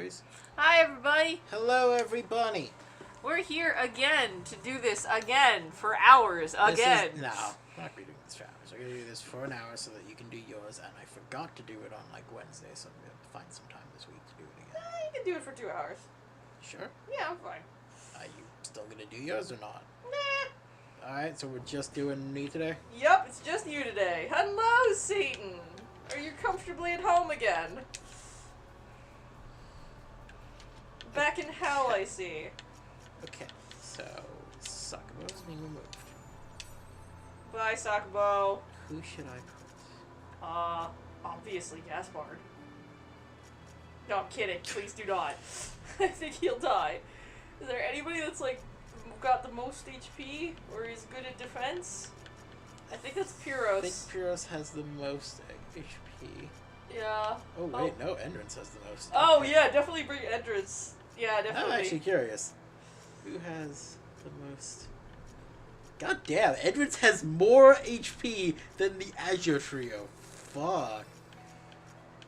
boys. Hi, everybody. Hello, everybody. We're here again to do this again for hours again. No, I'm not redoing this for hours. We're going to do this for an hour so that you can do yours, and I forgot to do it on, Wednesday, so I'm going to find some time this week to do it again. You can do it for 2 hours. Sure? Yeah, I'm fine. Are you still going to do yours or not? Nah. Alright, so we're just doing me today? Yep, it's just you today. Hello, Satan. Are you comfortably at home again? Back in hell, I see. Okay, so Sakubo's being removed. Bye, Sakubo. Who should I put? Obviously Gaspard. No, I'm kidding. Please do not. I think he'll die. Is there anybody that's, got the most HP? Or is good at defense? I think that's Pyros. I think Pyros has the most HP. Yeah. Oh, wait, no, Endrance has the most. Oh, yeah, definitely bring Endrance. Yeah, definitely. I'm actually curious. Who has the most? God damn, Endrance has more HP than the Azure Trio. Fuck.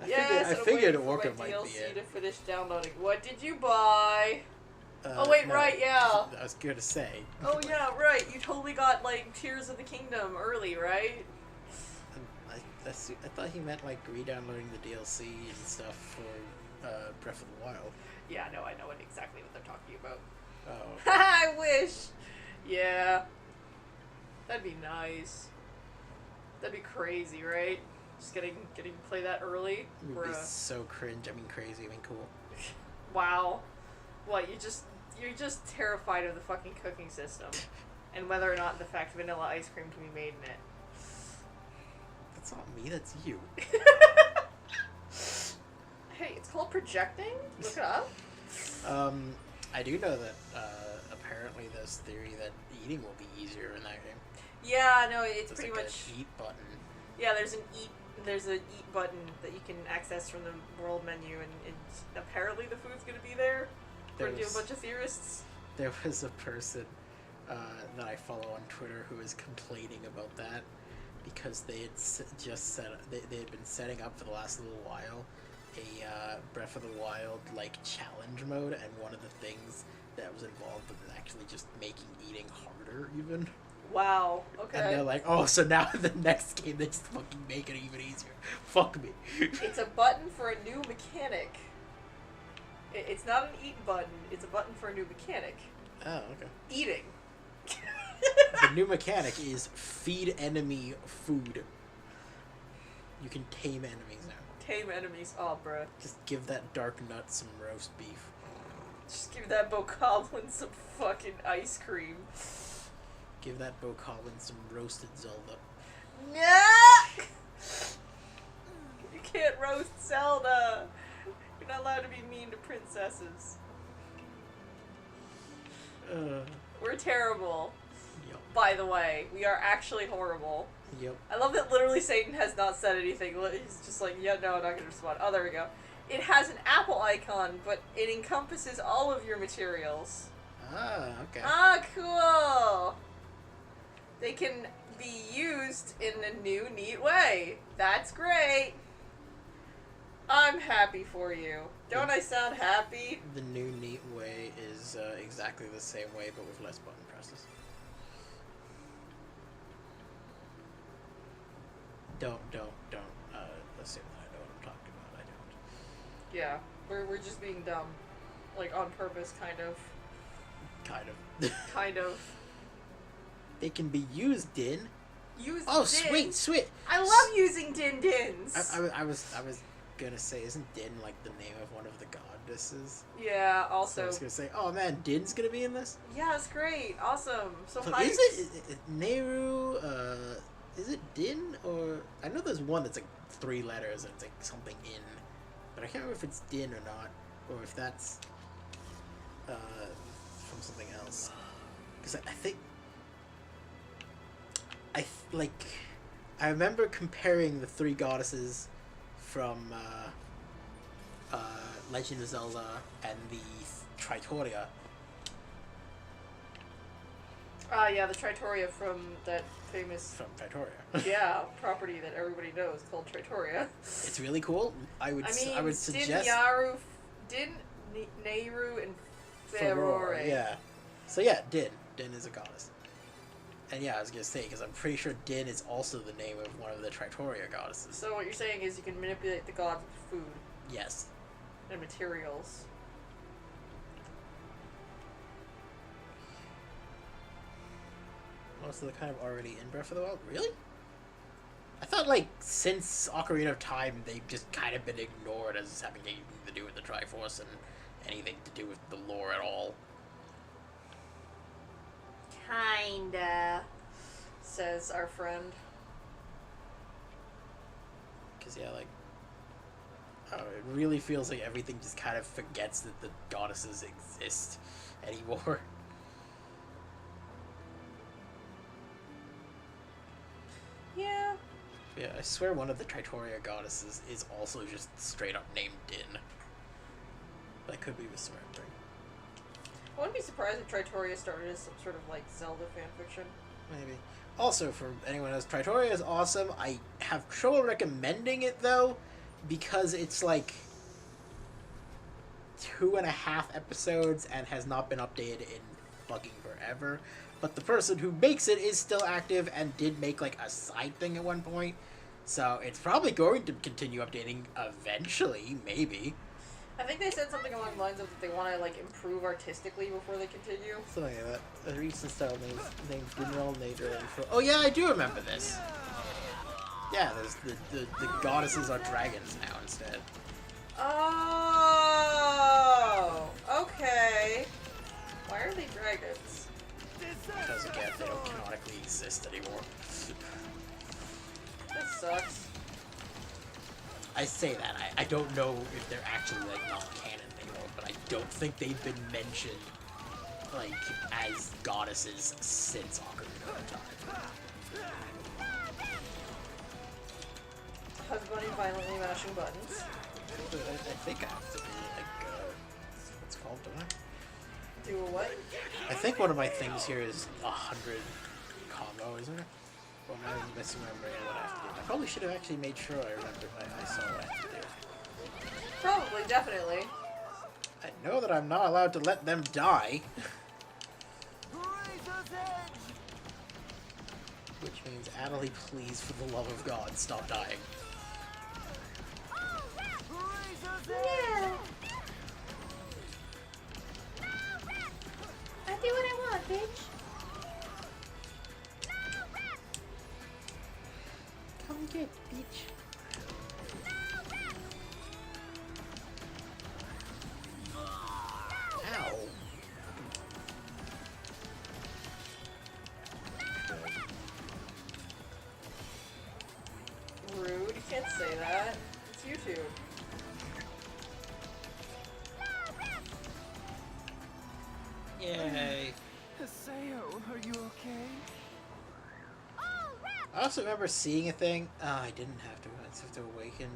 I figured Orca might DLC be it. to finish downloading. What did you buy? No, right, yeah. I was gonna say. Oh, yeah, right. You totally got, Tears of the Kingdom early, right? I thought he meant, re-downloading the DLC and stuff for Breath of the Wild. Yeah, no, I know exactly what they're talking about. Oh. I wish! Yeah. That'd be nice. That'd be crazy, right? Just getting to play that early. It would be so cringe. I mean, crazy. I mean, cool. Wow. What, you're just terrified of the fucking cooking system. And whether or not the fact vanilla ice cream can be made in it. That's not me, that's you. Hey, it's called projecting? Look it up. I do know that apparently there's theory that eating will be easier in that game. Yeah, no, it's there's pretty much an eat button. Yeah, there's an eat button that you can access from the world menu, and it's apparently the food's gonna be there. According to a bunch of theorists. There was a person that I follow on Twitter who was complaining about that because they had they had been setting up for the last little while a Breath of the Wild challenge mode, and one of the things that was involved was actually just making eating harder even. Wow, okay. And they're like, oh, so now in the next game they just fucking make it even easier. Fuck me. It's a button for a new mechanic. It's not an eat button, it's a button for a new mechanic. Oh, okay. Eating. The new mechanic is feed enemy food. You can tame enemies now. Tame enemies, oh, bruh. Just give that dark nut some roast beef. Just give that bokoblin some fucking ice cream. Give that bokoblin some roasted Zelda. Nah! You can't roast Zelda. You're not allowed to be mean to princesses. We're terrible. Yep. By the way, we are actually horrible. Yep. I love that literally Satan has not said anything. He's just like, yeah, no, I'm not going to respond. Oh, there we go. It has an apple icon, but it encompasses all of your materials. Ah, okay. Ah, cool! They can be used in a new, neat way. That's great. I'm happy for you. Don't I sound happy? The new neat way is exactly the same way, but with less button presses. Don't assume that I know what I'm talking about. I don't. Yeah, we're just being dumb. On purpose, kind of. Kind of. Kind of. They can be used in. Use Oh, din. sweet. I love using din-dins. I was gonna say, isn't Din the name of one of the goddesses? Yeah, So also. I was gonna say, oh man, Din's gonna be in this? Yeah, it's great. Awesome. So is it Nehru, is it Din, or... I know there's one that's 3 letters and it's something in, but I can't remember if it's Din or not, or if that's from something else. Because I think... I remember comparing the 3 goddesses from Legend of Zelda and the Tritoria. Yeah, the Tritoria from that famous... From Tritoria. yeah, property that everybody knows called Tritoria. It's really cool. I would suggest... Din Meru and Ferrore. Yeah. So yeah, Din. Din is a goddess. And yeah, I was gonna say, because I'm pretty sure Din is also the name of one of the Tritoria goddesses. So what you're saying is you can manipulate the gods with food. Yes. And materials. Oh, so they're kind of already in Breath of the Wild? Really? I thought, like, since Ocarina of Time, they've just kind of been ignored as having anything to do with the Triforce and anything to do with the lore at all. Kinda, says our friend. Because, yeah, like, it really feels like everything just kind of forgets that the goddesses exist anymore. Yeah. Yeah, I swear one of the Tritoria goddesses is also just straight up named Din. But I could be misremembering. I wouldn't be surprised if Tritoria started as some sort of like Zelda fanfiction. Maybe. Also, for anyone else, Tritoria is awesome. I have trouble recommending it though, because it's like 2.5 episodes and has not been updated in fucking forever. But the person who makes it is still active and did make like a side thing at one point. So it's probably going to continue updating eventually, maybe. I think they said something along the lines of that they want to like improve artistically before they continue. Something like that. A recent style named Mineral Nature. Oh yeah, I do remember this. Yeah, there's the goddesses are dragons now instead. Oh, okay. Why are they dragons? Because again, they don't canonically exist anymore. That sucks. I say that. I don't know if they're actually like not canon anymore, but I don't think they've been mentioned like as goddesses since Ocarina of Time. Husbunni violently mashing buttons. I think I have to be like what's it called, don't I? Do a what? I think one of my things here is 100 combo, isn't it? Well, I'm not misremembering what I have to do. I probably should have actually made sure I remembered I saw what I have to do. Probably, definitely. I know that I'm not allowed to let them die. Which means, Adelie, please, for the love of God, stop dying. Yeah. I do what I want, bitch. Come get, bitch. Ow. Rude, you can't say that. It's YouTube. Yay. Haseo, are you okay? I also remember seeing a thing. I didn't have to. I just have to awaken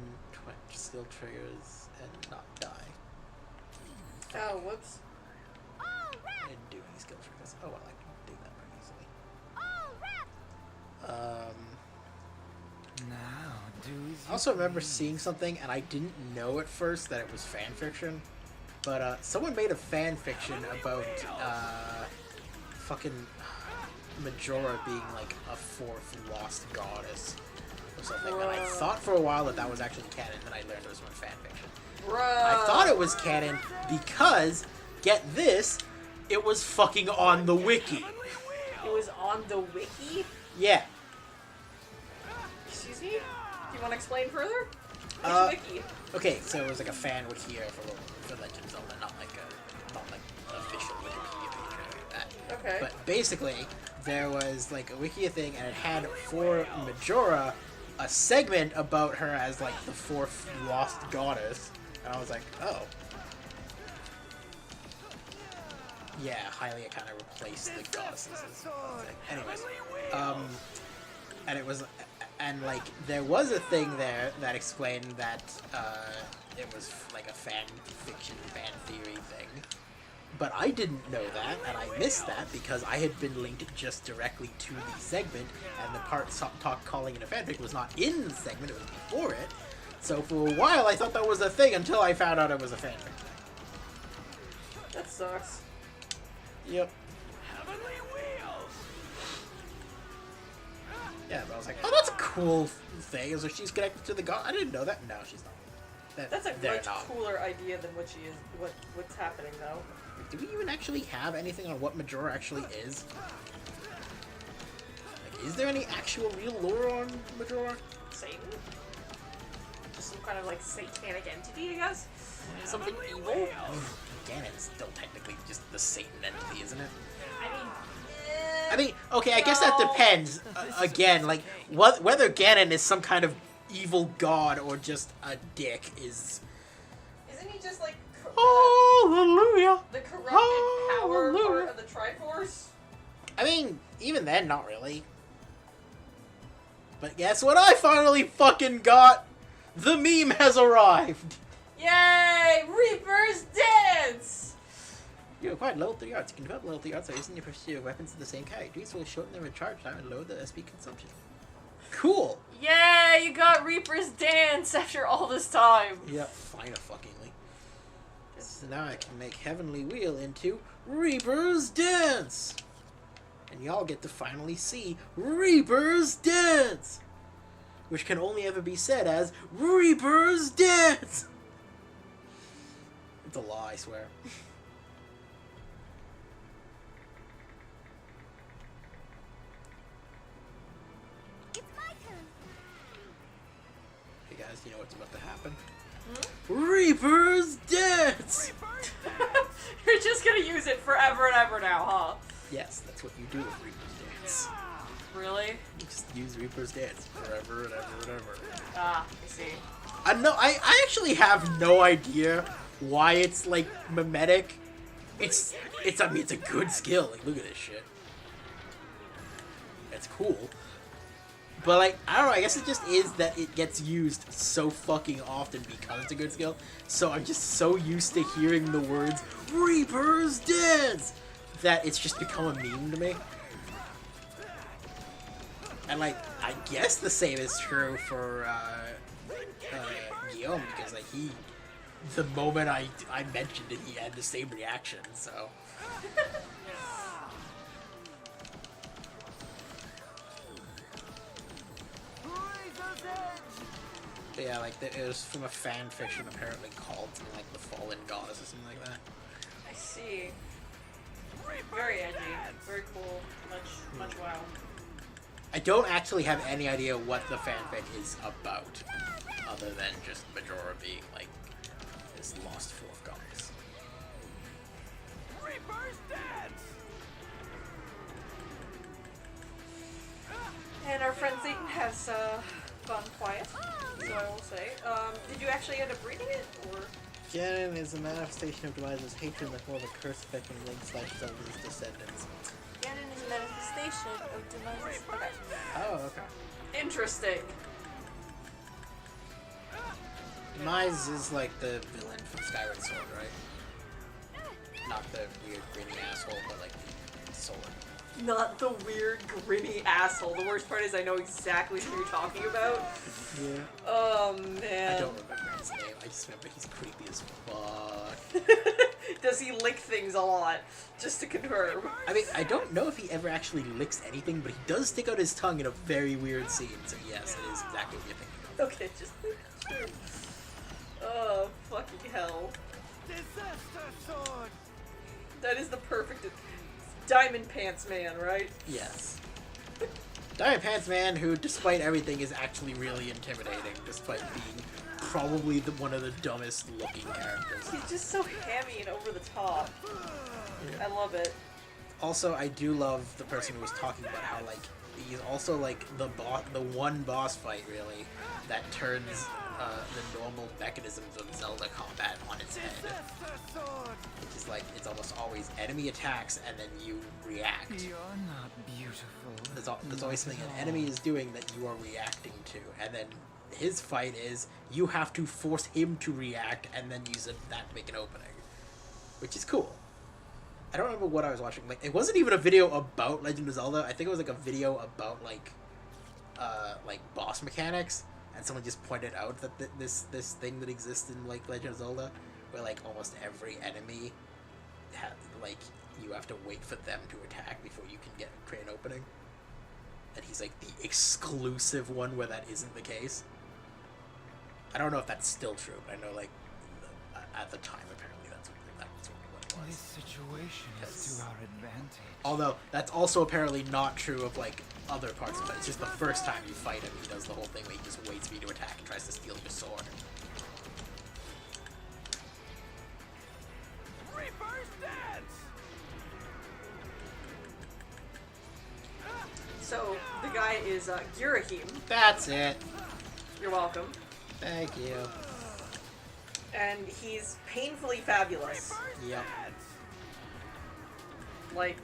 skill triggers and not die. Oh, whoops. I didn't do any skill triggers. Oh well, I can do that pretty easily. Now, do as I also remember seeing something, and I didn't know at first that it was fan fiction. But someone made a fan fiction about fucking Majora being like a fourth lost goddess or something. And I thought for a while that was actually canon, then I learned it was from fan fiction. Bruh. I thought it was canon because, get this, it was fucking on the wiki. It was on the wiki? Yeah. Excuse me? Do you want to explain further? Which wiki? Okay, so it was like a fan wiki for Legend of Zelda, not like official Wikipedia page or anything like that. Okay. But basically, there was like a Wikia thing, and it had for Majora a segment about her as like the fourth lost goddess, and I was like, oh. Yeah, Hylia kind of replaced the goddesses. Anyways, and it was, and like there was a thing there that explained that it was like a fan fiction, fan theory thing, but I didn't know that, and I missed that because I had been linked just directly to the segment, and the part calling it a fanfic was not in the segment; it was before it. So for a while, I thought that was a thing until I found out it was a fanfic thing. That sucks. Yep. Heavenly wheels. Yeah, but I was like, oh, that's a cool thing. So she's connected to the god. I didn't know that. No, she's not. That's a They're much not. cooler idea than what she is. What's happening though? Do we even actually have anything on what Majora actually is? Like, is there any actual real lore on Majora? Satan? Just some kind of like satanic entity, I guess. Something evil. Ganon's still technically just the Satan entity, isn't it? I mean, I mean, okay, I guess that no. depends. Again, like, whether Ganon is some kind of evil god or just a dick is... Isn't he just like Hallelujah! the corrupted power Hallelujah. part of the Triforce? I mean, even then, not really. But guess what I finally fucking got? The meme has arrived! Yay! Reaper's Dance! You acquired level 3 arts. You can develop level 3 arts by using your pursuit of weapons of the same kind. These will shorten their recharge time and lower the SP consumption. Cool! Yay! You got Reaper's Dance after all this time. Yep, fine-a-fuckingly. So now I can make Heavenly Wheel into Reaper's Dance! And y'all get to finally see Reaper's Dance! Which can only ever be said as Reaper's Dance! It's a lie, I swear. It's my turn. Hey guys, you know what's about to happen? Reaper's Dance! You're just gonna use it forever and ever now, huh? Yes, that's what you do with Reaper's Dance. Really? You just use Reaper's Dance forever and ever and ever. Ah, I see. I actually have no idea why it's like mimetic. I mean, it's a good skill. Like, look at this shit. It's cool. But like, I don't know, I guess it just is that it gets used so fucking often because it's a good skill. So I'm just so used to hearing the words Reaper's Dance that it's just become a meme to me. And like, I guess the same is true for Guillaume, because like the moment I mentioned it, he had the same reaction. So. But yeah, like it was from a fan fiction apparently called something like the Fallen Goddess or something like that. I see. Very edgy. Very cool. Much wow. I don't actually have any idea what the fanfic is about, other than just Majora being like this lost fourth goddess. Reaper's Dance. And our friend Satan has gone quiet, so I will say. Did you actually end up reading it, or? Ganon is a manifestation of Demise's hatred that's more of a curse affecting Link/Zelda's descendants. Ganon is a manifestation of Demise's. Okay. Oh, okay. Interesting. Demise is like the villain from Skyward Sword, right? Not the weird grinny asshole, but like the sword. Not the weird, grinny asshole. The worst part is I know exactly who you're talking about. Yeah. Oh, man. I don't remember his name. I just remember he's creepy as fuck. Does he lick things a lot? Just to confirm. I mean, I don't know if he ever actually licks anything, but he does stick out his tongue in a very weird scene. So yes, it is exactly what you're thinking of. Okay, just... Oh, fucking hell. Disaster sword. That is the perfect... Diamond Pants Man, right? Yes. Diamond Pants Man, who, despite everything, is actually really intimidating, despite being probably one of the dumbest looking characters. He's just so hammy and over the top. Yeah. I love it. Also, I do love the person who was talking about how, like, he's also, like, the one boss fight, really, that turns the normal mechanisms of Zelda combat on its head. Which is, like, it's almost always enemy attacks, and then you react. You're not beautiful. There's always something an enemy is doing that you are reacting to, and then his fight is you have to force him to react and then use that to make an opening, which is cool. I don't remember what I was watching. Like, it wasn't even a video about Legend of Zelda. I think it was like a video about like boss mechanics, and someone just pointed out that this thing that exists in like Legend of Zelda, where like almost every enemy like you have to wait for them to attack before you can create an opening. And he's like the exclusive one where that isn't the case. I don't know if that's still true, but I know like at the time apparently that's what it was. This situation is to our advantage. Although that's also apparently not true of like other parts of it. It's just the first time you fight him, he does the whole thing where he just waits for you to attack and tries to steal your sword. Reverse dance. So the guy is Girahim. That's it. You're welcome. Thank you. And he's painfully fabulous. Yep. Like,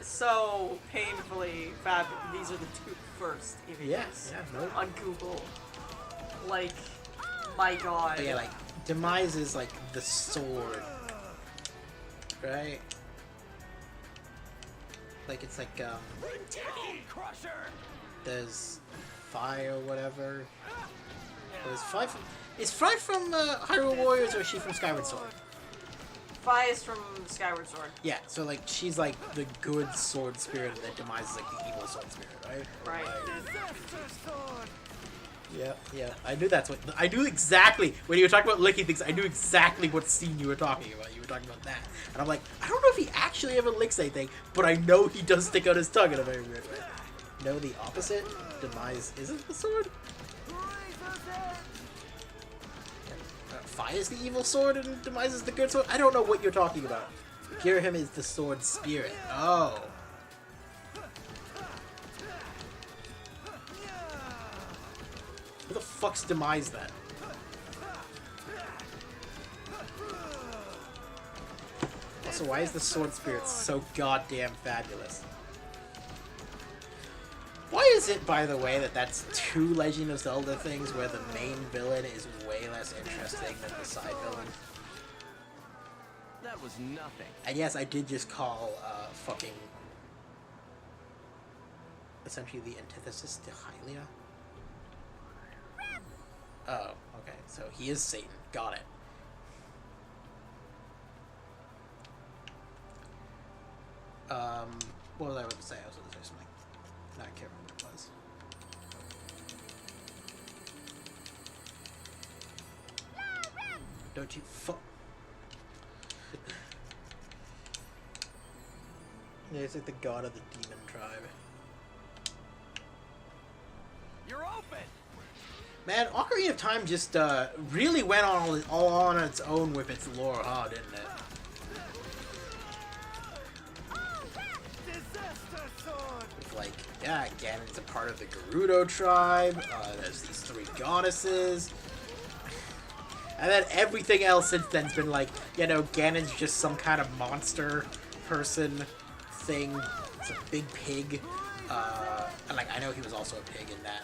so painfully fabulous. These are the two first images Yeah, no. on Google. Like, my god. But yeah, like, Demise is like the sword. Right? Like, it's like, Crusher. there's Fi or whatever. Is Fi from Hyrule Warriors or is she from Skyward Sword? Fi is from Skyward Sword. Yeah, so like she's like the good sword spirit and then Demise is like the evil sword spirit, right? Right. Disaster sword. Yeah. I knew exactly when you were talking about licking things, I knew exactly what scene you were talking about. You were talking about that. And I'm like, I don't know if he actually ever licks anything, but I know he does stick out his tongue in a very weird way. No, the opposite. Demise isn't the sword. Fi is the evil sword and Demise is the good sword? I don't know what you're talking about. Girahim is the sword spirit. Oh. Who the fuck's Demise then? Also, why is the sword spirit so goddamn fabulous? Why is it, by the way, that that's two Legend of Zelda things where the main villain is way less interesting than the side villain? That was nothing. And yes, I did just call fucking essentially the antithesis to Hylia. Oh, okay. So he is Satan. Got it. What was I about to say? I was going to say something. No, I can't remember what it was. Don't you fuck. Yeah, he's like the god of the demon tribe. You're open. Man, Ocarina of Time just really went all on its own with its lore, huh, didn't it? Disaster sword. With like, yeah, Ganon's a part of the Gerudo tribe. There's these three goddesses. And then everything else since then's been like, you know, Ganon's just some kind of monster person thing. It's a big pig. And like, I know he was also a pig in that.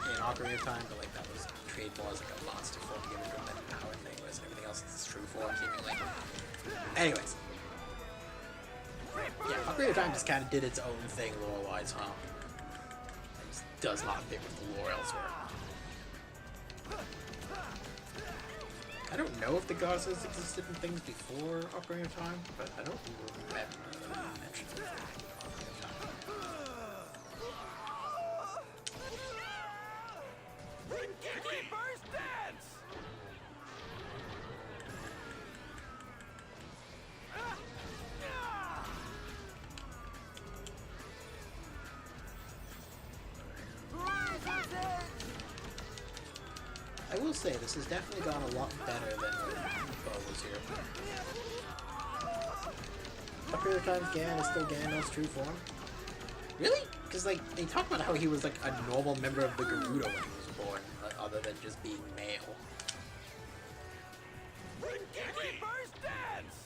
In Ocarina of Time, but like that was treated more as like a monster form given from that power thing, whereas everything else is its true form seemingly. Anyways. Yeah, Ocarina of Time just kind of did its own thing lore-wise, huh? It just does not fit with the lore elsewhere. I don't know if the goddesses existed in things before Ocarina of Time, but I don't remember them mentioned before Ocarina of Time. Reverse dance. I will say, this has definitely gone a lot better than when Bo was here. Ocarina of Time's Ganon is still Ganon's true form. Really? Because, like, they talk about how he was, like, a normal member of the Gerudo when he was born, other than just being male. Reverse dance.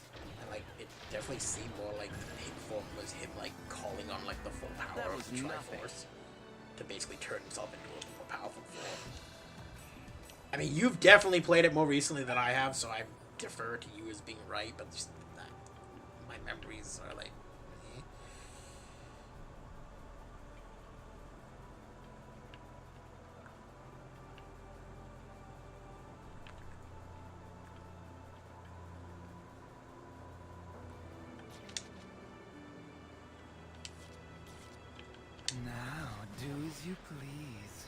And, like, it definitely seemed more like the pig form was him, like, calling on, like, the full power That of was the nothing. Triforce to basically turn himself into a more powerful form. I mean, you've definitely played it more recently than I have, so I defer to you as being right, but just that, my memories are like, eh. as you please.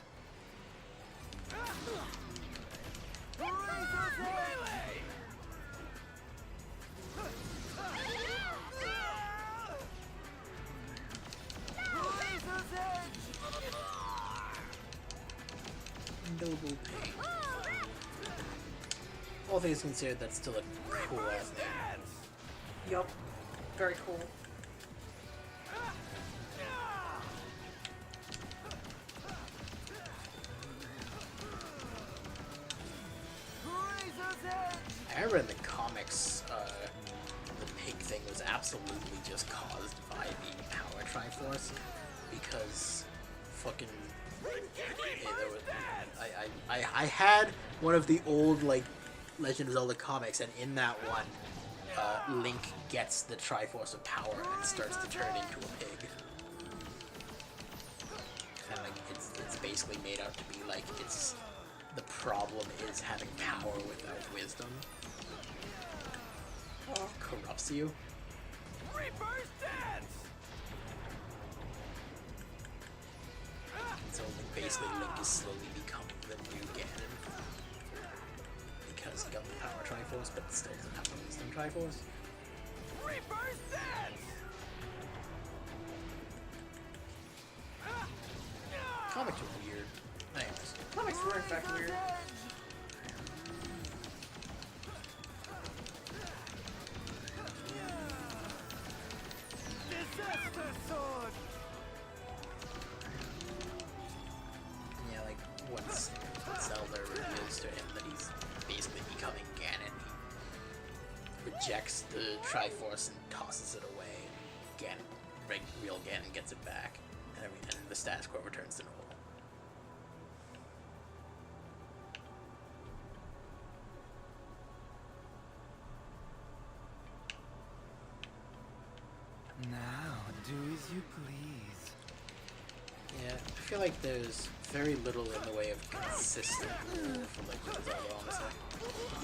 Noble pain. All things considered, that's still a cool ass name. Yup. Very cool. I remember in the comics, the pig thing was absolutely just caused by the Power Triforce, because fucking yeah, there was, I had one of the old like Legend of Zelda comics, and in that one, Link gets the Triforce of Power and starts to turn into a pig, and like it's basically made out to be like it's the problem is having power without wisdom. Corrupts you. Reaper's dance! So basically Link is slowly becoming the new Ganon. Because he got the Power Triforce, but still doesn't have the Wisdom Triforce. Reaper's dance! Comics are weird. Anyways. Comics were in fact weird. Disaster sword! Yeah, like once Zelda reveals to him that he's basically becoming Ganon, he rejects the Triforce and tosses it away. Ganon, real Ganon gets it back, and the status quo returns to normal. Now, do as you please. Yeah, I feel like there's very little in the way of consistent rule for Legend of Zelda, honestly.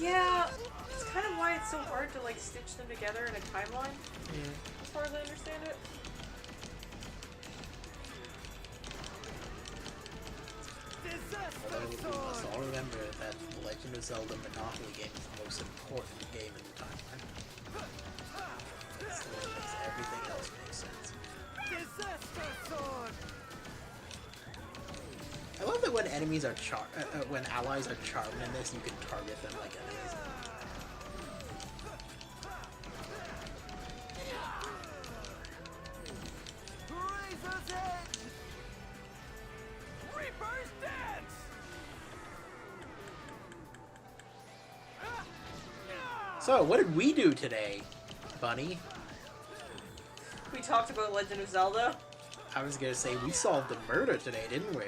Yeah, it's kind of why it's so hard to like stitch them together in a timeline, Yeah. as far as I understand it. Although we must all remember that the Legend of Zelda Monopoly game is the most important game in the timeline. It's the one that makes everything else make sense. Disaster sword! I love that when enemies are when allies are charmed in this, you can target them like enemies. Razor's edge! Reaper's dance! So, what did we do today, Bunny? We talked about Legend of Zelda. I was gonna say we solved a murder today, didn't we?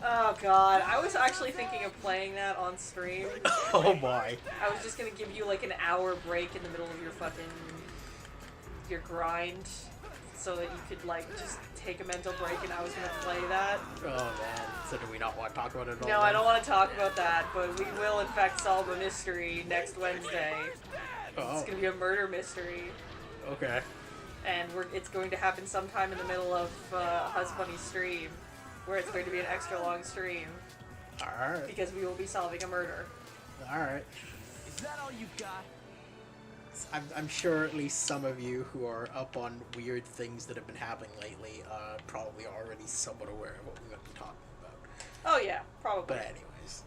Oh god, I was actually thinking of playing that on stream. Oh my. I was just gonna give you like an hour break in the middle of your grind, so that you could like just take a mental break, and I was gonna play that. Oh man. So do we not want to talk about it at all? No, I don't want to talk about that, but we will in fact solve a mystery next Wednesday. Oh, It's gonna be a murder mystery, okay. and it's going to happen sometime in the middle of Husbunny's stream, where it's going to be an extra long stream, Alright. because we will be solving a murder. Alright. Is that all you got? I'm sure at least some of you who are up on weird things that have been happening lately probably already somewhat aware of what we're going to be talking about. Oh yeah, probably. But anyways.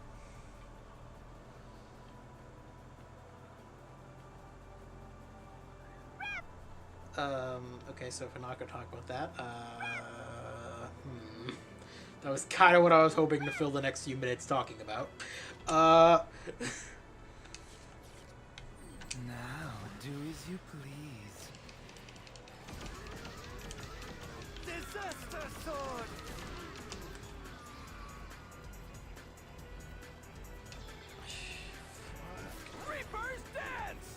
Okay, so if we're not going to talk about that, that was kind of what I was hoping to fill the next few minutes talking about. Now, do as you please. Disaster sword! Reaper's dance!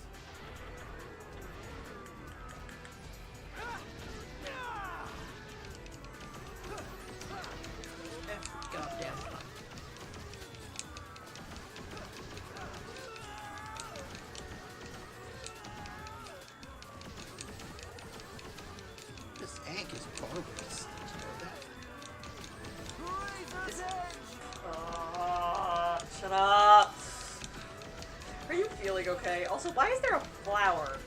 Goddamn. This ink is barbarous. Did you know that? Okay. Also, why is there a flower?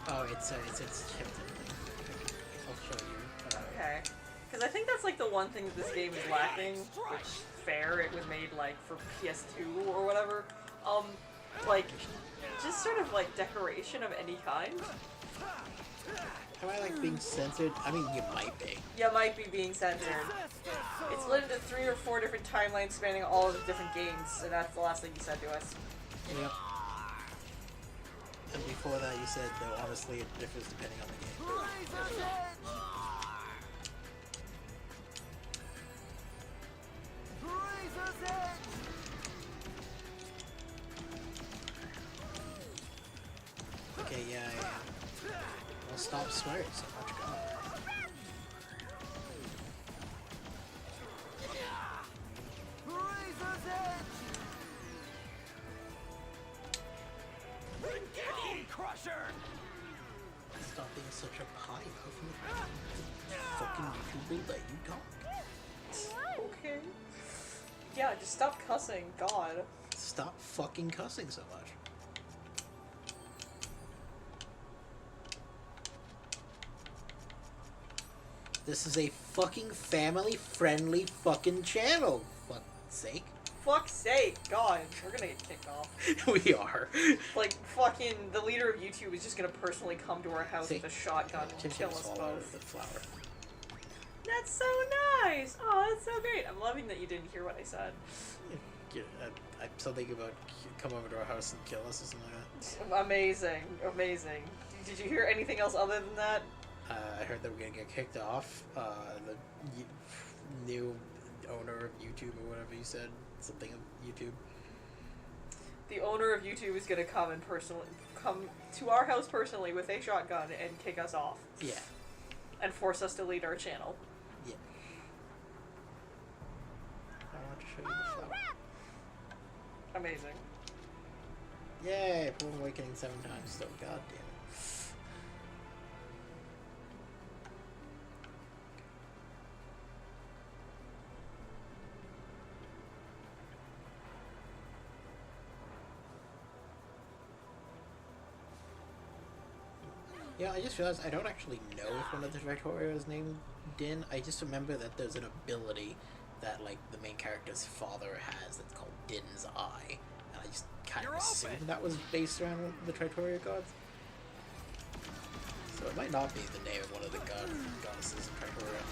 Oh, it's chipped. I'll show you. Okay. Because I think that's like the one thing that this game is lacking. Which, fair, it was made like for PS2 or whatever. Like, just sort of like decoration of any kind. Am I like being censored? I mean, you might be. Yeah, might be being censored. It's limited to 3 or 4 different timelines spanning all of the different games, and that's the last thing you said to us. Yep. And before that, you said, though, honestly, it differs depending on the game. Okay, yeah. Well, stop swearing so much, God. Stop being such a potty mouth. Fucking YouTube will let you talk. Okay. Yeah, just stop cussing, God. Stop fucking cussing so much. This is a fucking family-friendly fucking channel, fuck's sake. Fuck's sake, God, we're gonna get kicked off. We are. Like, fucking, the leader of YouTube is just gonna personally come to our house See? with a shotgun and Tim's kill gonna us swallow both. the flower. That's so nice! Oh, that's so great. I'm loving that you didn't hear what I said. Yeah, something about come over to our house and kill us or something like that. Amazing, amazing. Did you hear anything else other than that? I heard that we're gonna get kicked off. The new owner of YouTube or whatever you said, something of YouTube. The owner of YouTube is gonna come and come to our house personally with a shotgun and kick us off. Yeah. And force us to lead our channel. Yeah. I want to show you the flower. Amazing. Yay! Full Awakening 7 times still. God damn it. Yeah, I just realized I don't actually know if one of the Victoria is named Din. I just remember that there's an ability that, like, the main character's father has that's called Din's Eye. And I just kind of assumed that was based around the Tritoria gods. So it might not be the name of one of the goddesses of Tritoria.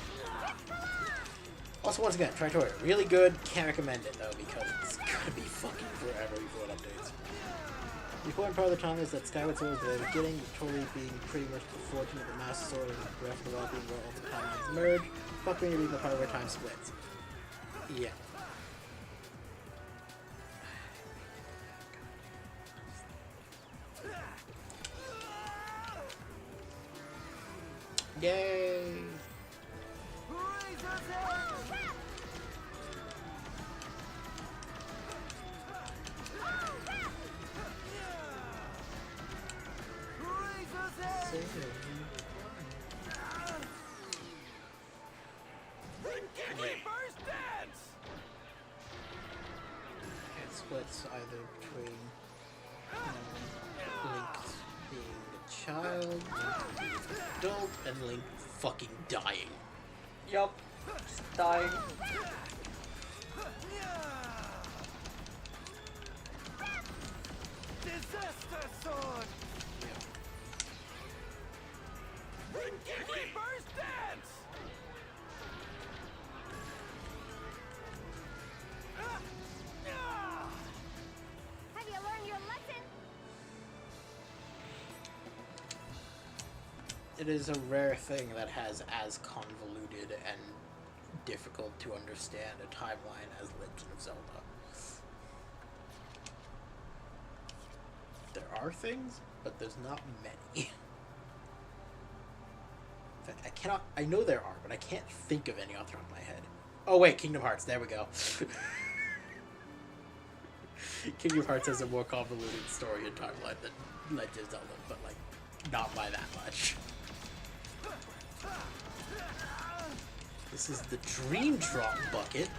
Also, once again, Tritoria, really good. Can't recommend it, though, because it's gonna be fucking forever before it updates. The important part of the time is that Skyward Sword is the beginning, Victoria being pretty much the fortune of the Master Sword and Breath of the Wild being where all the timelines merge. Fuck me, reading the part where time splits. Yeah. Yay! It splits either between Link being a child, Link being an adult, and Link fucking dying. Yup. Just dying. Disaster sword! Reaper's dance! Have you learned your lesson? It is a rare thing that has as convoluted and difficult to understand a timeline as Legend of Zelda. There are things, but there's not many. In fact, I know there are, but I can't think of any off the top of my head. Oh wait, Kingdom Hearts, there we go. Kingdom Hearts has a more convoluted story and timeline than Legend of Zelda, but like, not by that much. This is the Dream Drop bucket.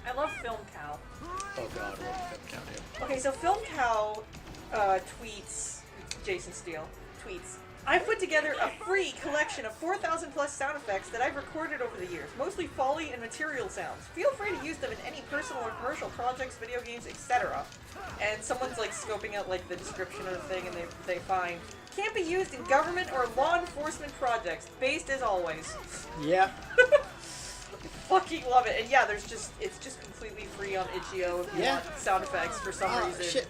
I love Film Cow. Oh god, I love Film Cow too. Okay, so Film Cow tweets, Jason Steele tweets, I've put together a free collection of 4,000 plus sound effects that I've recorded over the years, mostly Foley and material sounds. Feel free to use them in any personal or commercial projects, video games, etc. And someone's like scoping out like the description of the thing, and they find, can't be used in government or law enforcement projects, based as always. Yeah. Fucking love it. And yeah, it's just completely free on itch.io if you Yeah. want sound effects for some reason. Shit,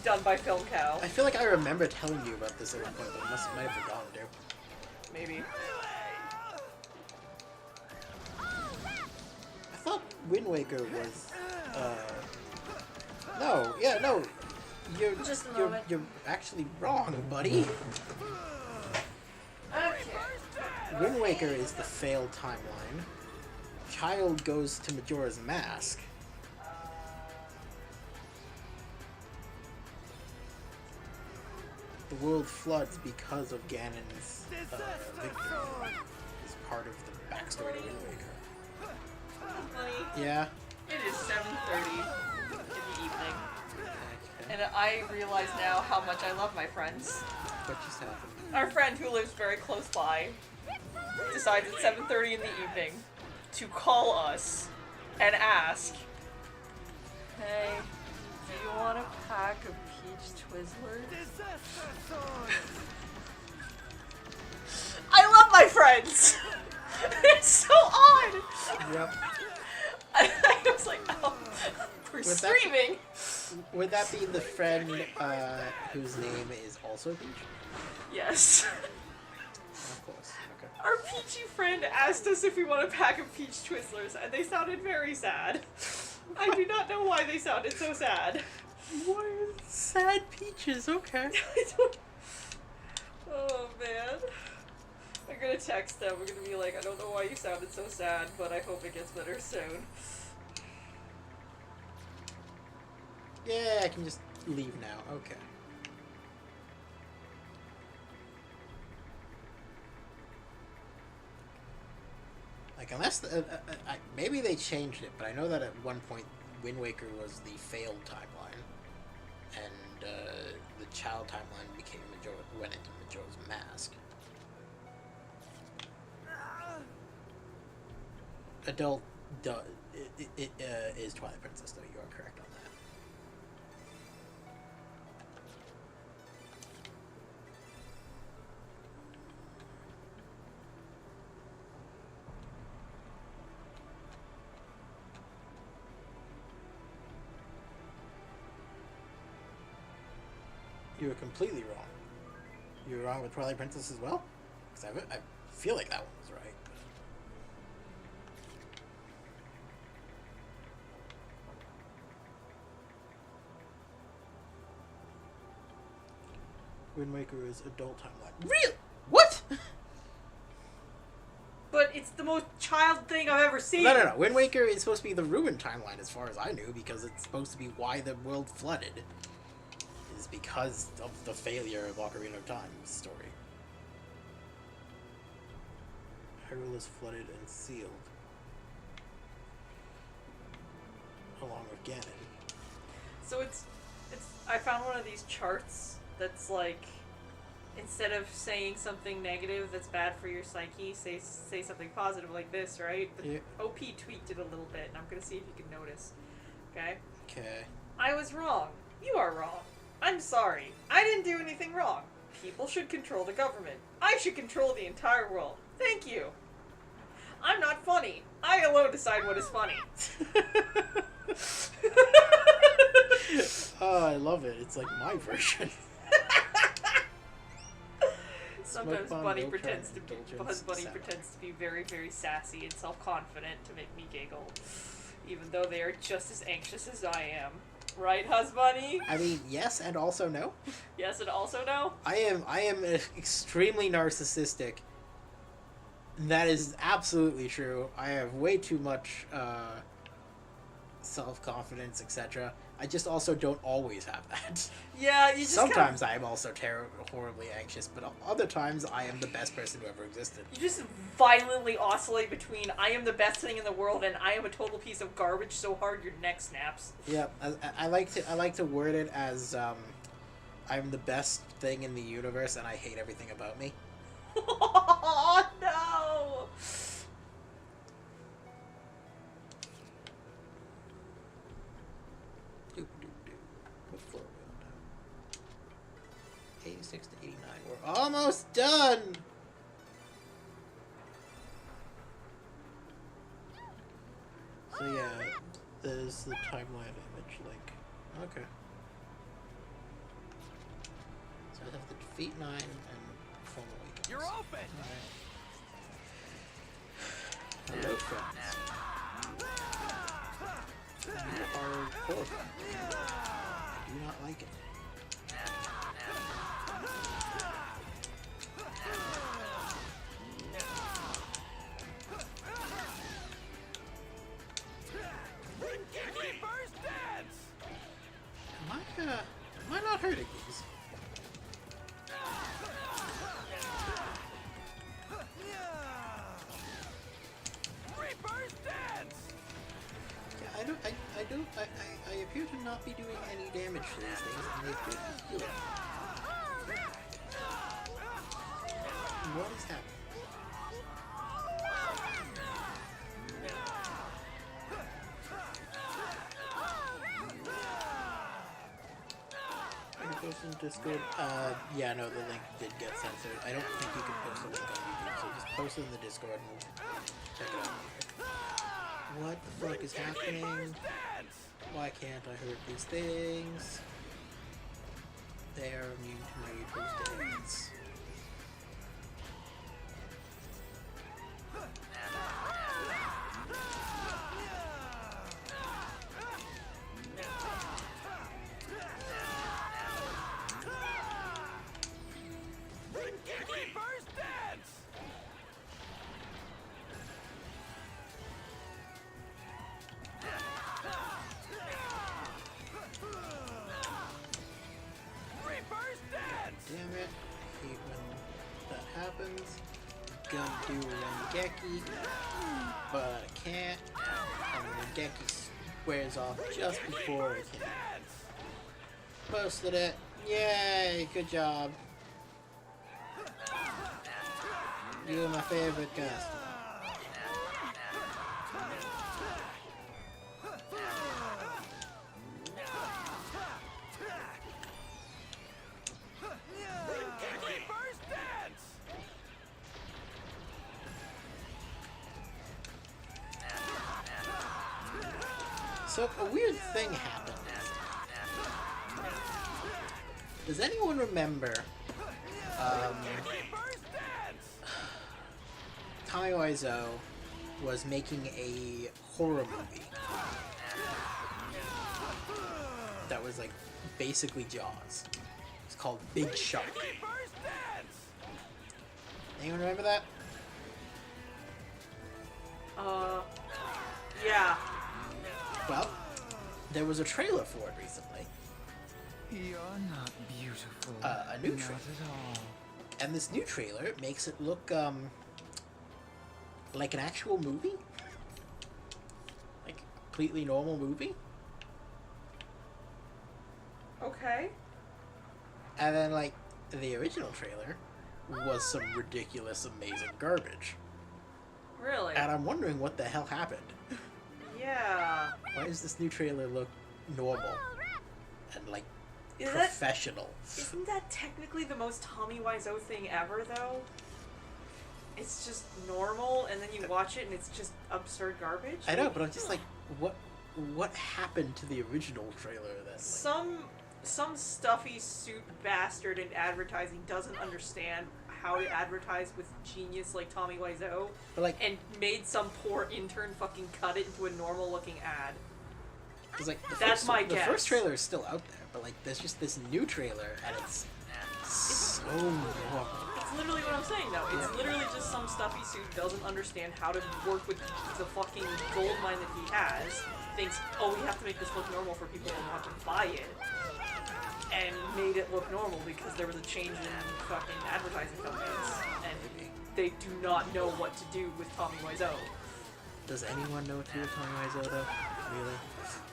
Done by Film Cow. I feel like I remember telling you about this at one point, but I might have forgotten to. Maybe. I thought Wind Waker was, no, you're Just a you're, moment. you're actually wrong, buddy. Okay. Wind Waker is the failed timeline. Child goes to Majora's Mask. The world floods because of Ganon's victory. Is part of the backstory to Wind Waker. Honey, Yeah. it is 7:30 in the evening, Okay. and I realize now how much I love my friends. What just happened? Our friend who lives very close by decides at 7:30 in the evening to call us and ask, hey, do you want a pack of peach Twizzlers? I love my friends! It's so odd! Yep. I was like, oh, we're Was that- streaming! Would that be the friend whose name is also Peach? Yes. Of course. Okay. Our peachy friend asked us if we want a pack of peach Twizzlers, and they sounded very sad. I do not know why they sounded so sad. What is sad peaches? Okay. I don't... Oh, man. I'm gonna text them. We're gonna be like, I don't know why you sounded so sad, but I hope it gets better soon. Yeah, I can just leave now. Okay. Like, unless maybe they changed it, but I know that at one point Wind Waker was the failed timeline, and the child timeline went into Majora's Mask. Adult, it is Twilight Princess, though. You are correct on that. You were completely wrong. You were wrong with Twilight Princess as well? Because I feel like that one was right. Wind Waker is adult timeline. Real? What? But it's the most child thing I've ever seen. No. Wind Waker is supposed to be the Ruin timeline, as far as I knew, because it's supposed to be why the world flooded. Is because of the failure of Ocarina of Time's story. Hyrule is flooded and sealed, along with Ganon. So it's I found one of these charts that's like, instead of saying something negative that's bad for your psyche, say something positive like this, right? But Yeah. OP tweaked it a little bit, and I'm gonna see if you can notice. Okay? Okay. I was wrong. You are wrong. I'm sorry. I didn't do anything wrong. People should control the government. I should control the entire world. Thank you. I'm not funny. I alone decide what is funny. Oh, I love it. It's like my version. Sometimes Smoke bomb, Bunny no pretends crime, to be indulgence, Bunny sour. pretends to be very, very sassy and self-confident to make me giggle, even though they are just as anxious as I am. Right, Husbunny? I mean, yes, and also no. Yes, and also no. I am extremely narcissistic. That is absolutely true. I have way too much self-confidence, etc. I just also don't always have that. Yeah, you just Sometimes I am also horribly anxious, but other times I am the best person who ever existed. You just violently oscillate between I am the best thing in the world and I am a total piece of garbage so hard your neck snaps. Yeah, I like to word it as I'm the best thing in the universe and I hate everything about me. Oh no! What floor are we on now? 86 to 89. We're almost done! So yeah, there's the timeline image link. Okay. So I have to defeat 9 and Full Awakens. You're open! Alright. Hello, friends. You are horrible. I do not like it. Reaper's dance! Am I not hurting these? Reaper's dance! Yeah, I appear to not be doing any damage to these things, and they appear to be healing. What is happening? Post in Discord. Yeah, no, the link did get censored. I don't think you can post a link on YouTube, so just post it in the Discord and we'll check it out later. What the fuck is happening? Why can't I hurt these things? They are immune to my Reaper's dance. Reaper's dance! Reaper's dance! Damn it. I hate when that happens. Gonna do Rengeki, but I can't. And Rengeki wears off just before I can. Posted it. Yay! Good job. You're my favorite customer. Reaper's dance! So a weird thing happened. Does anyone remember Tommy Wiseau was making a horror movie that was like basically Jaws. It's called Big Shark. Anyone remember that? Yeah. Well, there was a trailer for it recently, You're not beautiful. a new not trailer, at all. and this new trailer makes it look like an actual movie, like a completely normal movie. Okay. And then, like, the original trailer was some ridiculous, amazing garbage. Really? And I'm wondering what the hell happened. Yeah. Why does this new trailer look normal and, like, Is professional? Isn't that technically the most Tommy Wiseau thing ever, though? It's just normal, and then you watch it, and it's just absurd garbage? I know, but I'm just like, what happened to the original trailer then? Like, Some stuffy suit bastard in advertising doesn't understand how to advertise with genius like Tommy Wiseau, but like, and made some poor intern fucking cut it into a normal looking ad. 'cause, like, That's my the guess. first trailer is still out there, but like, there's just this new trailer, and it's so normal. It's literally what I'm saying, though. It's literally just some stuffy suit doesn't understand how to work with the fucking gold mine that he has, thinks, oh, we have to make this look normal for people to want to buy it. And made it look normal because there was a change in fucking advertising companies. And they do not know what to do with Tommy Wiseau. Does anyone know what to do with Tommy Wiseau, though? Really?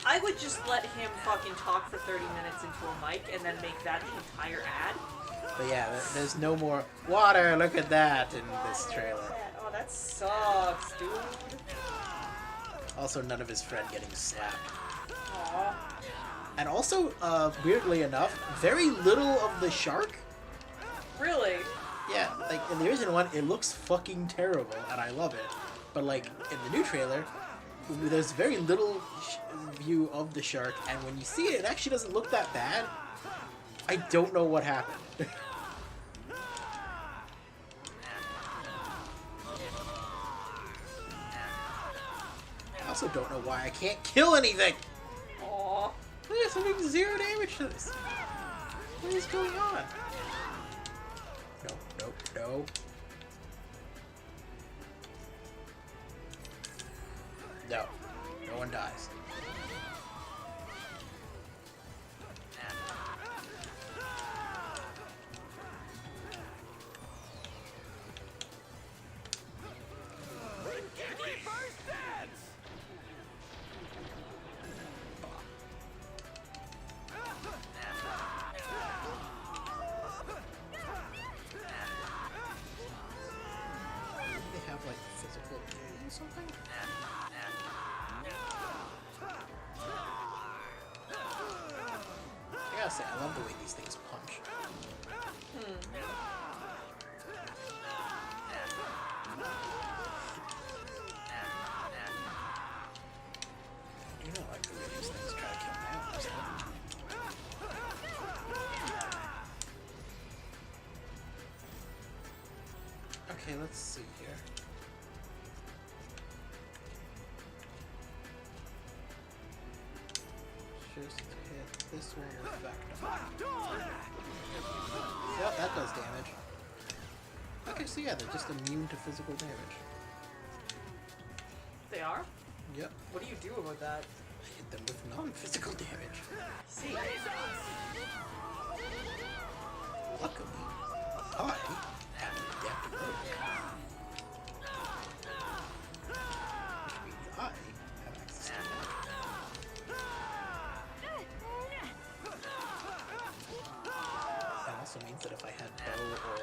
I would just let him fucking talk for 30 minutes into a mic and then make that the entire ad. But yeah, there's no more water, look at that in this trailer. Oh, that sucks, dude. Also, none of his friend getting slapped. Aww. And also, weirdly enough, very little of the shark. Really? Yeah, like, in the original one, it looks fucking terrible, and I love it. But, like, in the new trailer, there's very little view of the shark, and when you see it, it actually doesn't look that bad. I don't know what happened. I also don't know why I can't kill anything. Aww. Look, I'm doing 0 damage to this. What is going on? No, no, no. No. No one dies. They have like physical or something? I gotta say, I love the way these things punch. I do not like the way these things try to kill me out, honestly. Okay, let's see here. Just hit this one with Vector. Yep, that does damage. Okay, so yeah, they're just immune to physical damage. They are? Yep. What do you do about that? I hit them with non-physical damage. See? Luckily, I have an adaptive rope. Which means I have access to that. That also means that if I had bow or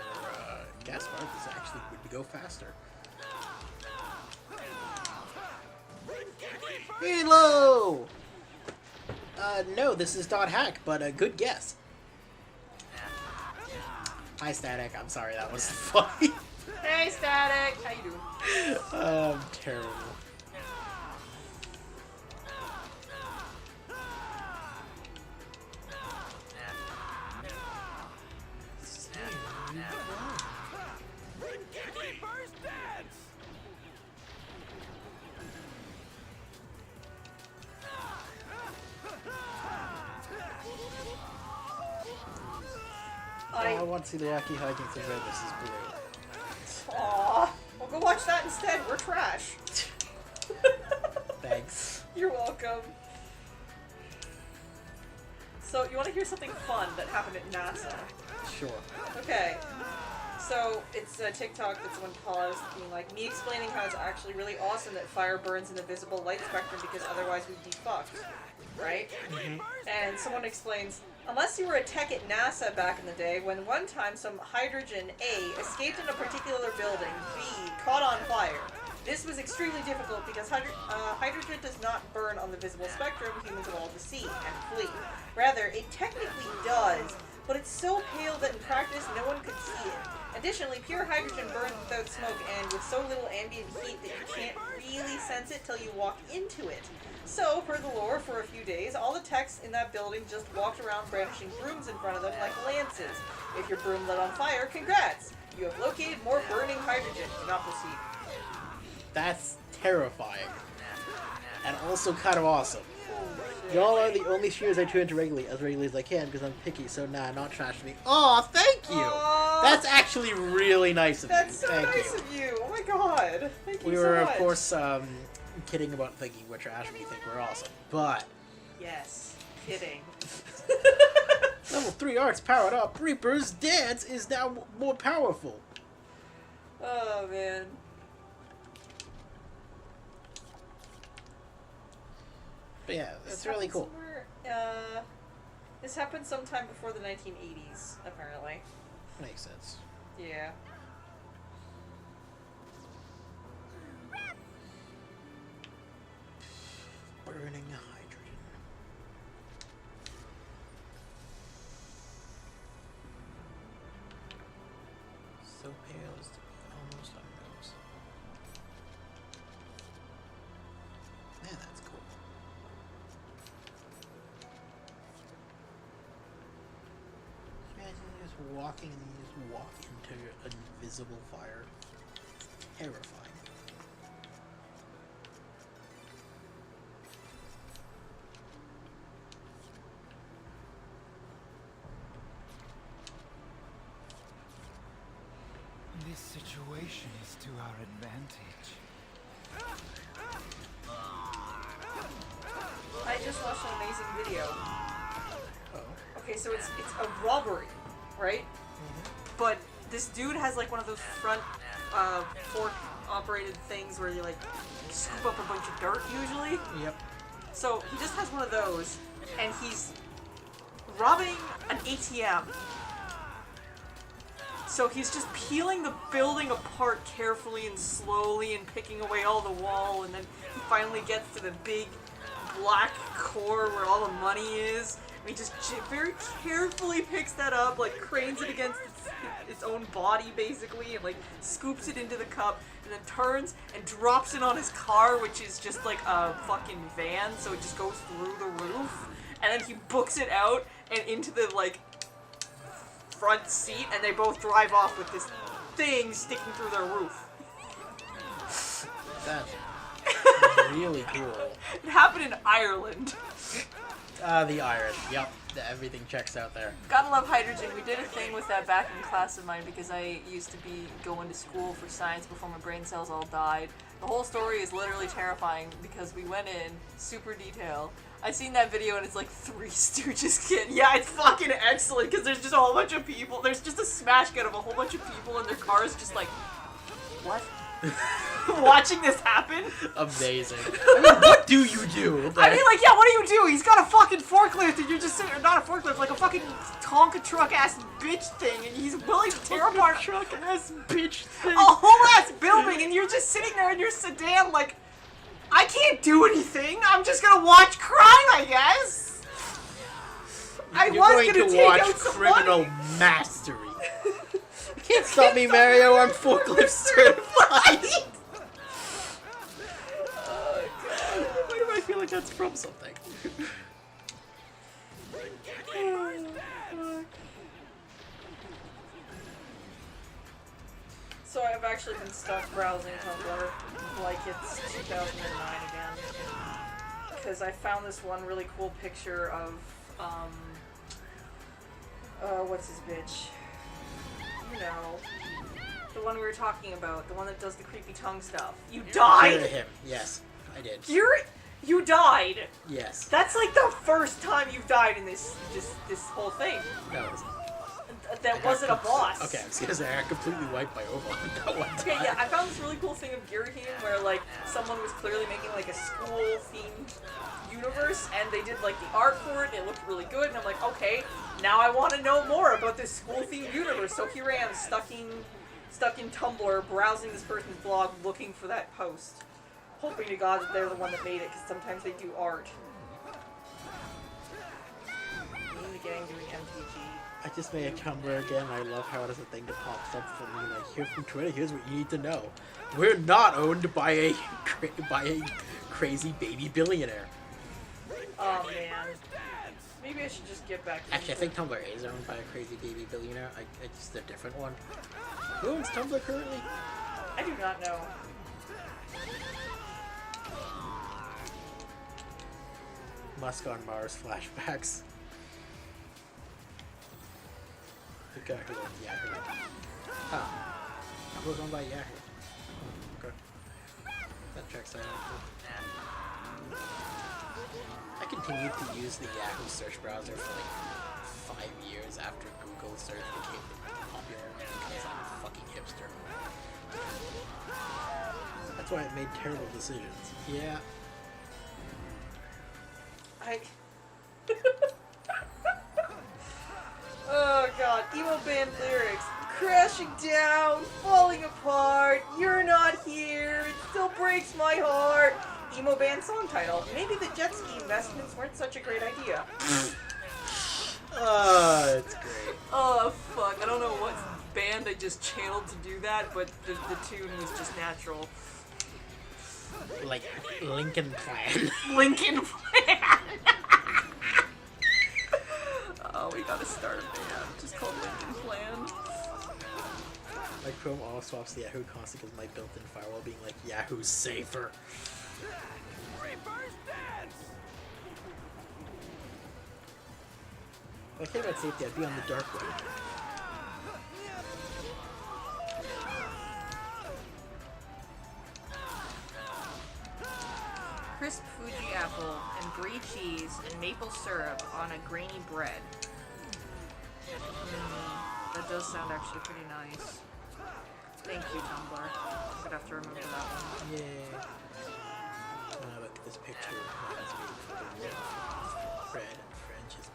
Gaspard, this actually would go faster. Hello! No, this is not hack, but a good guess. Hi, Static. I'm sorry, that was funny. Hey, Static! How you doing? Terrible. I want to see the wacky hijinks of Red vs. Blue. Aww. Well, go watch that instead. We're trash. Thanks. You're welcome. So, you want to hear something fun that happened at NASA? Sure. Okay. So, it's a TikTok that someone paused, being like, me explaining how it's actually really awesome that fire burns in the visible light spectrum because otherwise we'd be fucked. Right? Mm-hmm. And someone explains, unless you were a tech at NASA back in the day, when one time some hydrogen A escaped in a particular building, B caught on fire. This was extremely difficult because hydrogen does not burn on the visible spectrum humans are all to see and flee. Rather, it technically does, but it's so pale that in practice no one could see it. Additionally, pure hydrogen burns without smoke and with so little ambient heat that you can't really sense it till you walk into it. So, per the lore, for a few days, all the techs in that building just walked around brandishing brooms in front of them like lances. If your broom lit on fire, congrats! You have located more burning hydrogen. Do not proceed. That's terrifying. And also kind of awesome. Y'all are the only streamers I tune into regularly as I can because I'm picky, so nah, not trash me. Aw, thank you! Aww. That's actually really nice of you. That's so Thank nice you. of you. Oh my god. Thank you We so were, much. of course, kidding about thinking we're trash and we think we're awesome, but Yes. Kidding. level 3 arts powered up. Reaper's dance is now more powerful. Oh man. But yeah, that's really cool. This happened sometime before the 1980s, apparently. Makes sense. Yeah. Burning hydrogen. So pale as to be almost unnoticeable. Man, that's cool. Imagine you just walking and you just walk into an invisible fire. Terrifying. This situation is to our advantage. I just watched an amazing video. Oh. Okay, so it's a robbery, right? But this dude has like one of those front fork operated things where you like scoop up a bunch of dirt usually. Yep. So he just has one of those and he's robbing an ATM. So he's just peeling the building apart carefully and slowly and picking away all the wall, and then he finally gets to the big black core where all the money is. And he just very carefully picks that up, like cranes it against its own body basically, and like scoops it into the cup, and then turns and drops it on his car, which is just like a fucking van, so it just goes through the roof. And then he books it out and into the like front seat, and they both drive off with this thing sticking through their roof. That's really cool. It happened in Ireland. The iron. Yep. Everything checks out there. Gotta love hydrogen. We did a thing with that back in class of mine because I used to be going to school for science before my brain cells all died. The whole story is literally terrifying because we went in super detail. I seen that video and it's like Three Stooges kid. Yeah, it's fucking excellent because there's just a whole bunch of people. There's just a smash cut of a whole bunch of people in their cars just like, what? Watching this happen? Amazing. I mean, what do you do? I mean, like, yeah, what do you do? He's got a fucking forklift and you're just sitting, or not a forklift, like a fucking Tonka truck ass bitch thing, and he's willing to tear apart truck ass bitch thing. a whole ass building, and you're just sitting there in your sedan like, I can't do anything. I'm just gonna watch crime, I guess. I You're was going gonna to take watch out some Criminal money. Mastery. Can't stop me, Mario. I'm forklift certified. Oh, God. Why do I feel like that's from something? So I've actually been stuck browsing Tumblr like it's 2009 again. Because I found this one really cool picture of, what's his bitch? You know, the one we were talking about, the one that does the creepy tongue stuff. You died! Him. Yes, I did. You died! Yes. That's like the first time you've died in this whole thing. No, it wasn't. That wasn't a boss. Okay, I was gonna say I completely wiped my Overlord that one time. Okay, yeah, I found this really cool thing of Girahim where, like, someone was clearly making, like, a school-themed universe, and they did, like, the art for it, and it looked really good, and I'm like, okay, now I want to know more about this school-themed universe, so here I am, stuck in Tumblr, browsing this person's blog, looking for that post. Hoping to God that they're the one that made it, because sometimes they do art. Me and the gang doing MTG. I just made a Tumblr again. I love how it is a thing that pops up for me. Like, here from Twitter, here's what you need to know. We're not owned by a crazy baby billionaire. Oh man. Maybe I should just get back to Actually, I think Tumblr is owned by a crazy baby billionaire. It's just a different one. Who owns Tumblr currently? I do not know. Musk on Mars flashbacks. The guy who owns Yahoo. Huh. Tumblr's owned by Yahoo. Okay. That's check site article. I continued to use the Yahoo search browser for like 5 years after Google search became the popular one because I'm a fucking hipster. That's why I made terrible decisions. Yeah. Oh god, emo band lyrics. Crashing down, falling apart, you're not here, it still breaks my heart. Emo band song title. Maybe the jet ski investments weren't such a great idea. Oh, that's great. Oh fuck, I don't know what band I just channeled to do that, but the tune was just natural. Like Lincoln Plan. Lincoln Plan! Oh, we gotta start a band just called Lincoln Plan. My Chrome auto swaps the Yahoo constant because my built-in firewall being like Yahoo's safer. If I cared about safety, I'd be on the dark web. Crisp Fuji apple and brie cheese and maple syrup on a grainy bread. That does sound actually pretty nice. Thank you, Tumblr. I'm gonna have to remember that one. Yeah. Look at this picture. Reminds me of Fred and French is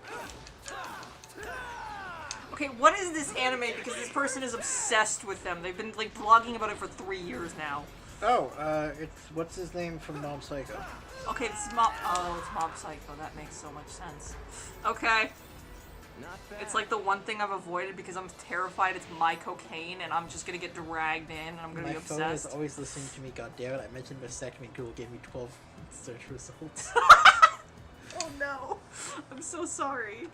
Okay, what is this anime? Because this person is obsessed with them. They've been like blogging about it for 3 years now. Oh, it's what's his name from Mob Psycho? Okay, it's Mob. Oh, it's Mob Psycho. That makes so much sense. Okay. It's like the one thing I've avoided because I'm terrified it's my cocaine and I'm just gonna get dragged in and I'm gonna be obsessed. My phone is always listening to me, goddammit. I mentioned vasectomy and Google gave me 12 search results. Oh no. I'm so sorry.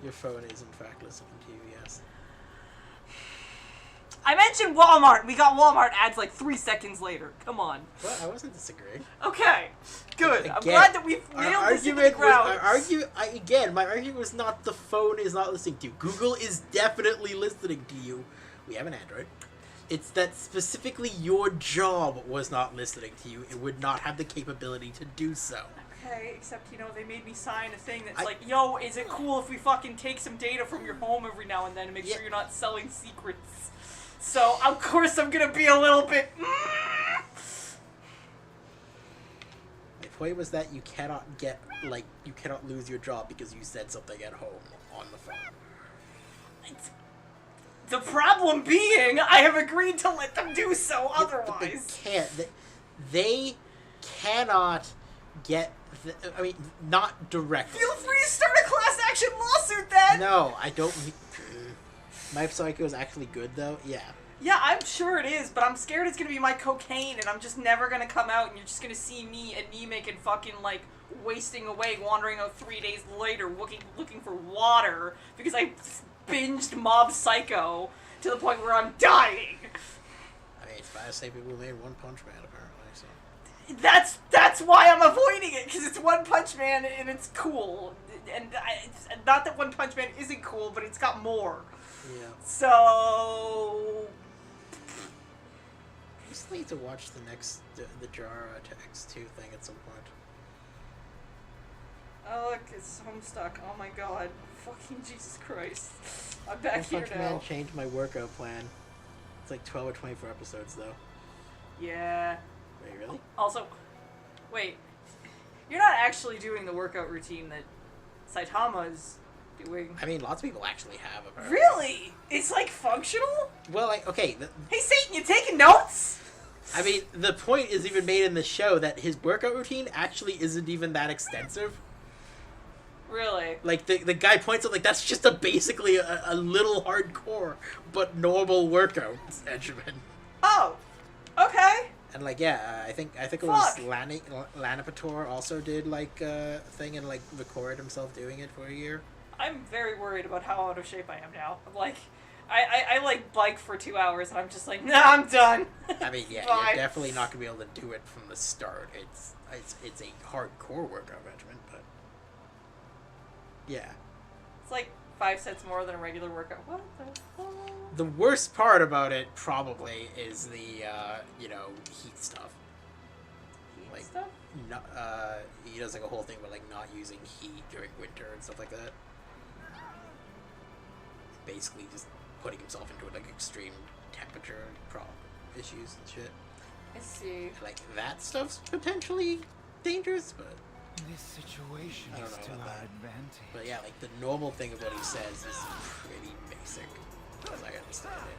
Your phone is in fact listening to you, yes. I mentioned Walmart. We got Walmart ads like 3 seconds later. Come on. Well, I wasn't disagreeing. Okay. Good. Again, I'm glad that we've nailed this into the ground. My argument was not the phone is not listening to you. Google is definitely listening to you. We have an Android. It's that specifically your job was not listening to you. It would not have the capability to do so. Okay, except, you know, they made me sign a thing that's like, yo, is it cool if we fucking take some data from your home every now and then to make sure you're not selling secrets? So, of course, I'm gonna be a little bit... My point was that you cannot you cannot lose your job because you said something at home on the phone. The problem being, I have agreed to let them do so otherwise. They cannot get... not directly. Feel free to start a class action lawsuit then! No, I don't... My Psycho is actually good, though. Yeah. Yeah, I'm sure it is, but I'm scared it's gonna be my cocaine, and I'm just never gonna come out, and you're just gonna see me anemic and fucking, like, wasting away, wandering out 3 days later, looking for water, because I binged Mob Psycho to the point where I'm dying. I mean, it's bad to say people made One Punch Man, apparently, so... That's why I'm avoiding it, because it's One Punch Man, and it's cool. And not that One Punch Man isn't cool, but it's got more. Yeah. So... I just need to watch the next, the Jara to X2 thing at some point. Oh look, it's Homestuck. Oh my god. Fucking Jesus Christ. I'm back here now. One Punch Man changed my workout plan. It's like 12 or 24 episodes, though. Yeah. Wait, really? Also, wait. You're not actually doing the workout routine that Saitama's doing. I mean, lots of people actually have, apparently. Really? It's like functional? Well, like, okay. Hey Satan, you taking notes? I mean, the point is even made in the show that his workout routine actually isn't even that extensive. Really? Like, the guy points out, like, that's just basically a little hardcore, but normal workout regimen. Oh. Okay. And, like, yeah, I think it was Lanipator also did, like, a thing and, like, recorded himself doing it for a year. I'm very worried about how out of shape I am now. I'm like, I like bike for 2 hours and I'm just like, nah, I'm done. I mean, yeah, Bye. you're definitely not gonna be able to do it from the start. It's a hardcore workout regimen, but yeah. It's like 5 sets more than a regular workout. What the fuck? The worst part about it probably is the heat stuff. Like, stuff. not, he does like a whole thing about like not using heat during winter and stuff like that. Basically, just putting himself into like extreme temperature issues and shit. I see. Like that stuff's potentially dangerous, but This situation I don't is know to about our that. advantage. but yeah, like the normal thing of what he says is pretty basic, as I understand it.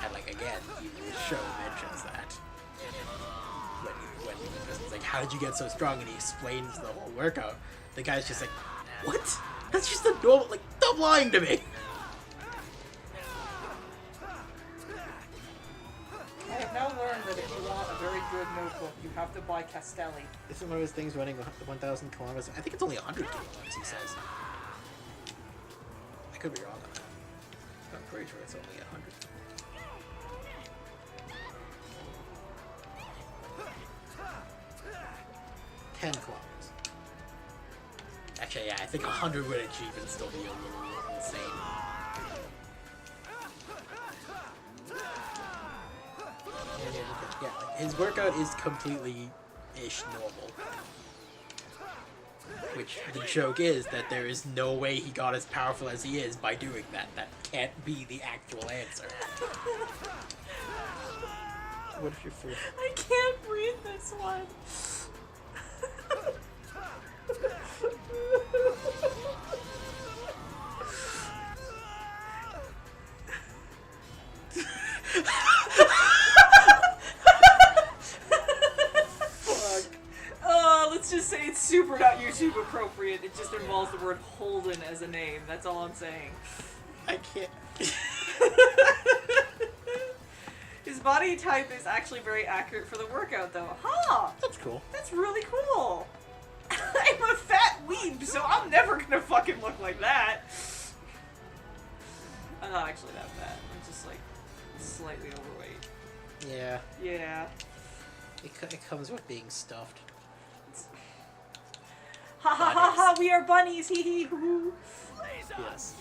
And like again, even the show mentions that when it's like, how did you get so strong? And he explains the whole workout. The guy's just like, what? That's just a normal. Like, stop lying to me. I have now learned that if you want a very good notebook, you have to buy Castelli. This is one of his things running 1,000 kilometers. I think it's only 100 kilometers, he says. I could be wrong on that. I'm pretty sure it's only 100. $10 kilometers. Actually, yeah, I think 100 would achieve and still be a little insane. Yeah, like, his workout is completely-ish normal. Which, the joke is that there is no way he got as powerful as he is by doing that. That can't be the actual answer. What if you're first? I can't read this one. Let's just say it's super not YouTube appropriate. It just involves the word Holden as a name. That's all I'm saying. I can't. His body type is actually very accurate for the workout, though. Huh! That's cool. That's really cool. I'm a fat weeb, so I'm never gonna fucking look like that. I'm not actually that fat. I'm just like slightly overweight. Yeah. Yeah. It comes with being stuffed. Ha ha ha ha! We are bunnies. Hee hee hoo hoo. Yes.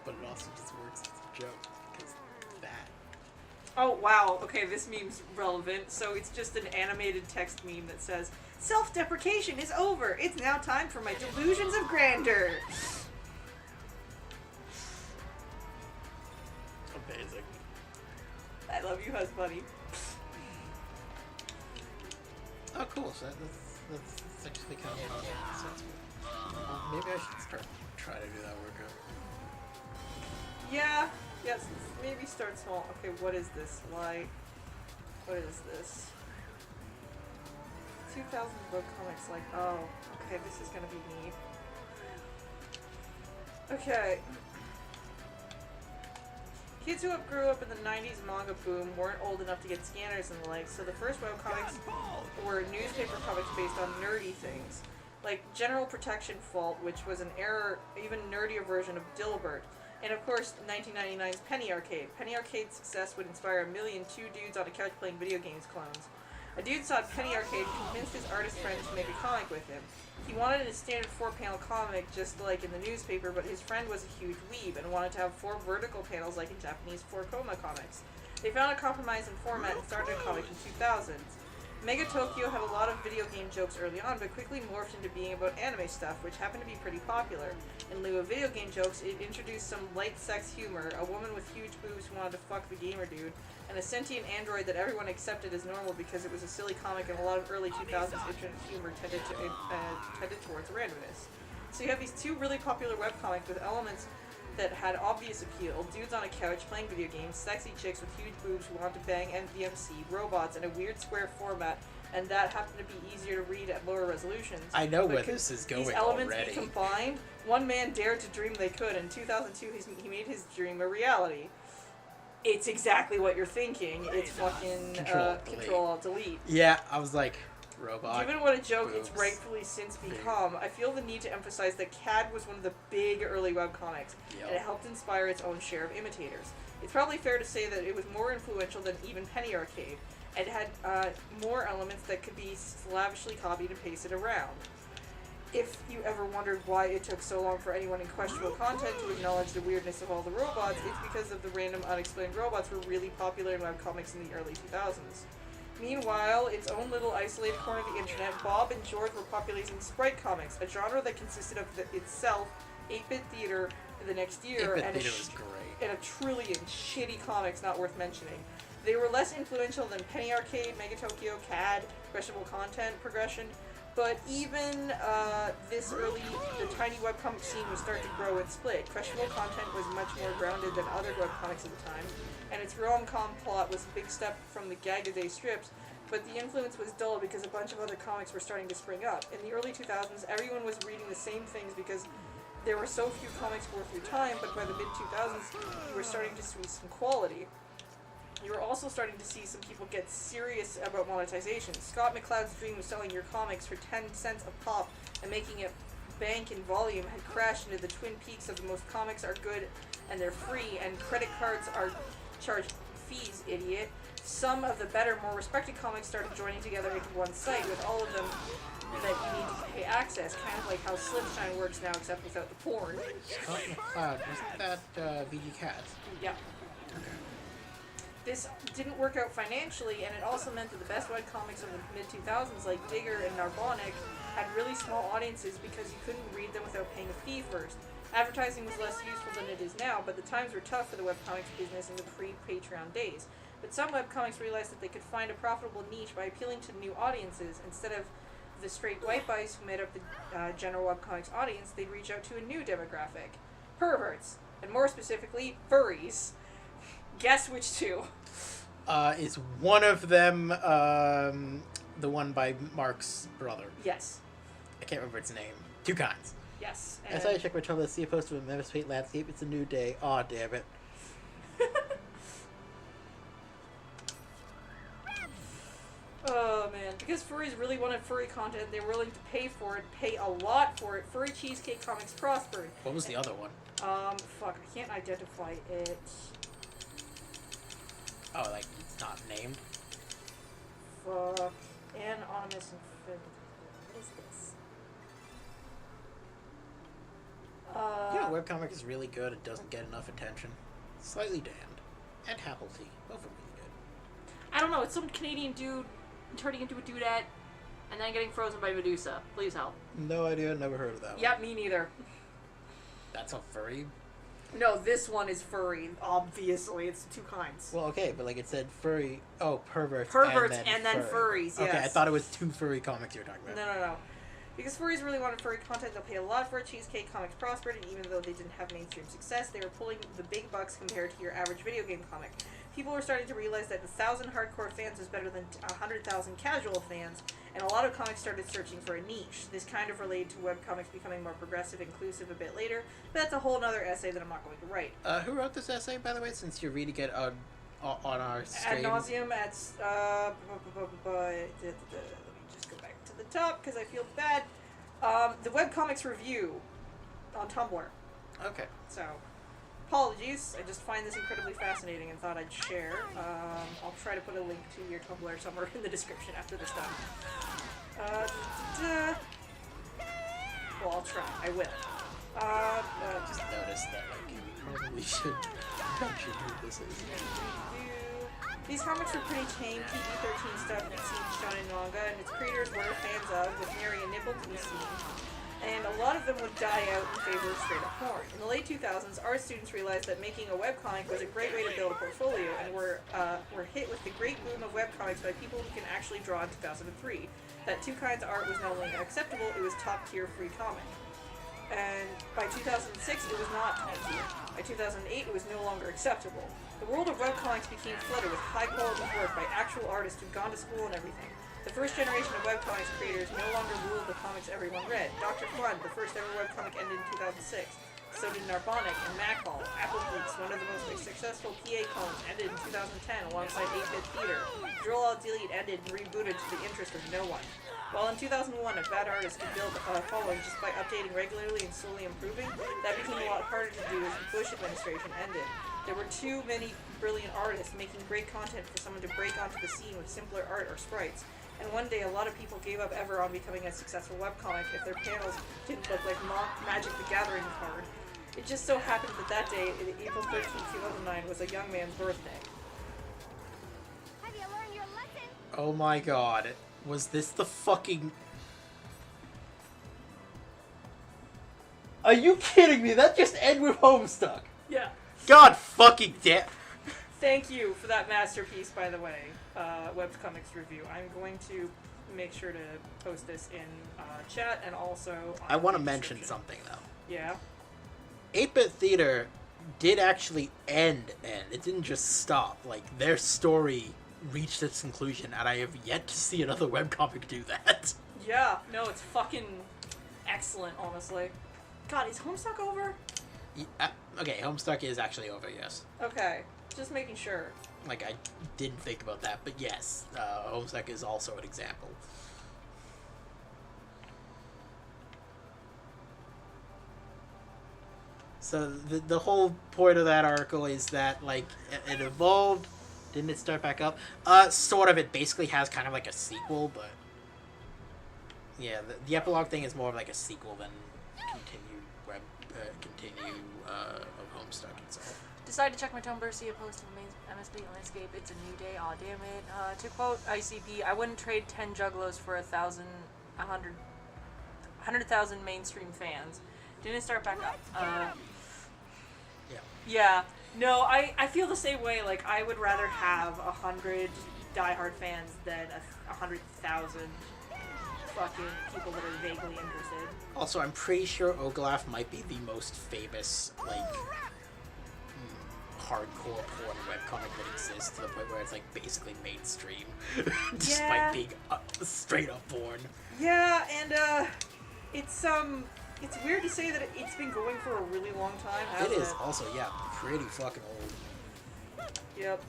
But it also just works as a joke because that. Oh wow. Okay, this meme's relevant. So it's just an animated text meme that says, "Self-deprecation is over. It's now time for my delusions of grandeur." Amazing. I love you, Husbunny. Oh, cool. So that's actually kind of sounds good. Maybe I should start trying to do that workout. Yeah. Yes. Maybe start small. Okay. What is this? Why? What is this? 2,000 book comics. Like, oh, okay. This is gonna be neat. Okay. Kids who grew up in the 90s manga boom weren't old enough to get scanners and the like, so the first webcomics were newspaper comics based on nerdy things, like General Protection Fault, which was an even nerdier version of Dilbert, and of course 1999's Penny Arcade. Penny Arcade's success would inspire a million two dudes on a couch playing video games clones. A dude saw Penny Arcade, convinced his artist friend to make a comic with him. He wanted a standard 4-panel comic, just like in the newspaper, but his friend was a huge weeb and wanted to have 4 vertical panels like in Japanese 4-koma comics. They found a compromise in format and started a comic in 2000s. Mega Tokyo had a lot of video game jokes early on, but quickly morphed into being about anime stuff, which happened to be pretty popular. In lieu of video game jokes, it introduced some light sex humor, a woman with huge boobs who wanted to fuck the gamer dude, and a sentient android that everyone accepted as normal because it was a silly comic and a lot of early 2000s internet humor tended towards randomness. So you have these two really popular webcomics with elements that had obvious appeal: dudes on a couch playing video games, sexy chicks with huge boobs who want to bang MVMC, robots in a weird square format, and that happened to be easier to read at lower resolutions. I know where Because this is going these elements already. be combined, one man dared to dream they could. In 2002, he made his dream a reality. It's exactly what you're thinking. It's fucking Control-Alt-Delete. Yeah, I was like, robot. Given what a joke it's boobs. rightfully since become, I feel the need to emphasize that CAD was one of the big early webcomics, and it helped inspire its own share of imitators. It's probably fair to say that it was more influential than even Penny Arcade, and had more elements that could be slavishly copied and pasted around. if you ever wondered why it took so long for anyone in questionable content to acknowledge the weirdness of all the robots, it's because of the random unexplained robots were really popular in webcomics in the early 2000s. Meanwhile, its own little isolated corner of the internet, Bob and George were populating sprite comics, a genre that consisted of itself, 8-bit theater the next year, 8-bit and theater was great. and a trillion shitty comics not worth mentioning. They were less influential than Penny Arcade, Mega Tokyo, CAD, questionable content progression, but even this early, the tiny webcomic scene was starting to grow and split. Questionable content was much more grounded than other webcomics at the time, and its rom-com plot was a big step from the Gag-A-Day strips, but the influence was dull because a bunch of other comics were starting to spring up. In the early 2000s, everyone was reading the same things because there were so few comics worth your time, but by the mid-2000s, you were starting to see some quality. You were also starting to see some people get serious about monetization. Scott McCloud's dream of selling your comics for 10 cents a pop and making it bank in volume had crashed into the twin peaks of the most comics are good and they're free and credit cards are charged fees, idiot. Some of the better, more respected comics started joining together into one site with all of them that you need to pay access, kind of like how Slimshine works now except without the porn. Scott McCloud, wasn't that VG Cat? Yeah. This didn't work out financially, and it also meant that the best webcomics of the mid-2000s, like Digger and Narbonic, had really small audiences because you couldn't read them without paying a fee first. Advertising was less useful than it is now, but the times were tough for the webcomics business in the pre-Patreon days. But some webcomics realized that they could find a profitable niche by appealing to new audiences. Instead of the straight white guys who made up the general webcomics audience, they'd reach out to a new demographic. Perverts. And more specifically, furries. Guess which two? Is one of them the one by Mark's brother? Yes. I can't remember its name. Two kinds. Yes. As I check my trouble to see a post of a Memphis Fate landscape, it's a new day. Aw, damn it. Oh man, because furries really wanted furry content, they were willing to pay for it, pay a lot for it. Furry Cheesecake Comics prospered. What was the other one? Fuck, I can't identify it. Oh, like, it's not named? Fuck. Anonymous Infinity. What is this? Yeah, webcomic is really good. It doesn't get enough attention. Slightly Damned. And Happilty. Both are really good. I don't know, it's some Canadian dude turning into a dudette and then getting frozen by Medusa. Please help. No idea. Never heard of that one. Yep, me neither. That's a furry? No, this one is furry. Obviously, it's two kinds. Well, okay, but like it said furry... Oh, perverts And then furry. furries, yes. Okay, I thought it was two furry comics you were talking about. No. Because furries really wanted furry content, they'll pay a lot for it. Cheesecake Comics prospered, and even though they didn't have mainstream success, they were pulling the big bucks compared to your average video game comic. People were starting to realize that 1,000 hardcore fans is better than 100,000 casual fans, and a lot of comics started searching for a niche. This kind of related to webcomics becoming more progressive, inclusive a bit later, but that's a whole other essay that I'm not going to write. Who wrote this essay, by the way, since you're reading it on our stream? Ad nauseum at, let me just go back to the top, because I feel bad. The webcomics review on Tumblr. Okay. So, apologies. I just find this incredibly fascinating and thought I'd share. I'll try to put a link to your Tumblr somewhere in the description after this done. Well, I'll try. I will. I just noticed that, like, you probably should mention who this is. These comics were pretty tame, PG-13 stuff that seems shown in manga, and its creators were fans of, with nary a nipple to be seen. And a lot of them would die out in favor of straight-up porn. In the late 2000s, art students realized that making a webcomic was a great way to build a portfolio, and were hit with the great boom of webcomics by people who can actually draw in 2003. That two kinds of art was not only acceptable, it was top-tier free comic. And by 2006, it was not top-tier. By 2008, it was no longer acceptable. The world of webcomics became flooded with high-quality work by actual artists who'd gone to school and everything. The first generation of webcomics creators no longer ruled the comics everyone read. Dr. Fun, the first ever webcomic, ended in 2006. So did Narbonic and Macball. Apple Boots, one of the most successful PA clones, ended in 2010 alongside 8-bit theater. Drill All Delete ended and rebooted to the interest of no one. While in 2001 a bad artist could build a following just by updating regularly and slowly improving, that became a lot harder to do as the Bush administration ended. There were too many brilliant artists making great content for someone to break onto the scene with simpler art or sprites. and one day a lot of people gave up ever on becoming a successful webcomic if their panels didn't look like Magic the Gathering card. It just so happened that day, April 13, 2009, was a young man's birthday. Have you learned your lesson? Oh my god. Was this the fucking... Are you kidding me? That just ended with Homestuck. Yeah. God fucking damn. Thank you for that masterpiece, by the way. Webcomics review. I'm going to make sure to post this in chat and also on I want to the mention description. something, though. Yeah? 8-Bit Theater did actually end. It didn't just stop. Like, their story reached its conclusion, and I have yet to see another webcomic do that. Yeah. No, it's fucking excellent, honestly. God, is Homestuck over? Okay, Homestuck is actually over, yes. Okay. Just making sure. Like, I didn't think about that, but yes, Homestuck is also an example. So the whole point of that article is that, like, it evolved. Didn't it start back up? Sort of. It basically has kind of like a sequel, but yeah, the epilogue thing is more of like a sequel than continue of Homestuck itself. Decided to check my Tumblr, see a post of MSP Landscape. It's a new day. Aw, damn it. To quote ICP, I wouldn't trade 10 juggalos for 100,000 mainstream fans. Didn't start back up. Yeah. Yeah. No, I feel the same way. Like, I would rather have 100 diehard fans than 100,000 fucking people that are vaguely interested. Also, I'm pretty sure Oglaf might be the most famous, like, hardcore porn webcomic that exists, to the point where it's, like, basically mainstream, despite being straight up porn. Yeah, and it's weird to say that it's been going for a really long time, hasn't it? It is also, yeah, pretty fucking old. Yep.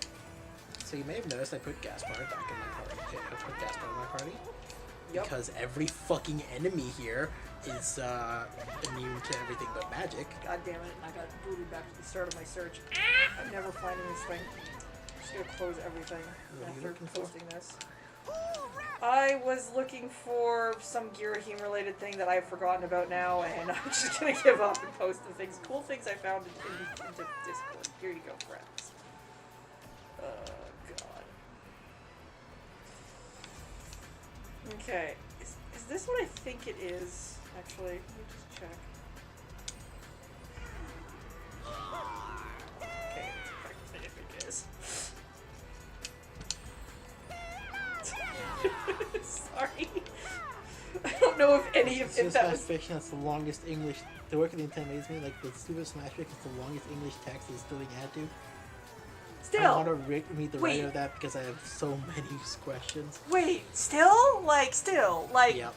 So you may have noticed I put Gaspar back in my party. I put Gaspar in my party. Yep. Because every fucking enemy here is immune to everything but magic. God damn it, I got booted back to the start of my search. I'm never finding this thing. I'm just gonna close everything What are you after looking for? posting this. I was looking for some Girahim related thing that I've forgotten about now, and I'm just gonna give up and post the things, cool things I found in Discord. Here you go, friends. God. Okay, is this what I think it is? Actually, let me just check. Okay, that's what I think it is. Sorry. I don't know if any of if that was. Fiction, that's the longest English. The work of the intent makes me like the Super Smash Fiction is the longest English text that's still being added to. Still. I want to meet the Wait. writer of that because I have so many questions. Wait, still? Like, Yep.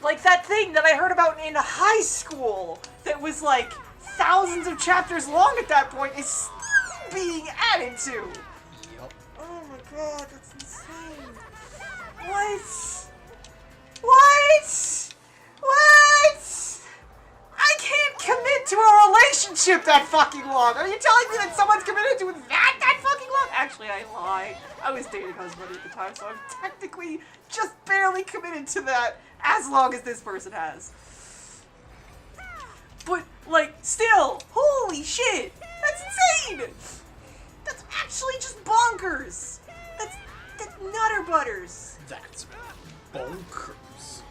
like that thing that I heard about in high school that was like thousands of chapters long at that point is still being added to. Yep. Oh my god, that's insane. What? What? What? I can't commit to a relationship that fucking long. Are you telling me that someone's committed to that fucking long? Actually, I lied. I was dating Husbunni at the time, so I'm technically just barely committed to that as long as this person has. But, like, still, holy shit, that's insane! That's actually just bonkers! That's nutter butters! That's bonkers.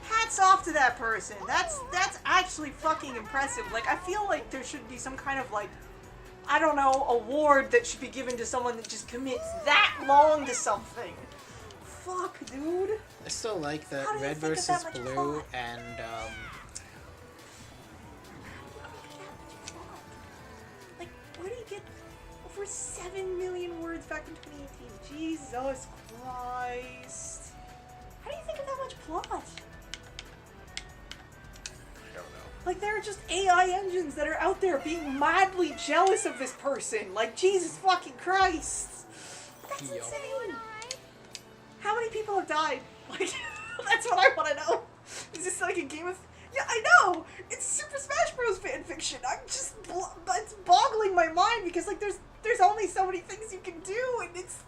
Hats off to that person. That's actually fucking impressive. Like, I feel like there should be some kind of, like, I don't know, award that should be given to someone that just commits that long to something. Fuck, dude. I still like that How do you Red think of versus that much Blue plot? and Like, where do you get over 7 million words back in 2018? Jesus Christ. How do you think of that much plot? I don't know. Like, there are just AI engines that are out there being madly jealous of this person. Like, Jesus fucking Christ. That's Yo. insane. How many people have died? Like, that's what I want to know. Is this like a game of... Yeah, I know! It's Super Smash Bros. Fanfiction. I'm just... It's boggling my mind because, like, there's only so many things you can do, and it's...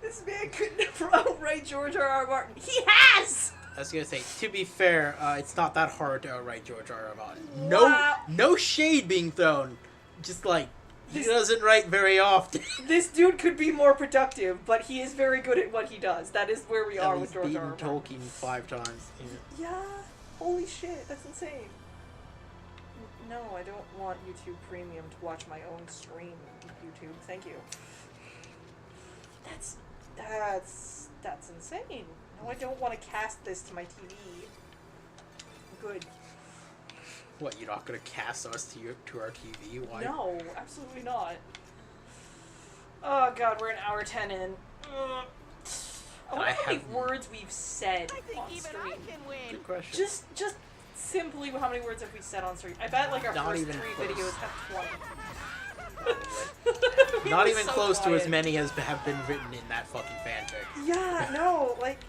This This man could never outright George R.R. Martin. He has! I was gonna say, to be fair, it's not that hard to outright George R.R. Martin. Wow. No shade being thrown. Just like, he This- doesn't write very often. This dude could be more productive, but he is very good at what he does. That is where we are And with he's George beaten R.R. Martin. Tolkien 5 times. Yeah. Yeah. Holy shit, that's insane. No, I don't want YouTube Premium to watch my own stream. YouTube, thank you. That's insane. No, I don't want to cast this to my TV. Good. What, you're not gonna cast us to our TV? Why? No, absolutely not. Oh god, we're an hour 10 in. Ugh. I wonder how many have- words we've said I think on even stream. I can win. Good question. Just simply how many words have we said on stream? I bet like our Not first even 3 close. videos have 20. We Not were even so close to as quiet. many as have been written in that fucking fanfic. Yeah, no, like,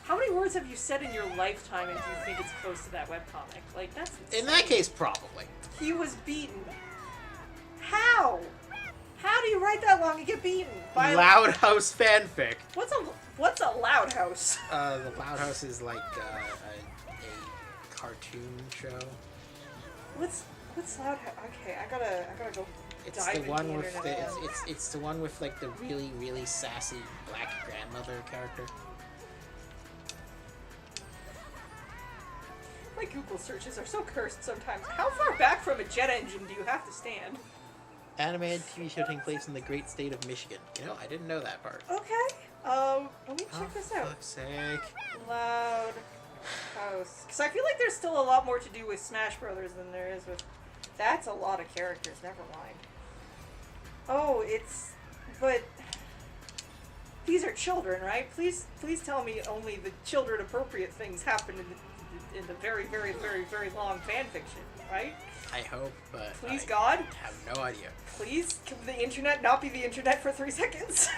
how many words have you said in your lifetime and do you think it's close to that webcomic? Like, that's insane. In that case, probably. He was beaten. How? How do you write that long and get beaten? By Loud House fanfic. What's a loud house? The Loud House is like a cartoon show. What's loud house? Okay, I gotta go It's dive the into one the with internet the again. it's the one with like the really sassy black grandmother character. My Google searches are so cursed sometimes. How far back from a jet engine do you have to stand? Animated TV show taking place in the great state of Michigan. You know, I didn't know that part. Okay. Let me check this out. Fuck's sake. Loud house. Because I feel like there's still a lot more to do with Smash Brothers than there is with... That's a lot of characters. Never mind. Oh, but... These are children, right? Please tell me only the children-appropriate things happen in the very, very, very, very long fan fiction, right? I hope, but Please, I God. have no idea. Please, can the internet not be the internet for 3 seconds?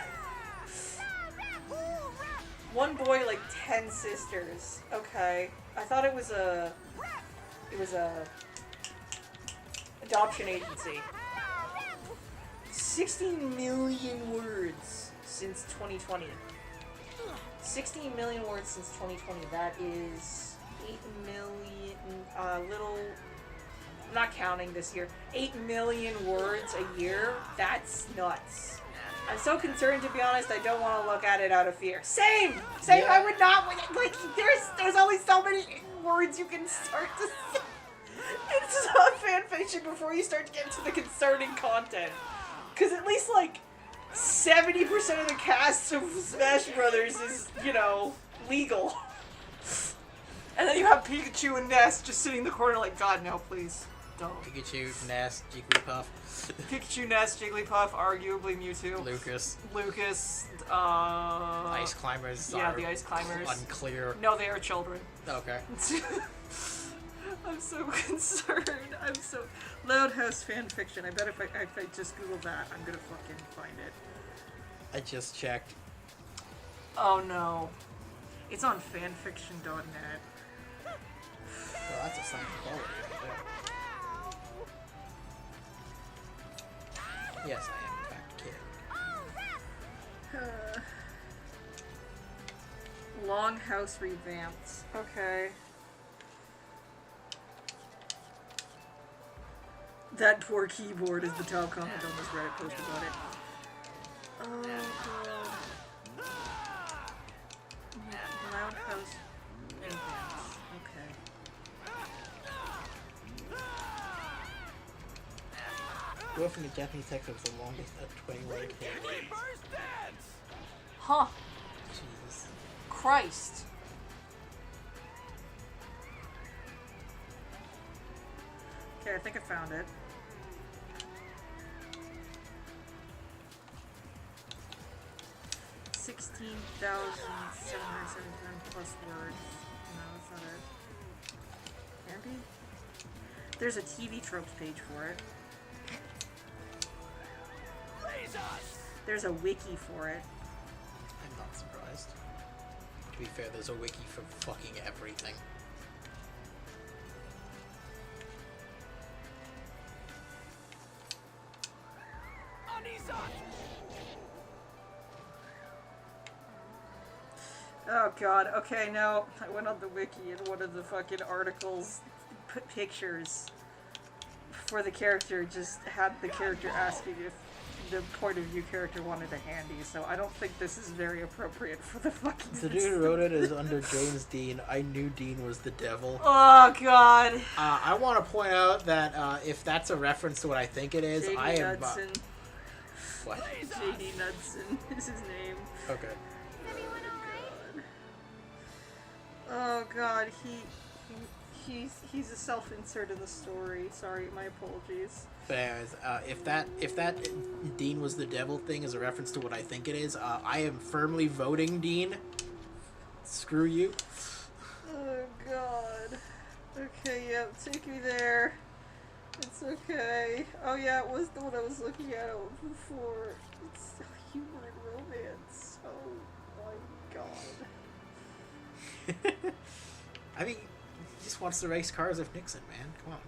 One boy, like 10 sisters. Okay. I thought it was a adoption agency. 16 million words since 2020. 16 million words since 2020. That is 8 million, I'm not counting this year, 8 million words a year. That's nuts. I'm so concerned, to be honest, I don't want to look at it out of fear. Same! Yeah. I would not, like, there's only so many words you can start to say. It's not fanfiction before you start to get into the concerning content. Because at least, like, 70% of the cast of Smash Brothers is, you know, legal. And then you have Pikachu and Ness just sitting in the corner like, God, no, please. Don't. Pikachu, Ness, Jigglypuff, Pikachu, Ness, Jigglypuff, arguably Mewtwo. Lucas, Ice Ice Climbers. yeah, are the Ice Climbers. Unclear. No, they are children. Okay. I'm so concerned. I'm so... Loud House fanfiction. I bet if I just Google that, I'm gonna fucking find it. I just checked. Oh no. It's on fanfiction.net. Well, that's a sign of quality right there. Yes, I am in fact kidding. Longhouse revamped. Okay. That poor keyboard is the top comment on this Reddit post about it. Oh god. Loud House revamped. Okay. Go from the Japanese text was the longest at 20 word page. Huh. Jesus. Christ. Okay, I think I found it. 16,779 plus words. No, that's not it. Can be? There's a TV tropes page for it. There's a wiki for it. I'm not surprised. To be fair, there's a wiki for fucking everything. Oh god, okay, now I went on the wiki and one of the fucking articles put pictures for the character just had the character asking if the point of view character wanted a handy, so I don't think this is very appropriate for the fucking... The dude who wrote it is under James Dean. I knew Dean was the devil. Oh god. I want to point out that if that's a reference to what I think it is, J.D. I am... Knudsen. What? J.D. Knudsen is his name. Okay. Everyone alright? Oh god, he's a self-insert in the story. Sorry, my apologies. But anyways, if that Dean was the devil thing is a reference to what I think it is, I am firmly voting Dean. Screw you. Oh god. Okay, yep, take me there. It's okay. Oh yeah, it was the one I was looking at before. It's humor and romance. Oh my god. I mean, he just wants to race cars with Nixon, man. Come on.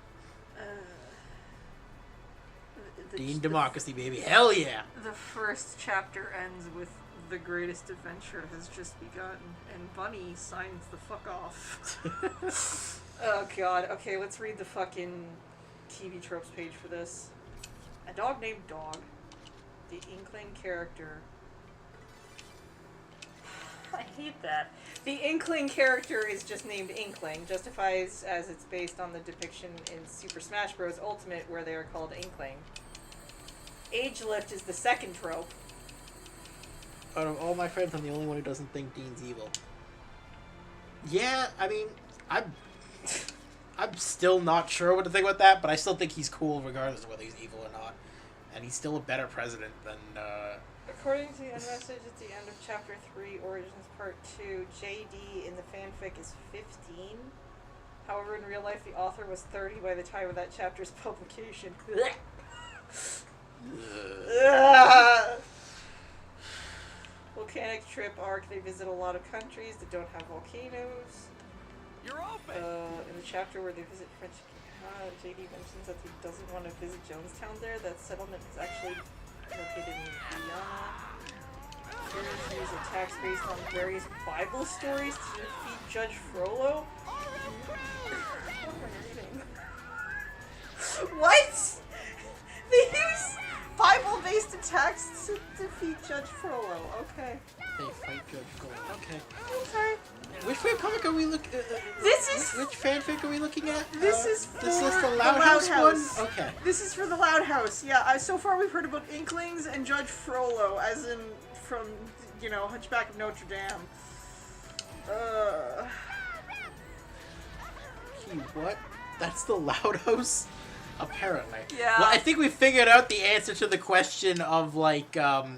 Dean democracy, baby. Hell yeah! The first chapter ends with the greatest adventure has just begun, and Bunny signs the fuck off. Oh god. Okay, let's read the fucking TV tropes page for this. A dog named Dog. The Inkling character. I hate that. The Inkling character is just named Inkling, justifies as it's based on the depiction in Super Smash Bros. Ultimate where they are called Inkling. Age lift is the second trope. Out of all my friends, I'm the only one who doesn't think Dean's evil. Yeah, I mean, I'm still not sure what to think about that, but I still think he's cool regardless of whether he's evil or not. And he's still a better president than, According to the end message at the end of Chapter 3, Origins Part 2, JD in the fanfic is 15. However, in real life, the author was 30 by the time of that chapter's publication. Volcanic trip arc, they visit a lot of countries that don't have volcanoes. You're open. In the chapter where they visit French, JD mentions that he doesn't want to visit Jonestown there. That settlement is actually located in Guyana. Here's use attacks based on various Bible stories to defeat Judge Frollo. What am I reading? What? They use Bible-based attacks to defeat Judge Frollo. Okay. they fight Judge Gold. Okay. Okay. Which webcomic are we looking This is... Which fanfic are we looking at? This is for This is the the Loud Loud House House. one? Okay. This is for the Loud House. Yeah, so far we've heard about Inklings and Judge Frollo, as in from, you know, Hunchback of Notre Dame. What? That's the Loud House? Apparently. Yeah. Well, I think we figured out the answer to the question of, like, how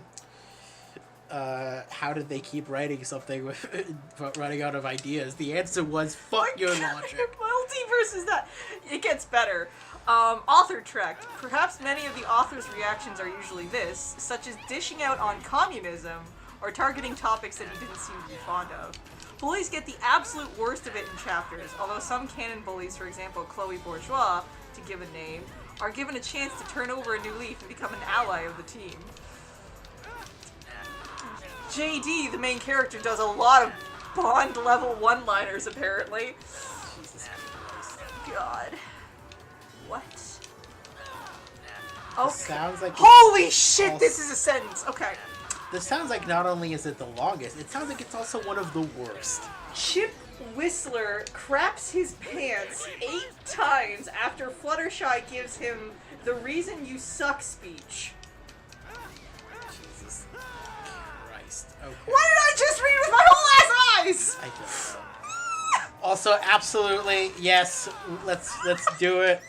did they keep writing something with running out of ideas? The answer was, fuck your logic. Multiverse is that. It gets better. Author Trek. Perhaps many of the author's reactions are usually this, such as dishing out on communism or targeting topics that he didn't seem to be fond of. Bullies get the absolute worst of it in chapters, although some canon bullies, for example Chloe Bourgeois, to give a name, are given a chance to turn over a new leaf and become an ally of the team. JD, the main character, does a lot of Bond-level one-liners, apparently. Jesus Christ. God. What? Oh, Sounds like holy shit, this is a sentence. Okay. this sounds like not only is it the longest, it sounds like it's also one of the worst. Chip Whistler craps his pants 8 times after Fluttershy gives him the reason you suck speech. Jesus Christ. Okay. What did I just read with my whole ass eyes? I don't know. Also, absolutely, yes, let's do it.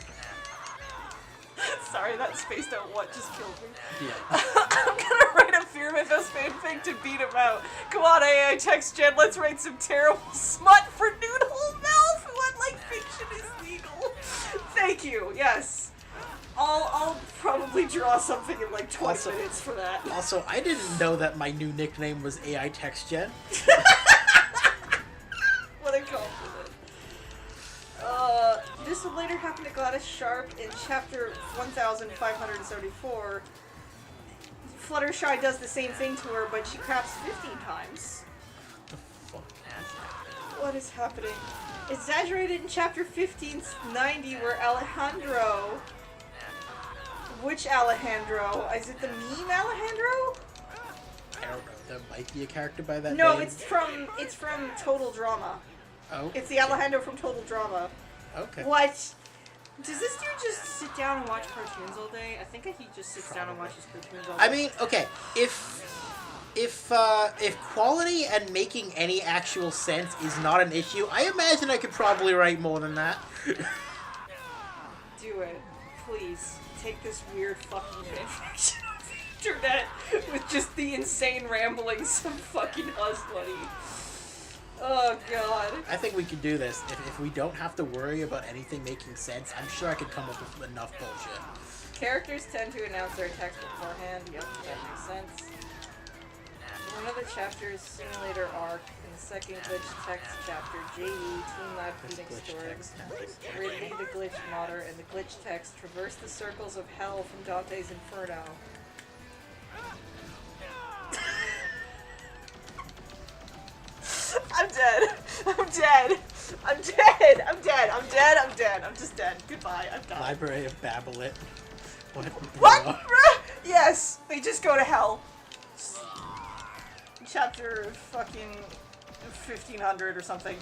Sorry, that spaced out what just killed me. Yeah. I'm gonna write a Fear Mythos fanfic to beat him out. Come on, AI Text Gen, let's write some terrible smut for Noodle Mouth when, like, fiction is legal. Thank you, yes. I'll probably draw something in, like, 20 minutes for that. Also, I didn't know that my new nickname was AI Text Gen. What a compliment. This would later happen to Gladys Sharp in chapter 1574. Fluttershy does the same thing to her, but she craps 15 times. The fuck? What is happening? Exaggerated in chapter 1590 where Alejandro... Which Alejandro? Is it the meme Alejandro? I don't know. There might be a character by that No, name. it's from Total Drama. Oh. It's the Alejandro from Total Drama. Okay. What? Does this dude just sit down and watch cartoons all day? I think he just sits down and watches cartoons all day. I mean, okay, if quality and making any actual sense is not an issue, I imagine I could probably write more than that. Do it. Please. Take this weird fucking fanfiction off the internet with just the insane ramblings of fucking Husbunni. Oh god. I think we could do this. If we don't have to worry about anything making sense, I'm sure I could come up with enough bullshit. Characters tend to announce their attacks beforehand. Yep, that makes sense. One of the chapters, Simulator Arc, in the second glitch text chapter, JE, Team Lab Phoenix Storms, Ridley the Glitch Modder, and the glitch text traverse the circles of hell from Dante's Inferno. I'm dead. I'm dead. I'm dead. I'm dead. I'm dead. I'm dead. I'm just dead. Goodbye. I'm done. Library of Babelit. What? Yes, they just go to hell. Chapter fucking 1500 or something.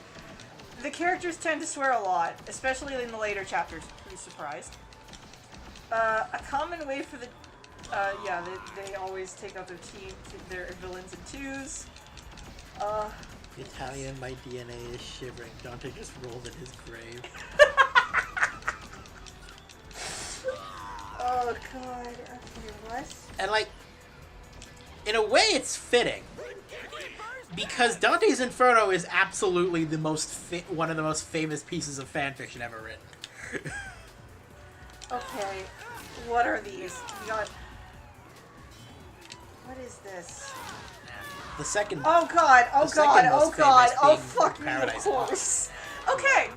The characters tend to swear a lot, especially in the later chapters. Pretty surprised. A common way for the yeah, they always take out their villains in twos. Italian, my DNA is shivering. Dante just rolled in his grave. Oh god. Okay, what? And like, in a way, it's fitting because Dante's Inferno is absolutely the most one of the most famous pieces of fanfiction ever written. Okay, what are these? We got. What is this? The second. Oh god! Oh The god! second Oh most god! famous Oh being fuck me! Of Paradise course. Okay,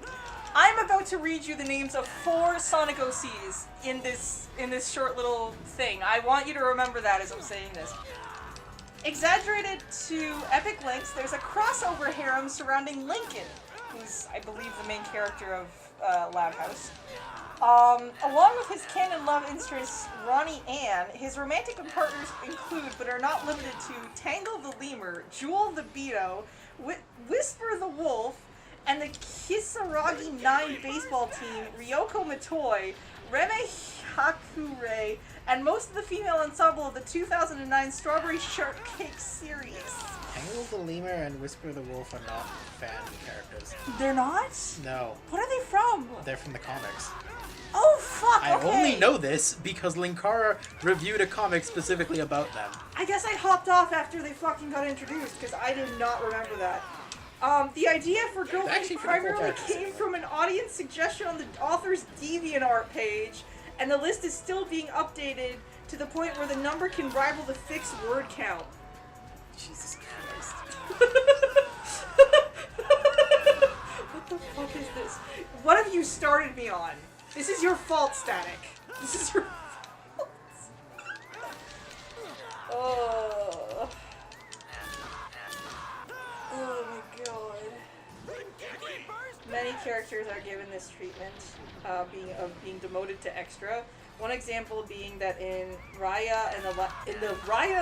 I'm about to read you the names of 4 Sonic OCs in this short little thing. I want you to remember that as I'm saying this. Exaggerated to epic lengths, there's a crossover harem surrounding Lincoln, who's, I believe, the main character of Loud House. Along with his canon love interest, Ronnie Ann, his romantic partners include, but are not limited to, Tangle the Lemur, Jewel the Beto, Whisper the Wolf, and the Kisaragi 9 baseball team, Ryoko Matoi, Reme Hakure, and most of the female ensemble of the 2009 Strawberry Shortcake series. Tangle the Lemur and Whisper the Wolf are not fan characters. They're not? No, What are they from? they're from the comics. Oh, fuck, I okay. only know this because Linkara reviewed a comic specifically about them. I guess I hopped off after they fucking got introduced, because I did not remember that. The idea for Girl Actually, Band pretty cool primarily characters. came from an audience suggestion on the author's DeviantArt page, and the list is still being updated to the point where the number can rival the fixed word count. Jesus Christ. What the fuck is this? What have you started me on? This is your fault, Static. This is your fault. Oh. Oh my god. Many characters are given this treatment, being demoted to extra. One example being that in Raya and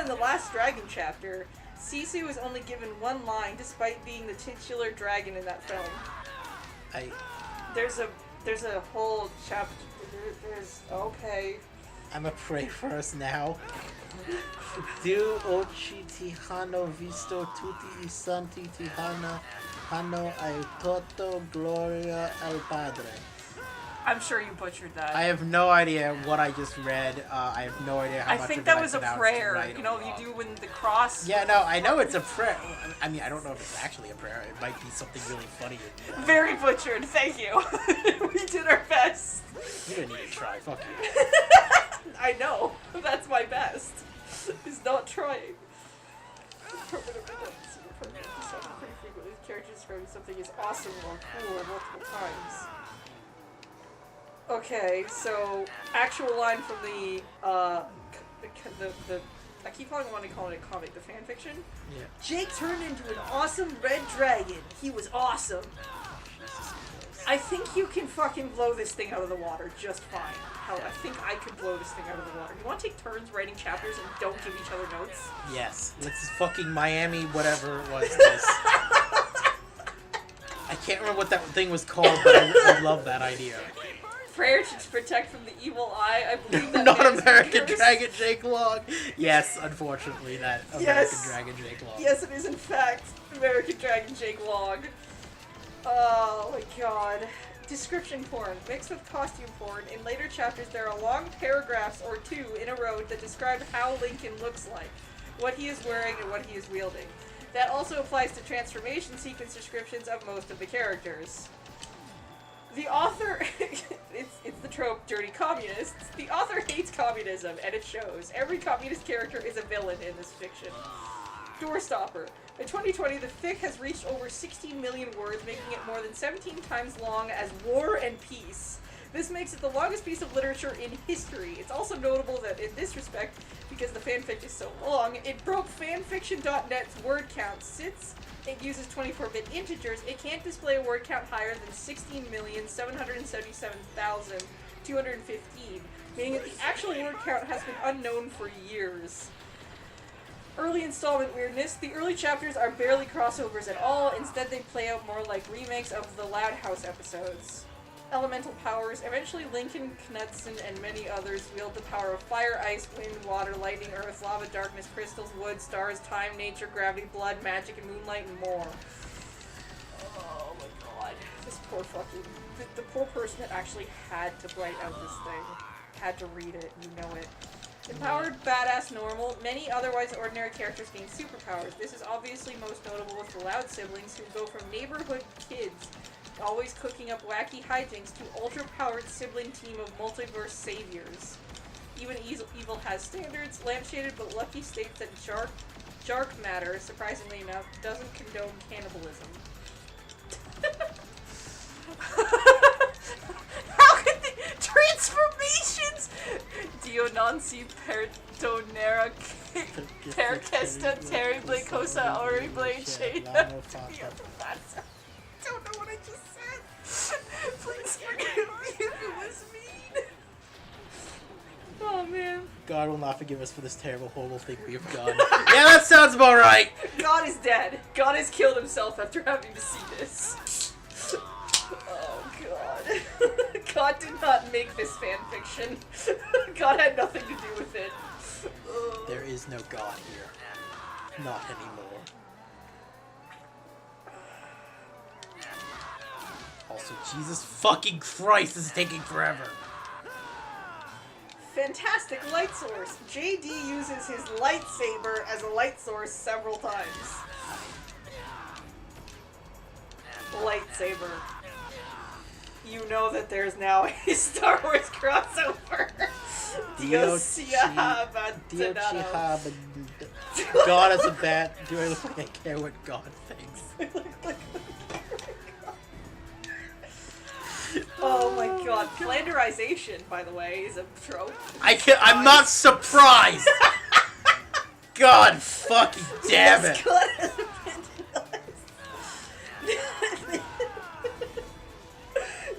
the Last Dragon chapter, Sisu is only given one line despite being the titular dragon in that film. There's a whole chapter. There's okay. I'm a pray first now. Du ochi tihano visto tutti I santi tihana hano ai toto gloria al padre. I'm sure you butchered that. I have no idea what I just read. I have no idea how I much think of that it I was a pronounced prayer. right You or know, wrong. you do when the cross. Yeah, no, I know it's a prayer. I mean, I don't know if it's actually a prayer. It might be something really funny. Very butchered. Thank you. We did our best. You didn't even try. Fuck you. I know. That's my best. Is not trying. Pretty frequently, characters describing something as awesome or cool multiple times. Okay, so actual line from the I keep on wanting to call it a comic, the fanfiction. Yeah. Jake turned into an awesome red dragon. He was awesome. I think you can fucking blow this thing out of the water just fine. Hell, I think I could blow this thing out of the water. You want to take turns writing chapters and don't give each other notes? Yes. Let's fucking Miami, whatever it was. This. I can't remember what that thing was called, but I love that idea. Prayer to protect from the evil eye. I believe that Not man's American curse. Dragon Jake Long. Yes, unfortunately, that American Dragon Jake Long. Yes, it is in fact American Dragon Jake Long. Oh my god. Description porn, mixed with costume porn. In later chapters, there are long paragraphs or two in a row that describe how Lincoln looks like, what he is wearing, and what he is wielding. That also applies to transformation sequence descriptions of most of the characters. The author, it's the trope, dirty communists. The author hates communism, and it shows. Every communist character is a villain in this fiction. Doorstopper. By 2020, the fic has reached over 16 million words, making it more than 17 times long as War and Peace. This makes it the longest piece of literature in history. It's also notable that in this respect, because the fanfic is so long, it broke fanfiction.net's word count. Since it uses 24-bit integers, it can't display a word count higher than 16,777,215, meaning that the actual word count has been unknown for years. Early installment weirdness. The early chapters are barely crossovers at all. Instead, they play out more like remakes of the Loud House episodes. Elemental powers. Eventually, Lincoln, Knudsen, and many others wield the power of fire, ice, wind, water, lightning, earth, lava, darkness, crystals, wood, stars, time, nature, gravity, blood, magic, and moonlight, and more. Oh my god. This poor fucking... The poor person that actually had to write out this thing. Had to read it. You know it. Empowered, badass, normal. Many otherwise ordinary characters gain superpowers. This is obviously most notable with the Loud siblings, who go from neighborhood kids always cooking up wacky hijinks to ultra-powered sibling team of multiverse saviors. Even evil has standards. Lampshaded but Lucky states that Jark matter, surprisingly enough, doesn't condone cannibalism. How could the transformations? Dio Nancy Perdonera Perkesta Terrible Cosa Horrible Shada. I don't know what I just said. Please forgive me if it was mean. Oh man. God will not forgive us for this terrible, horrible thing we have done. Yeah, that sounds about right. God is dead. God has killed himself after having to see this. Oh god. God did not make this fanfiction. God had nothing to do with it. There is no God here. Not anymore. Also, Jesus fucking Christ, this is taking forever. Fantastic light source. JD uses his lightsaber as a light source several times. Lightsaber. You know that there's now a Star Wars crossover. Dios God is a bat. Do I look like I care what God thinks? Oh my god. Flanderization, by the way, is a trope. I'm not surprised! God fucking damn it! God has been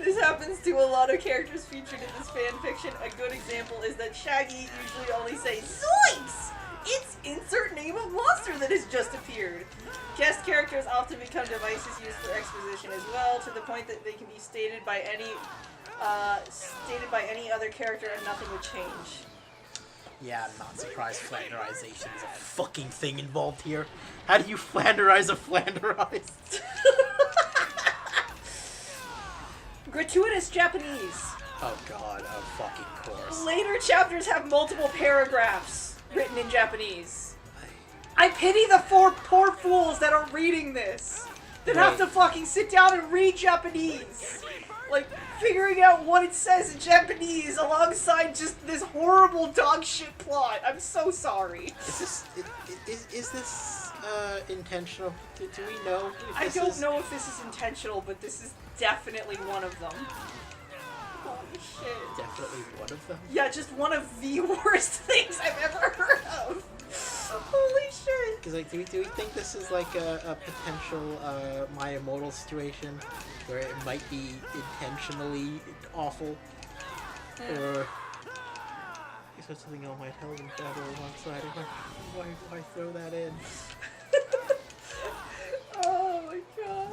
This happens to a lot of characters featured in this fanfiction. A good example is that Shaggy usually only says, "Zoinks! It's insert name of monster that has just appeared." Guest characters often become devices used for exposition as well, to the point that they can be stated by any other character and nothing would change. Yeah, I'm not surprised Flanderization is a fucking thing involved here. How do you Flanderize a Flanderized? Gratuitous Japanese. Oh god, of fucking course. Later chapters have multiple paragraphs written in Japanese. I pity the poor fools that are reading this. That have to fucking sit down and read Japanese. Like, figuring out what it says in Japanese alongside just this horrible dog shit plot. I'm so sorry. Is this intentional? Do we know? I don't know if this is intentional, but this is definitely one of them. Holy shit. Definitely one of them? Yeah, just one of the worst things I've ever heard of. Holy shit! Because like, do we think this is like a potential My Immortal situation where it might be intentionally awful, or is there something on my television battle alongside? Why throw that in? Oh my god!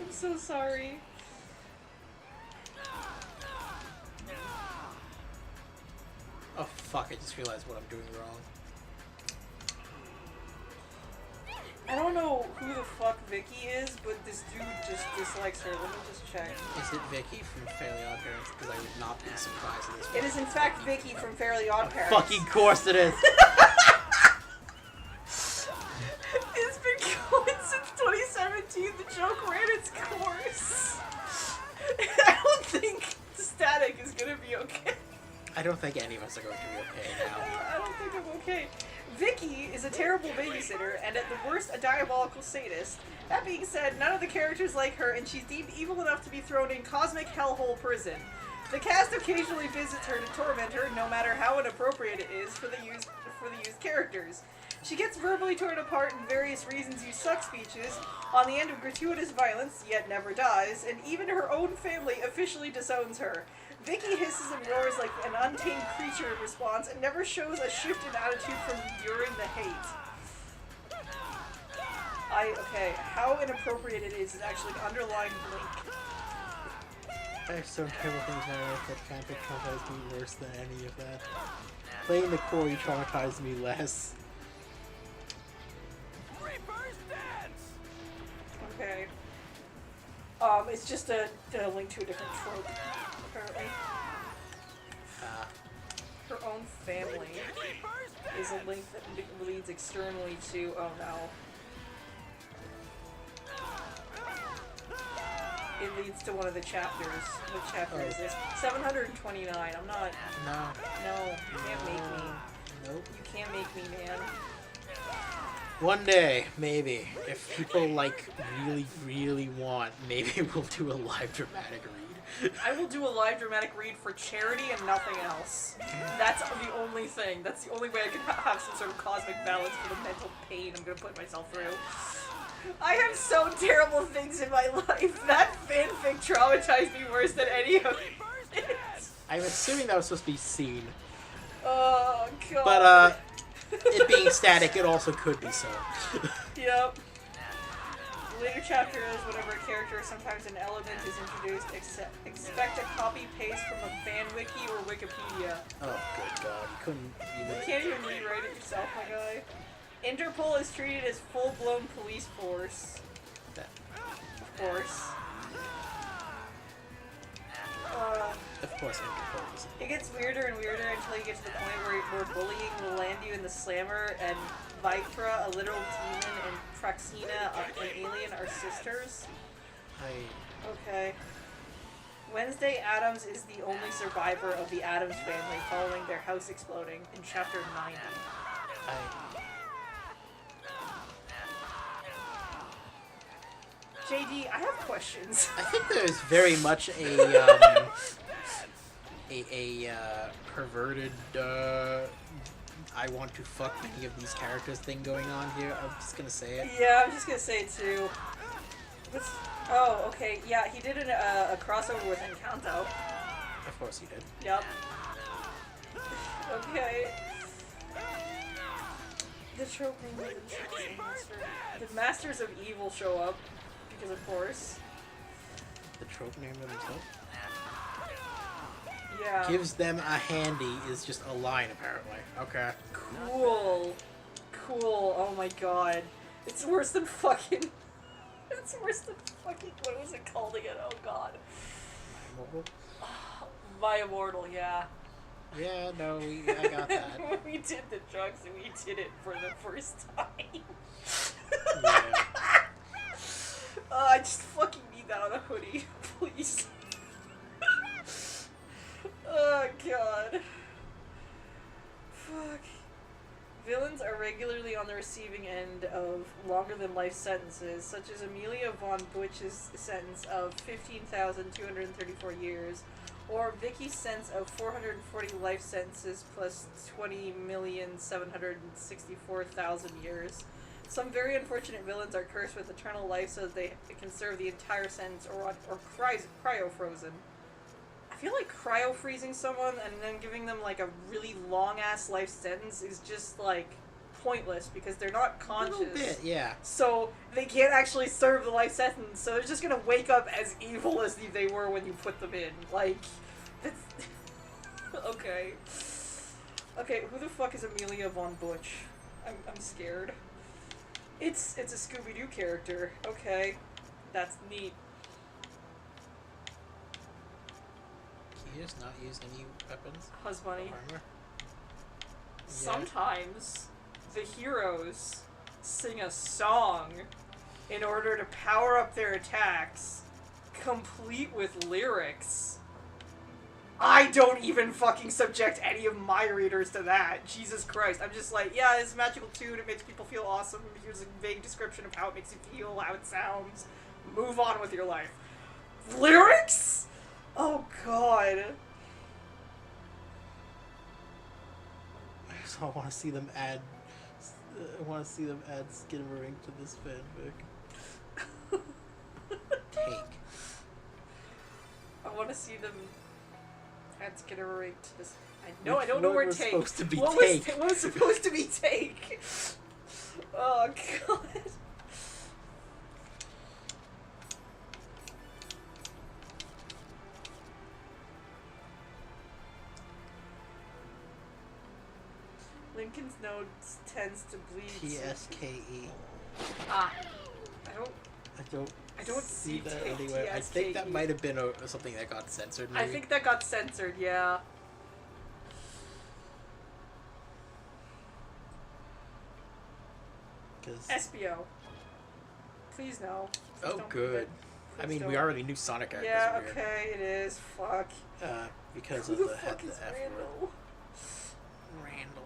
I'm so sorry. Oh fuck! I just realized what I'm doing wrong. I don't know who the fuck Vicky is, but this dude just dislikes her. Let me just check. Is it Vicky from Fairly Odd Parents? Because I would not be surprised if this. It is in fact Vicky from Fairly Odd Parents. Fucking course it is. It's been going since 2017. The joke ran its course. I don't think Static is gonna be okay. I don't think any of us are going to be okay now. I don't think I'm okay. Vicky is a terrible babysitter and at the worst a diabolical sadist. That being said, none of the characters like her and she's deemed evil enough to be thrown in cosmic hellhole prison. The cast occasionally visits her to torment her, no matter how inappropriate it is for the used characters. She gets verbally torn apart in various reasons you suck speeches, on the end of gratuitous violence, yet never dies, and even her own family officially disowns her. Vicky hisses and roars like an untamed creature in response and never shows a shift in attitude from enduring the hate. Okay, how inappropriate it is actually an underlying link. I have some terrible things in my life that fanfic traumatized me worse than any of that. Playing the Corey traumatized me less. Okay. It's just a link to a different trope, apparently. Her own family is a link that leads externally to, oh no. It leads to one of the chapters. What chapter is this? 729. I'm not... No. No, you can't make me. Nope. You can't make me, man. One day, maybe, if people like really want, maybe we'll do a live dramatic read. I will do a live dramatic read for charity and nothing else. That's the only thing. That's the only way I can have some sort of cosmic balance for the mental pain I'm gonna put myself through. I have so terrible things in my life. That fanfic traumatized me worse than any of it. I'm assuming that was supposed to be seen. Oh, God. But, it being static, it also could be so. Yep. Later chapters, whenever a character or sometimes an element is introduced, expect a copy-paste from a fan wiki or Wikipedia. Oh, good God. You couldn't even... You can't even rewrite it yourself, my guy. Interpol is treated as full-blown police force. Of course. Of course, Interpol is. It gets weirder and weirder until you get to the point where bullying will land you in the slammer, and Vitra, a literal demon, and Traxina, an alien, are sisters. Okay. Wednesday Addams is the only survivor of the Addams family following their house exploding in chapter 90. JD, I have questions. I think there's very much a perverted, I want to fuck many of these characters thing going on here. I'm just gonna say it. Yeah, I'm just gonna say it too. Oh, okay, yeah, he did a crossover with Encanto. Of course he did. Yep. Okay. The trope name of the Masters of Evil show up, because of course. The trope name of himself? Yeah. Gives them a handy is just a line, apparently. Okay. Cool. Cool. Oh my god. It's worse than fucking... It's worse than fucking... What was it called again? Oh god. Immortal? My Immortal, yeah. Yeah, no, I got that. We did the drugs and we did it for the first time. Yeah. I just fucking need that on a hoodie, please. Oh god. Fuck. Villains are regularly on the receiving end of longer-than-life sentences, such as Amelia von Butch's sentence of 15,234 years, or Vicky's sentence of 440 life sentences plus 20,764,000 years. Some very unfortunate villains are cursed with eternal life so that they can serve the entire sentence or cryo-frozen. I feel like cryo-freezing someone and then giving them, like, a really long-ass life sentence is just, like, pointless because they're not conscious. A little bit, yeah. So they can't actually serve the life sentence, so they're just gonna wake up as evil as they were when you put them in. Like, that's... Okay. Okay, who the fuck is Amelia von Butch? I'm scared. It's a Scooby-Doo character. Okay. That's neat. Can you just not use any weapons? Husbunni. Armor? Sometimes the heroes sing a song in order to power up their attacks, complete with lyrics. I don't even fucking subject any of my readers to that. Jesus Christ. I'm just like, yeah, it's a magical tune, it makes people feel awesome, here's a vague description of how it makes you feel, how it sounds. Move on with your life. Lyrics? Oh god. I just want to see them add... I want to see them add Skittering to this fanfic. Take. I want to see them add Skittering to this. I know where was take. Supposed to be what take. was supposed to be take? Oh god. Lincoln's nose tends to bleed. TSKE. Ah. I don't see see that take anywhere. I think that TSKE. might have been something that got censored. Maybe. I think that got censored, yeah. Cause... SBO. Please no. Please Oh, don't good. leave it. I Please mean, we don't. already knew Sonic characters Yeah, were weird. okay, it is. Fuck. Because Who of the the fuck F is word. Randall? Randall.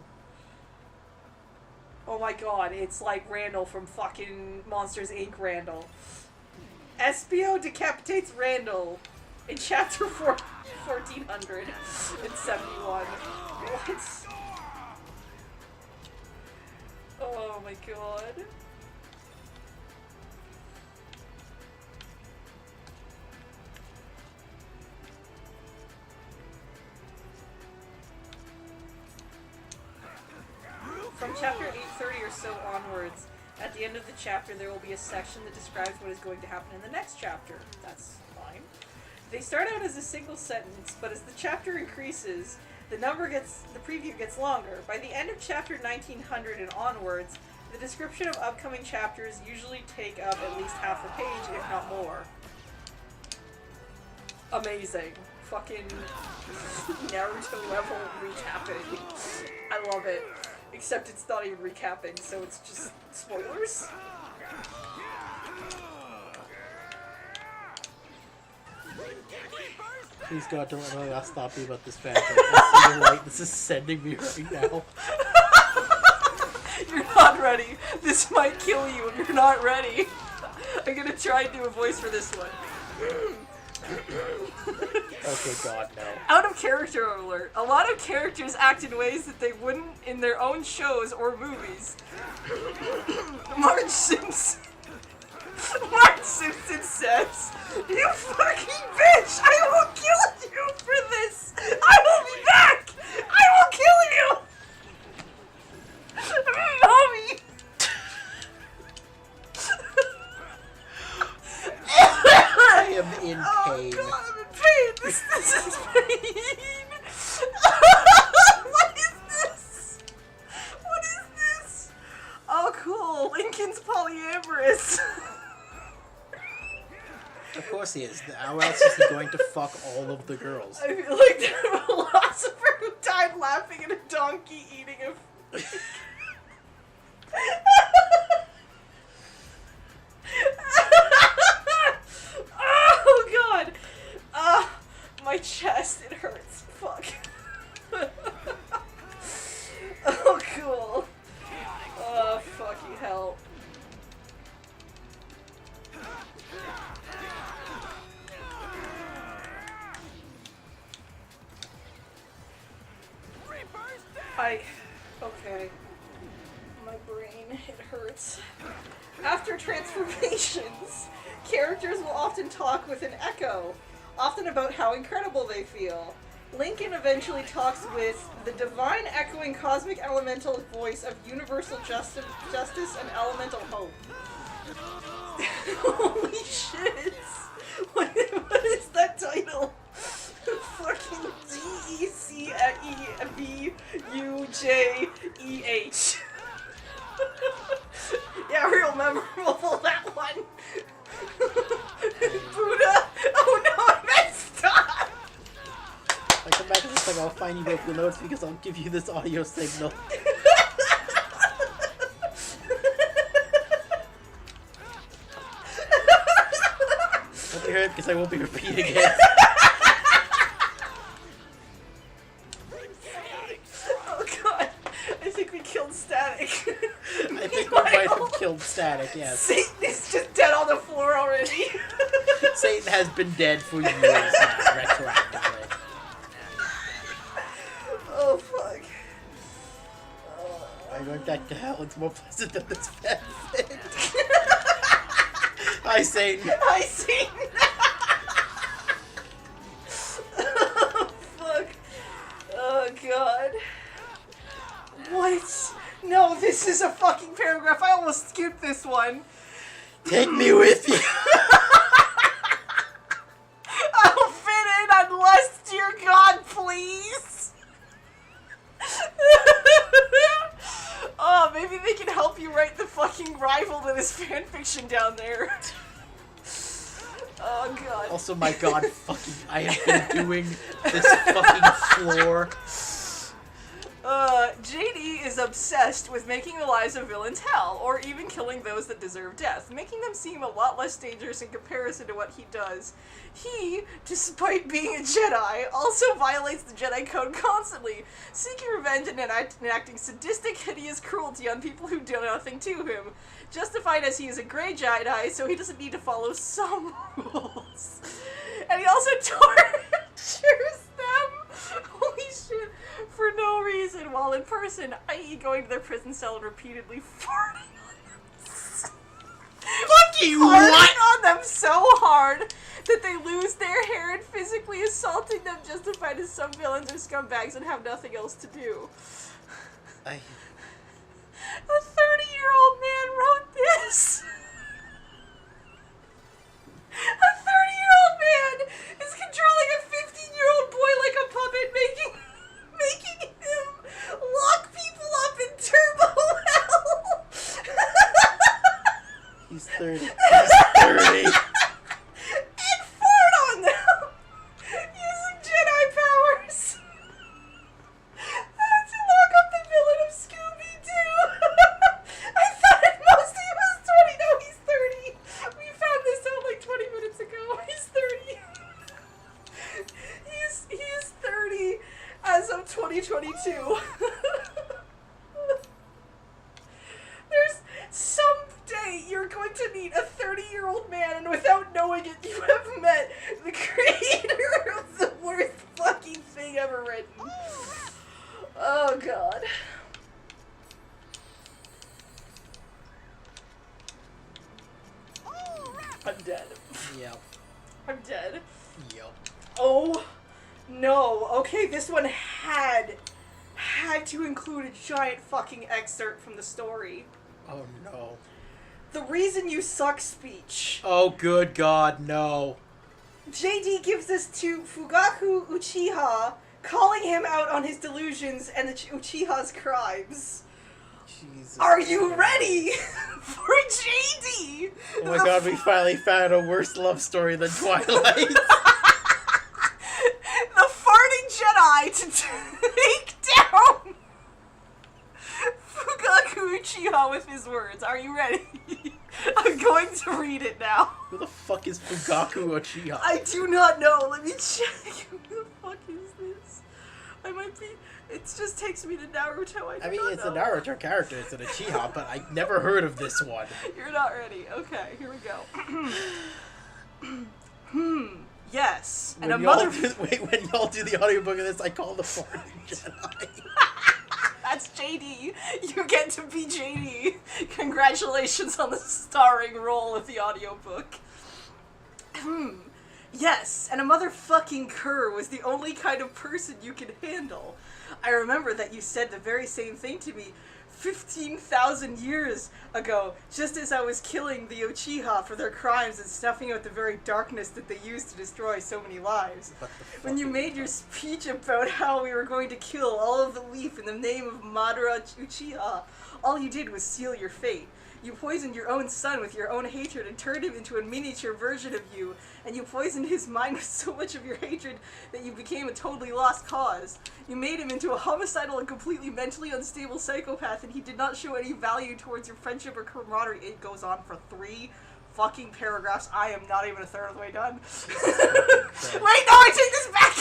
Oh my god, it's like Randall from fucking Monsters Inc. Randall. SBO decapitates Randall in chapter 1471. What? Oh my god. From chapter 830 or so onwards, at the end of the chapter there will be a section that describes what is going to happen in the next chapter. That's fine. They start out as a single sentence, but as the chapter increases, the preview gets longer. By the end of chapter 1900 and onwards, the description of upcoming chapters usually take up at least half a page, if not more. Amazing. Fucking Naruto level recapping. I love it. Except it's not even recapping, so it's just spoilers. Please God, don't let me stop me about this fanfic. I see the light this is sending me right now. You're not ready. This might kill you if you're not ready. I'm gonna try and do a voice for this one. Okay, God, no. Out of character alert. A lot of characters act in ways that they wouldn't in their own shows or movies. Marge Simpson says, "You fucking bitch! I will kill you for this! I will be back! I will kill you! Mommy!" I am in Oh pain. god, I'm in pain! This is pain! What is this? What is this? Oh cool, Lincoln's polyamorous. Of course he is. How else is he going to fuck all of the girls? I feel like the philosopher who died laughing at a donkey eating a oh god! My chest, it hurts. Fuck. Oh, cool. Okay. My brain, it hurts. After transformations, characters will often talk with an echo, often about how incredible they feel. Lincoln eventually talks with the divine echoing cosmic elemental voice of universal justice and elemental hope. Holy shit! What is that title? Fucking DECEBUJEH. Yeah, real memorable, that one. Buddha! Oh no, I messed up! I come back and it's like, I'll find you both the notes because I'll give you this audio signal. Hope you heard because I won't be repeating it. Oh god, I think we killed Static. I think we might have killed Static, yes. Satan is just dead on the floor already. Satan has been dead for years now, retroactively. Oh fuck. I went back to hell, it's more pleasant than this bad thing. Hi, Satan. I see. Oh, fuck. Oh, God. What? No, this is a fucking paragraph. I almost skipped this one. Take me with you. I'll fit in unless, dear God, please. Oh, maybe they can help you write the fucking rival to this fanfiction down there. Oh god. Also, my god, fucking, I have been doing this fucking floor. JD is obsessed with making the lives of villains hell, or even killing those that deserve death, making them seem a lot less dangerous in comparison to what he does. He, despite being a Jedi, also violates the Jedi Code constantly, seeking revenge and enacting sadistic, hideous cruelty on people who do nothing to him, justified as he is a grey Jedi, so he doesn't need to follow some rules. And he also tortures them! Holy shit. For no reason, while in person, i.e. going to their prison cell and repeatedly farting on them. Fucking Farting what? on them so hard that they lose their hair and physically assaulting them, justified as some villains are scumbags and have nothing else to do. I... A 30-year-old man wrote this! A 30-year-old man is controlling a 15-year-old boy like a puppet, making him lock people up in turbo hell! He's 30. He's 30. And fart on them! Using Jedi powers! To lock up the villain of Scooby-Doo! I thought at most he was 20, no he's 30! We found this out like 20 minutes ago, he's 30! He is 30 as of 2022. There's someday you're going to meet a 30-year-old man and without knowing it, you have met the creator of the worst fucking thing ever written. Oh god. I'm dead. Yep. I'm dead. Yep. Oh no. Okay, this one had to include a giant fucking excerpt from the story. Oh no. The reason you suck speech. Oh good god, no. JD gives this to Fugaku Uchiha, calling him out on his delusions and the Uchiha's crimes. Jesus. Are you ready for JD? Oh my god, we finally found a worse love story than Twilight. The farting Jedi to take down Fugaku Uchiha with his words. Are you ready? I'm going to read it now. Who the fuck is Fugaku Uchiha? I do not know. Let me check. Who the fuck is this? I might be... It just takes me to Naruto. I mean, don't it's know. a Naruto character, it's an Uchiha, but I never heard of this one. You're not ready. Okay, here we go. Yes. And When a mother... when y'all do the audiobook of this, I call the farting Jedi. JD. You get to be JD. Congratulations on the starring role of the audiobook. Yes, and a motherfucking cur was the only kind of person you could handle. I remember that you said the very same thing to me 15,000 years ago, just as I was killing the Uchiha for their crimes and snuffing out the very darkness that they used to destroy so many lives. When you made your speech about how we were going to kill all of the leaf in the name of Madara Uchiha, all you did was seal your fate. You poisoned your own son with your own hatred and turned him into a miniature version of you, and you poisoned his mind with so much of your hatred that you became a totally lost cause. You made him into a homicidal and completely mentally unstable psychopath, and he did not show any value towards your friendship or camaraderie. It goes on for 3 fucking paragraphs. I am not even a third of the way done. Wait, no, I take this back!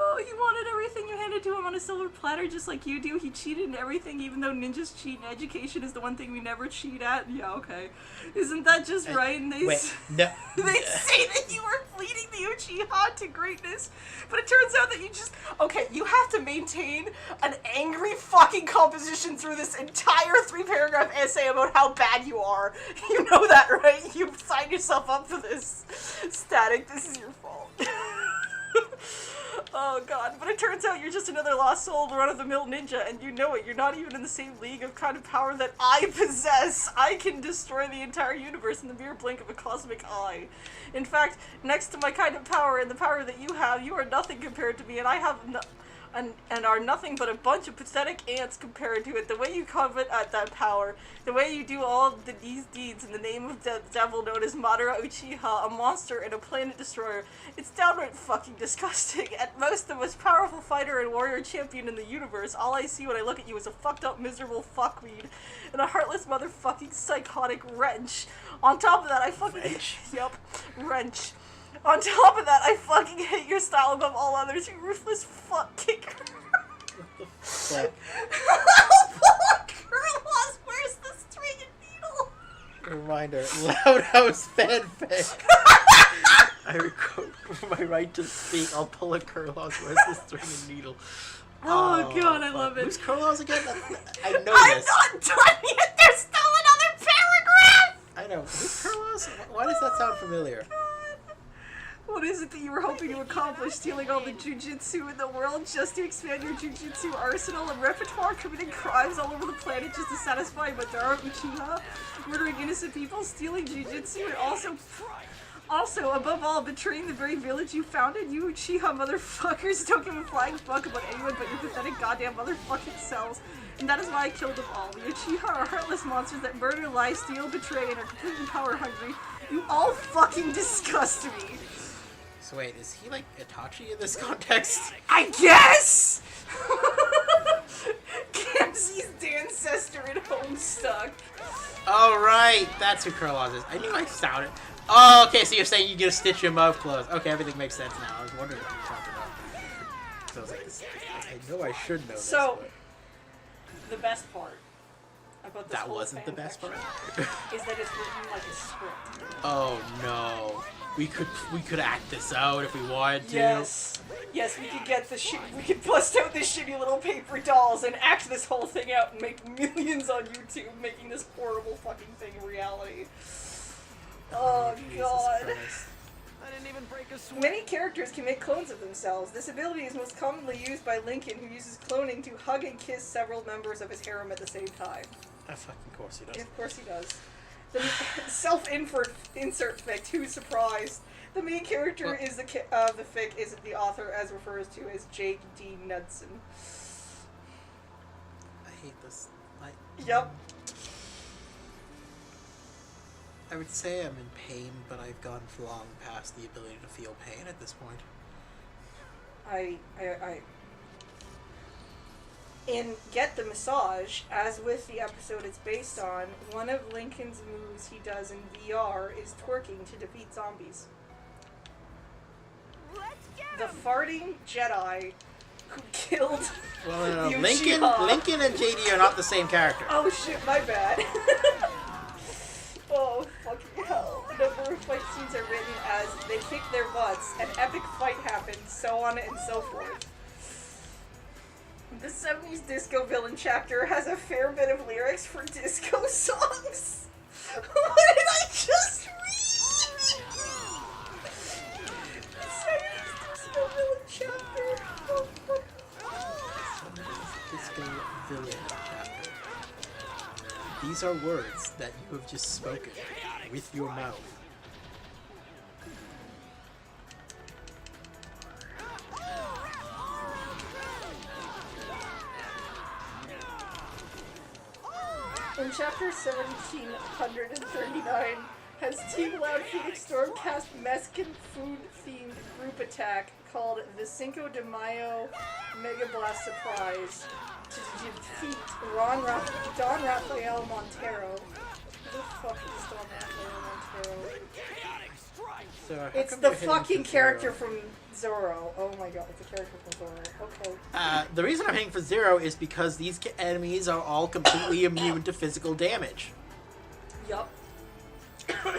Oh, he wanted everything you handed to him on a silver platter just like you do. He cheated in everything, even though ninjas cheat and education is the one thing we never cheat at. Yeah, okay. Isn't that just right? And they no. they say that you were leading the Uchiha to greatness, but it turns out that you just... Okay, you have to maintain an angry fucking composition through this entire 3-paragraph essay about how bad you are. You know that, right? You signed yourself up for this. Static, this is your fault. Oh god, but it turns out you're just another lost soul, run-of-the-mill ninja, and you know it. You're not even in the same league of kind of power that I possess. I can destroy the entire universe in the mere blink of a cosmic eye. In fact, next to my kind of power and the power that you have, you are nothing compared to me, and I have and are nothing but a bunch of pathetic ants compared to it. The way you covet at that power, the way you do all of these deeds in the name of the devil known as Madara Uchiha, a monster and a planet destroyer, it's downright fucking disgusting. At most, the most powerful fighter and warrior champion in the universe, all I see when I look at you is a fucked up, miserable fuckweed and a heartless motherfucking psychotic wrench. On top of that, I fucking... Wrench? Yup, wrench. On top of that, I fucking hate your style above all others, you ruthless fuck kicker. What the fuck? Kurlos, where's the string and needle? Reminder, Loud House fanfic. I record my right to speak. I'll pull a Kurlos. Where's the string and needle? Oh god, I fuck. love it. Who's Kurlos again? I know I'm this. not done yet! There's still another paragraph! I know. Who's Kurlos? Why does that sound familiar? What is it that you were hoping to accomplish, stealing all the jujitsu in the world just to expand your jujitsu arsenal and repertoire, committing crimes all over the planet just to satisfy Madara Uchiha, murdering innocent people, stealing jujitsu, and also, above all, betraying the very village you founded? You Uchiha motherfuckers don't give a flying fuck about anyone but your pathetic goddamn motherfucking selves. And that is why I killed them all. The Uchiha are heartless monsters that murder, lie, steal, betray, and are completely power hungry. You all fucking disgust me. So wait, is he like Itachi in this context? I guess! Kamsi's ancestor at Homestuck. Oh right, that's who Kurlos is. I knew I sounded. Oh, okay, so you're saying you get to stitch your mouth closed. Okay, everything makes sense now. I was wondering what you were talking about. So I was like, I know I should know this. So, But the best part about this that whole wasn't the best part. is that it's written like a script. Oh no. We could act this out if we wanted to. Yes, we could get the shit. We could bust out the shitty little paper dolls and act this whole thing out and make millions on YouTube, making this horrible fucking thing a reality. Oh god. I didn't even break a sweat. Many characters can make clones of themselves. This ability is most commonly used by Lincoln, who uses cloning to hug and kiss several members of his harem at the same time. Fucking course he does. Of course he does. The self-insert fic, who's surprised? The main character is the fic is the author, as refers to as Jake D. Knudsen. I hate this. Yep. I would say I'm in pain, but I've gone long past the ability to feel pain at this point. In Get the Massage, as with the episode it's based on, one of Lincoln's moves he does in VR is twerking to defeat zombies. Let's get The him! farting Jedi who killed Well, the no, Uchiha. Lincoln and JD are not the same character. Oh shit, my bad. Oh, fucking hell. The number of fight scenes are written as they kick their butts, an epic fight happens, so on and so forth. The 70s disco villain chapter has a fair bit of lyrics for disco songs. What did I just read? The 70s disco villain chapter. Oh, fuck. Disco villain chapter. These are words that you have just spoken with your mouth. In chapter 1739, has Team Loud Phoenix Storm cast Mexican food-themed group attack called the Cinco de Mayo Mega Blast Surprise to defeat Don Rafael Montero. Who the fuck is Don Rafael Montero? So how It's come the you're hitting fucking for character Zero? from Zorro. Oh my god, it's a character from Zorro. Okay. The reason I'm hitting for Zero is because these enemies are all completely immune to physical damage. Yup.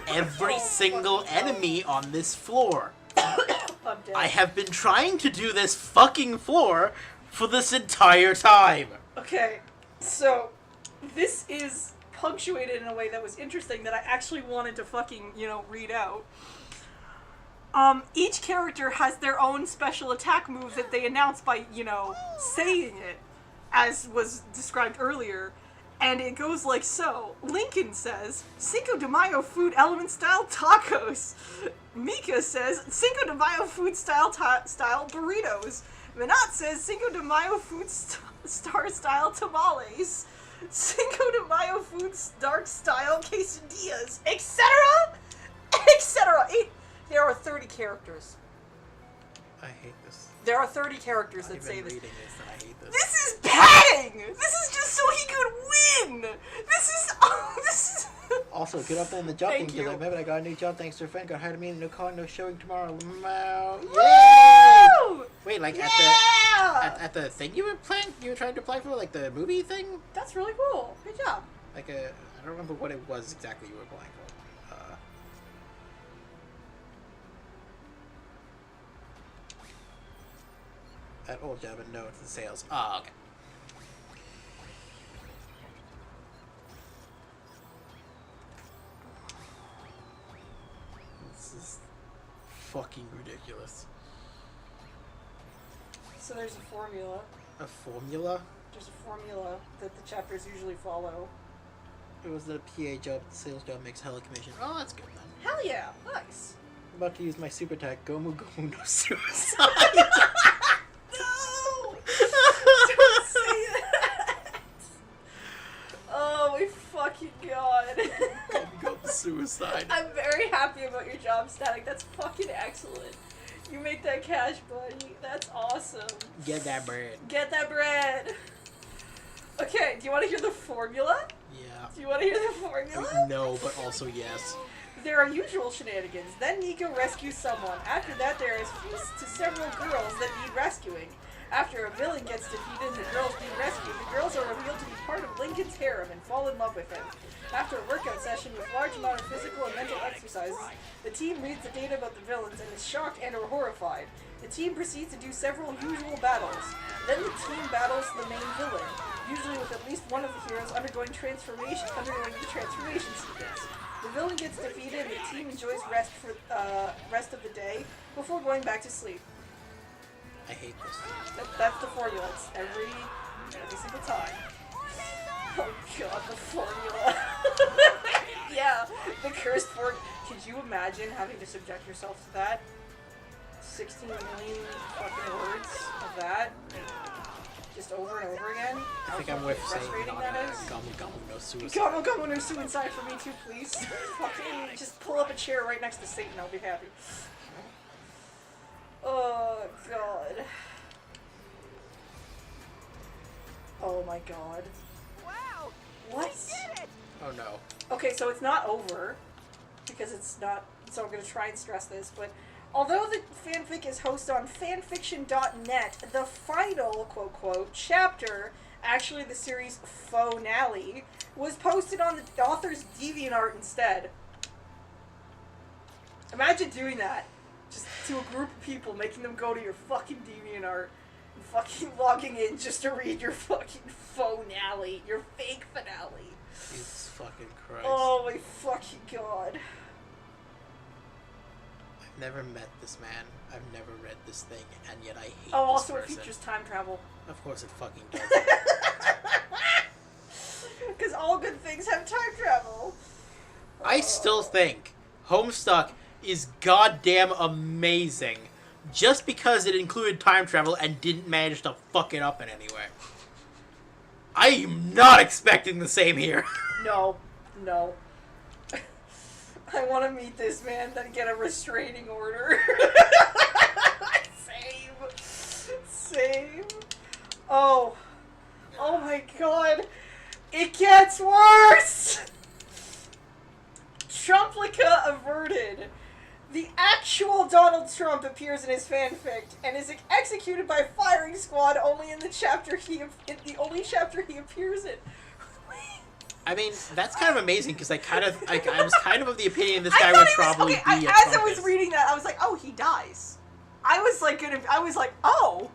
Every single enemy on this floor. I'm dead. I have been trying to do this fucking floor for this entire time. Okay, so this is punctuated in a way that was interesting that I actually wanted to fucking, read out. Each character has their own special attack move that they announce by, saying it, as was described earlier. And it goes like so. Lincoln says, Cinco de Mayo food element style tacos. Mika says, Cinco de Mayo food style burritos. Minot says, Cinco de Mayo food star style tamales. Cinco de Mayo food dark style quesadillas, etc. etc. There are 30 characters. I hate this. There are 30 characters Not that say even this. reading this, and I hate this. This is padding! This is just so he could win! This is... Also, get up there in the job thing Thank because you. I remember I got a new job thanks to a friend. Got hired me in a new car, no showing tomorrow. Woo! Wait, like Yeah! at the thing you were trying to apply for, like the movie thing? That's really cool. Good job. I don't remember what it was exactly you were applying for. That old gentleman, no, it's the sales. Ah, okay. This is fucking ridiculous. So there's a formula. A formula? There's a formula that the chapters usually follow. It was the PA job, the sales job makes hella commission. Oh, that's good then. Hell yeah. Nice. I'm about to use my super attack, Gomu Gomu no Suicide. No! Don't say that! Oh my fucking god. Gomu Gomu Suicide. I'm very happy about your job static. That's fucking excellent. You make that cash, buddy. That's awesome. Get that bread. Get that bread. Okay, do you want to hear the formula? Yeah. Do you want to hear the formula? No, but also yes. There are usual shenanigans. Then Nico rescues someone. After that, there is feast to several girls that need rescuing. After a villain gets defeated and the girls being rescued, the girls are revealed to be part of Lincoln's harem and fall in love with him. After a workout session with large amount of physical and mental exercises, the team reads the data about the villains and is shocked and or horrified. The team proceeds to do several usual battles. Then the team battles the main villain, usually with at least one of the heroes undergoing the transformation sequence. The villain gets defeated and the team enjoys rest for rest of the day before going back to sleep. I hate this. That's the formula. It's every single time. Oh god, the formula. Yeah, the cursed fork. Could you imagine having to subject yourself to that? 16 million fucking words of that? Just over and over again? I think How I'm with fucking saying frustrating that is? Gomu Gomu no Suicide. Gomu no suicide for me too, please. Fucking just pull up a chair right next to Satan, I'll be happy. Oh god. Oh my god. Wow! What? Did it! Oh no. Okay, so it's not over, because it's not, so I'm going to try and stress this, but although the fanfic is hosted on fanfiction.net, the final, quote-quote, chapter, actually the series finale, was posted on the author's DeviantArt instead. Imagine doing that. Just to a group of people, making them go to your fucking DeviantArt. fucking logging in just to read your fucking finale, your fake finale. Jesus fucking Christ. Oh my fucking god. I've never met this man. I've never read this thing, and yet I hate this Also person. it features time travel. Of course it fucking does. Because all good things have time travel. I still think Homestuck is goddamn amazing just because it included time travel and didn't manage to fuck it up in any way. I am not expecting the same here. No. I want to meet this man, then get a restraining order. Same. Oh my god. It gets worse! Trumplica averted. The actual Donald Trump appears in his fanfic and is executed by firing squad only in the only chapter he appears in. I mean, that's kind of amazing because I was kind of the opinion this guy would probably be. As I was reading that, I was like, oh, he dies. I was like, oh.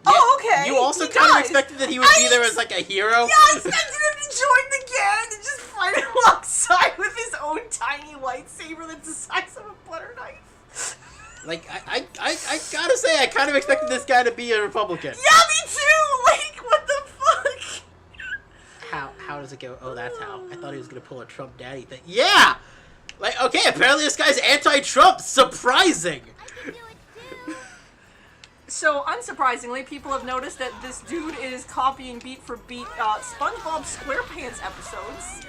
Yeah, Oh, okay. You also he kind of dies. expected that he would be there as like a hero. Yeah, I expected him to join the gang and just fight alongside with his own tiny lightsaber that's the size of a butter knife. Like, I gotta say, I kind of expected this guy to be a Republican. Yeah, me too! Like, what the fuck? How does it go? Oh, that's how. I thought he was gonna pull a Trump daddy thing. Yeah! Like, okay, apparently this guy's anti-Trump. Surprising! I can do it too. So, unsurprisingly, people have noticed that this dude is copying beat for beat SpongeBob SquarePants episodes.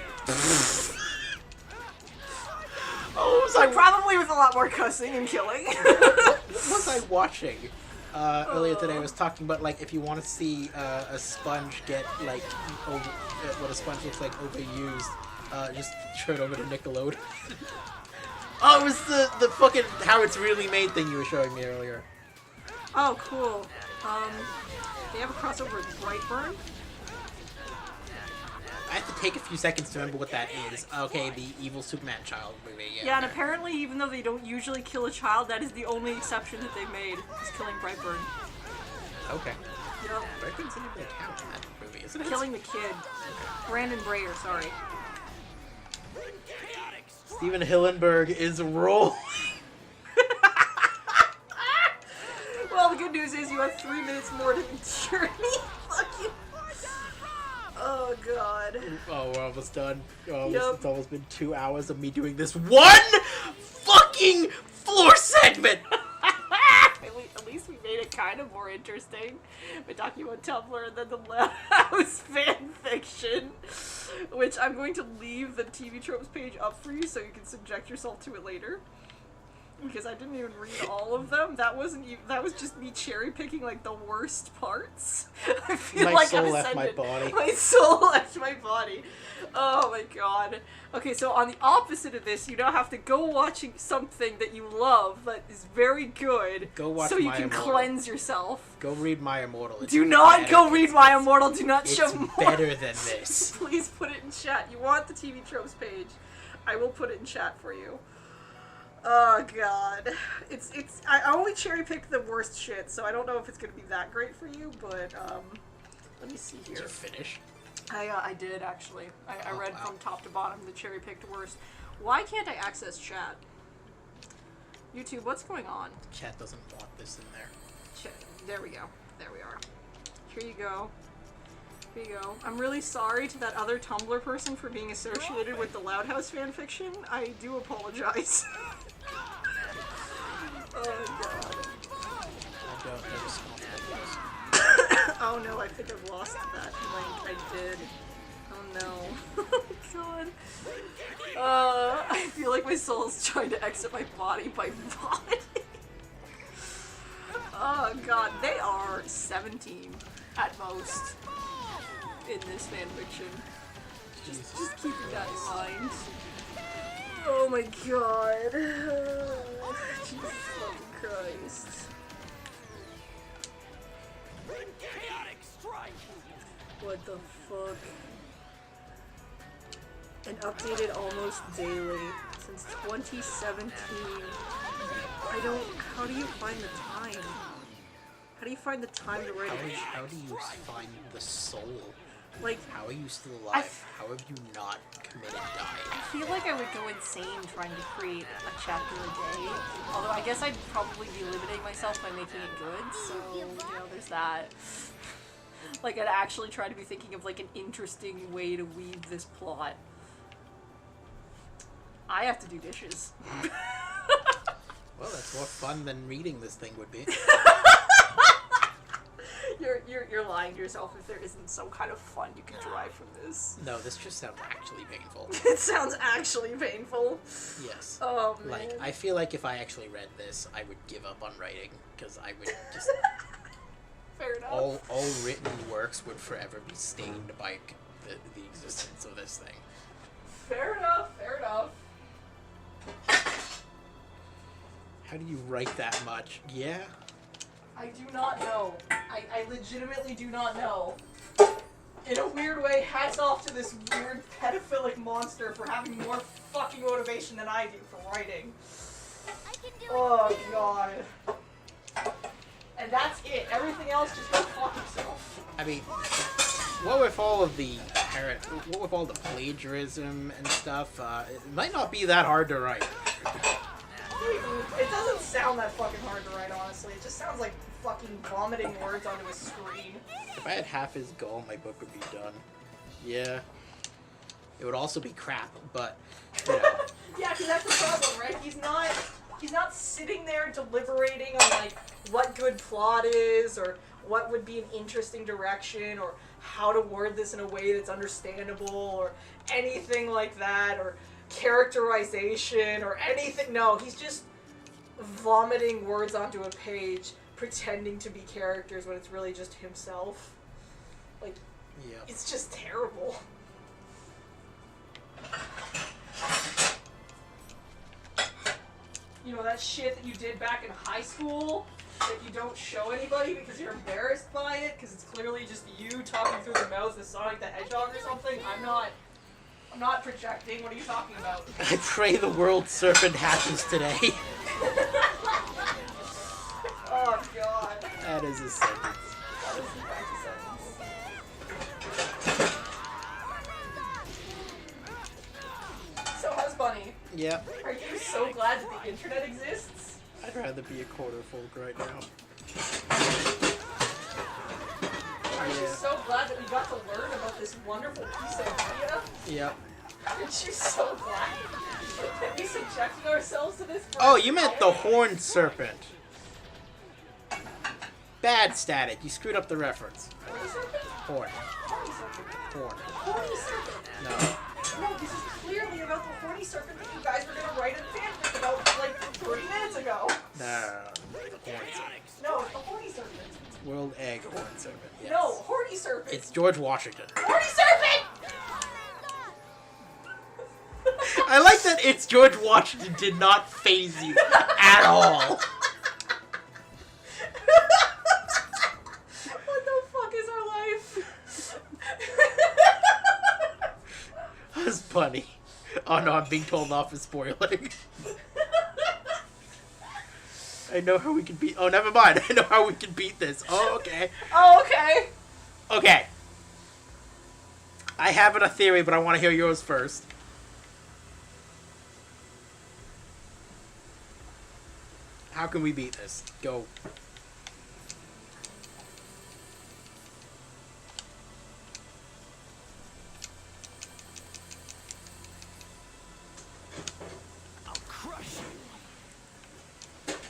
Oh, was But probably with a lot more cussing and killing. What was I watching earlier today? I was talking about, like, if you want to see a sponge get, like, what a sponge looks like overused, just turn over to Nickelodeon. Oh, it was the fucking how it's really made thing you were showing me earlier. Oh, cool. They have a crossover with Brightburn. I have to take a few seconds to remember what that is. Okay, the evil Superman child movie. Yeah, and okay. apparently, even though they don't usually kill a child, that is the only exception that they made, is killing Brightburn. Okay. Yep. Brightburn's in the account in that movie, isn't it? Killing the kid. Brandon Brayer, sorry. Steven Hillenburg is rolling. Well, the good news is you have 3 minutes more to the journey. Fuck you. Oh, God. Oh, we're almost done. Yep. It's almost been 2 hours of me doing this one fucking floor segment! At least we made it kind of more interesting by talking about Tumblr and then the Loud House fanfiction, which I'm going to leave the TV Tropes page up for you so you can subject yourself to it later. Because I didn't even read all of them. That was just me cherry picking like the worst parts. I feel My like soul I'm left my ascended. body. My soul left my body. Oh my god. Okay, so on the opposite of this, you now have to go watching something that you love that is very good. Go watch so you My can Immortal. cleanse yourself. Go read My Immortal. It's Do not better. go read My Immortal. Do not It's shove more. better than this. Please put it in chat. You want the TV Tropes page. I will put it in chat for you. Oh god, I only cherry picked the worst shit, so I don't know if it's gonna be that great for you. But let me see Did here. you finish? I did actually. I read wow. from top to bottom the cherry picked worst. Why can't I access chat? YouTube, what's going on? Chat doesn't want this in there. There we go. There we are. Here you go. Here you go. I'm really sorry to that other Tumblr person for being associated with the Loud House fanfiction. I do apologize. Oh god. I don't know the small things. Oh no, I think I've lost that link. I did. Oh no. Oh god. I feel like my soul is trying to exit my body by vomiting. Oh god, they are 17 at most in this fanfiction. Just keeping that in mind. Oh my god. Jesus fucking Christ. What the fuck? And updated almost daily since 2017. How do you find the time? How do you find the time to write a How do you find the soul? Like, How are you still alive? How have you not committed I dying? feel like I would go insane trying to create a chapter a day. Although I guess I'd probably be limiting myself by making it good, so, you know, there's that. Like, I'd actually try to be thinking of, like, an interesting way to weave this plot. I have to do dishes. Well, that's more fun than reading this thing would be. You're lying to yourself if there isn't some kind of fun you can derive from this. No, this just sounds actually painful. It sounds actually painful. Yes. Oh, man. Like, I feel like if I actually read this, I would give up on writing, because I would just... Fair enough. all written works would forever be stained by the existence of this thing. Fair enough, fair enough. How do you write that much? Yeah? I do not know. I legitimately do not know. In a weird way, hats off to this weird pedophilic monster for having more fucking motivation than I do for writing. I can do Oh, God. And that's it. Everything else, just go fuck yourself. I mean, what with all of the what with all the plagiarism and stuff, it might not be that hard to write. It doesn't sound that fucking hard to write, honestly. It just sounds like fucking vomiting words onto a screen. If I had half his goal, my book would be done. Yeah. It would also be crap, but, you know. Yeah, because that's the problem, right? He's not sitting there deliberating on, like, what good plot is, or what would be an interesting direction, or how to word this in a way that's understandable, or anything like that, or characterization, or anything. No, he's just vomiting words onto a page, pretending to be characters when it's really just himself. Like, Yeah. it's just terrible. You know, that shit that you did back in high school that you don't show anybody because you're embarrassed by it because it's clearly just you talking through the mouth of Sonic the Hedgehog or something? I'm not projecting. What are you talking about? I pray the world serpent hatches today. Oh, God. That is a sentence. That is in fact a sentence. So, Husbunny, Yep. are you so glad that the internet exists? I'd rather be a quarter folk right now. Are you Yeah. so glad that we got to learn about this wonderful piece of media? Yep. Aren't you so glad that we subjected ourselves to this? for Oh, an you meant entire- the horned serpent. Bad static. You screwed up the reference. Horny serpent? Horn. Horny serpent. Horn. Horny serpent. No. No, this is clearly about the horny serpent that you guys were gonna write a fanfic about like 30 minutes ago. No. The horned serpent. No, it's the horny serpent. World egg horned serpent. Yes. No, horny serpent. It's George Washington. Horny serpent! I like that it's George Washington did not faze you at all. What the fuck is our life? That's funny. Oh no, I'm being told off for spoiling. I know how we can beat. Oh, never mind. I know how we can beat this. Oh, okay. Oh, okay. Okay. I have a theory, but I want to hear yours first. How can we beat this? Go. I'll crush you.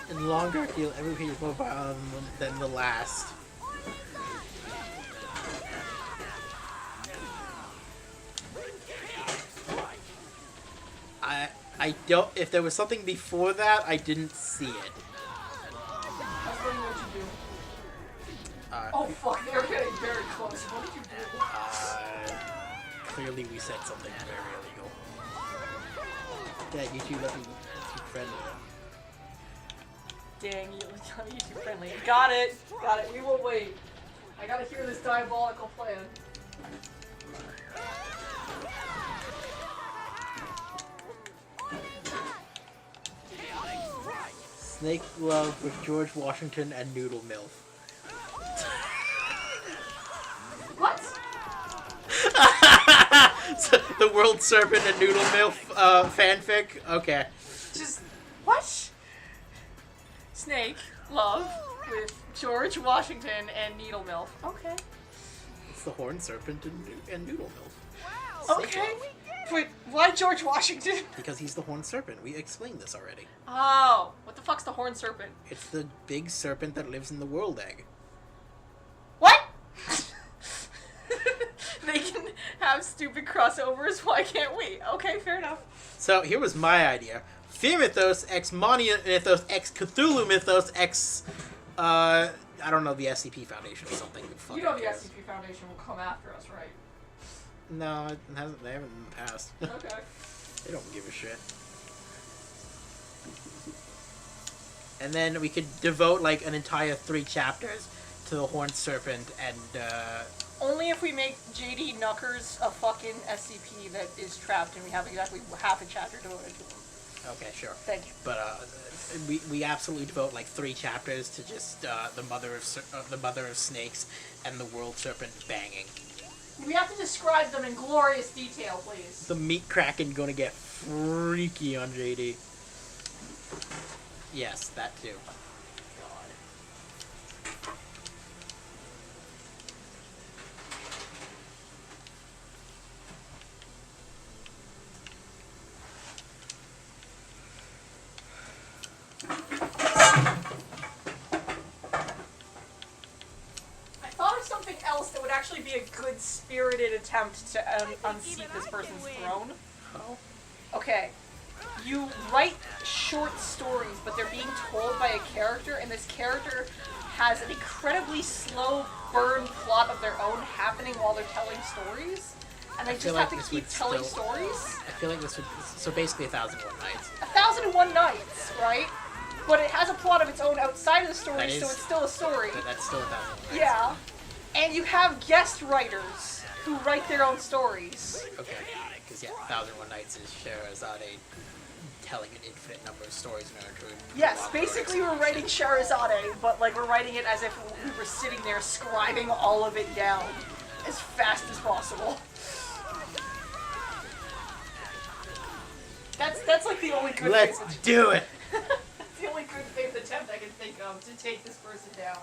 And longer heal every page more violent than the last. I don't. If there was something before that, I didn't see it. Husband, what'd you do? Uh, Oh fuck, they're getting very close. What did you do? Clearly, we said something very illegal. Dad, you two let me be friendly. Dang, you're YouTube friendly. Got it. Got it. We will wait. I gotta hear this diabolical plan. Snake Love with George Washington and Noodle Milf. What? So, the World Serpent and Noodle Milf fanfic? Okay. Just what? Snake Love with George Washington and Needle Milf. Okay. It's the Horned Serpent and Noodle Milf. Wow. Okay. Wait, why George Washington? Because he's the Horned Serpent. We explained this already. Oh, what the fuck's the horned serpent? It's the big serpent that lives in the world egg. What? They can have stupid crossovers. Why can't we? Okay, fair enough. So here was my idea. Fear Mythos X Monia Mythos X Cthulhu Mythos X I don't know, the SCP Foundation or something. Who You know fucking the cares? SCP Foundation will come after us, right? No, it hasn't. They haven't in the past. Okay. They don't give a shit. And then we could devote like an entire 3 chapters to the Horned Serpent and Only if we make JD Knuckers a fucking SCP that is trapped and we have exactly half a chapter devoted to him. okay, sure. Thank you. But we absolutely devote like 3 chapters to just the mother of snakes and the World Serpent banging. We have to describe them in glorious detail, please. The meat kraken gonna get freaky on JD. Yes, that too. I thought of something else that would actually be a good-spirited attempt to unseat this person's throne. Oh. Okay. You write short stories, but they're being told by a character, and this character has an incredibly slow burn plot of their own happening while they're telling stories. And they I just feel have like to this keep would telling still- stories. I feel like this would so basically 1001 Nights. 1001 Nights, right? But it has a plot of its own outside of the story, That so is- it's still a story. That's still 1001 Nights. Yeah. And you have guest writers who write their own stories. Okay. Because 1001 Nights is Sherazade telling an infinite number of stories in order to. Yes, unlock basically the we're rest of writing Sherazade, but like we're writing it as if we were sitting there scribing all of it down as fast as possible. That's like the only good Let's faith do it! that's the only good faith attempt I can think of to take this person down.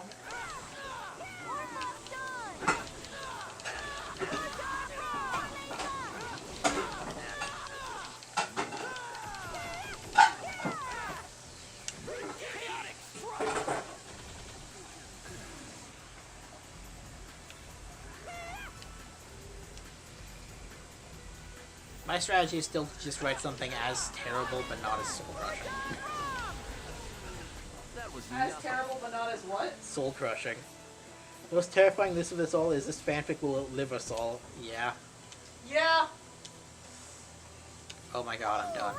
My strategy is still to just write something as terrible but not as soul crushing. That was As nothing. terrible but not as what? Soul crushing. The most terrifying this of us all is this fanfic will outlive us all. Yeah. Yeah. Oh my god, I'm done.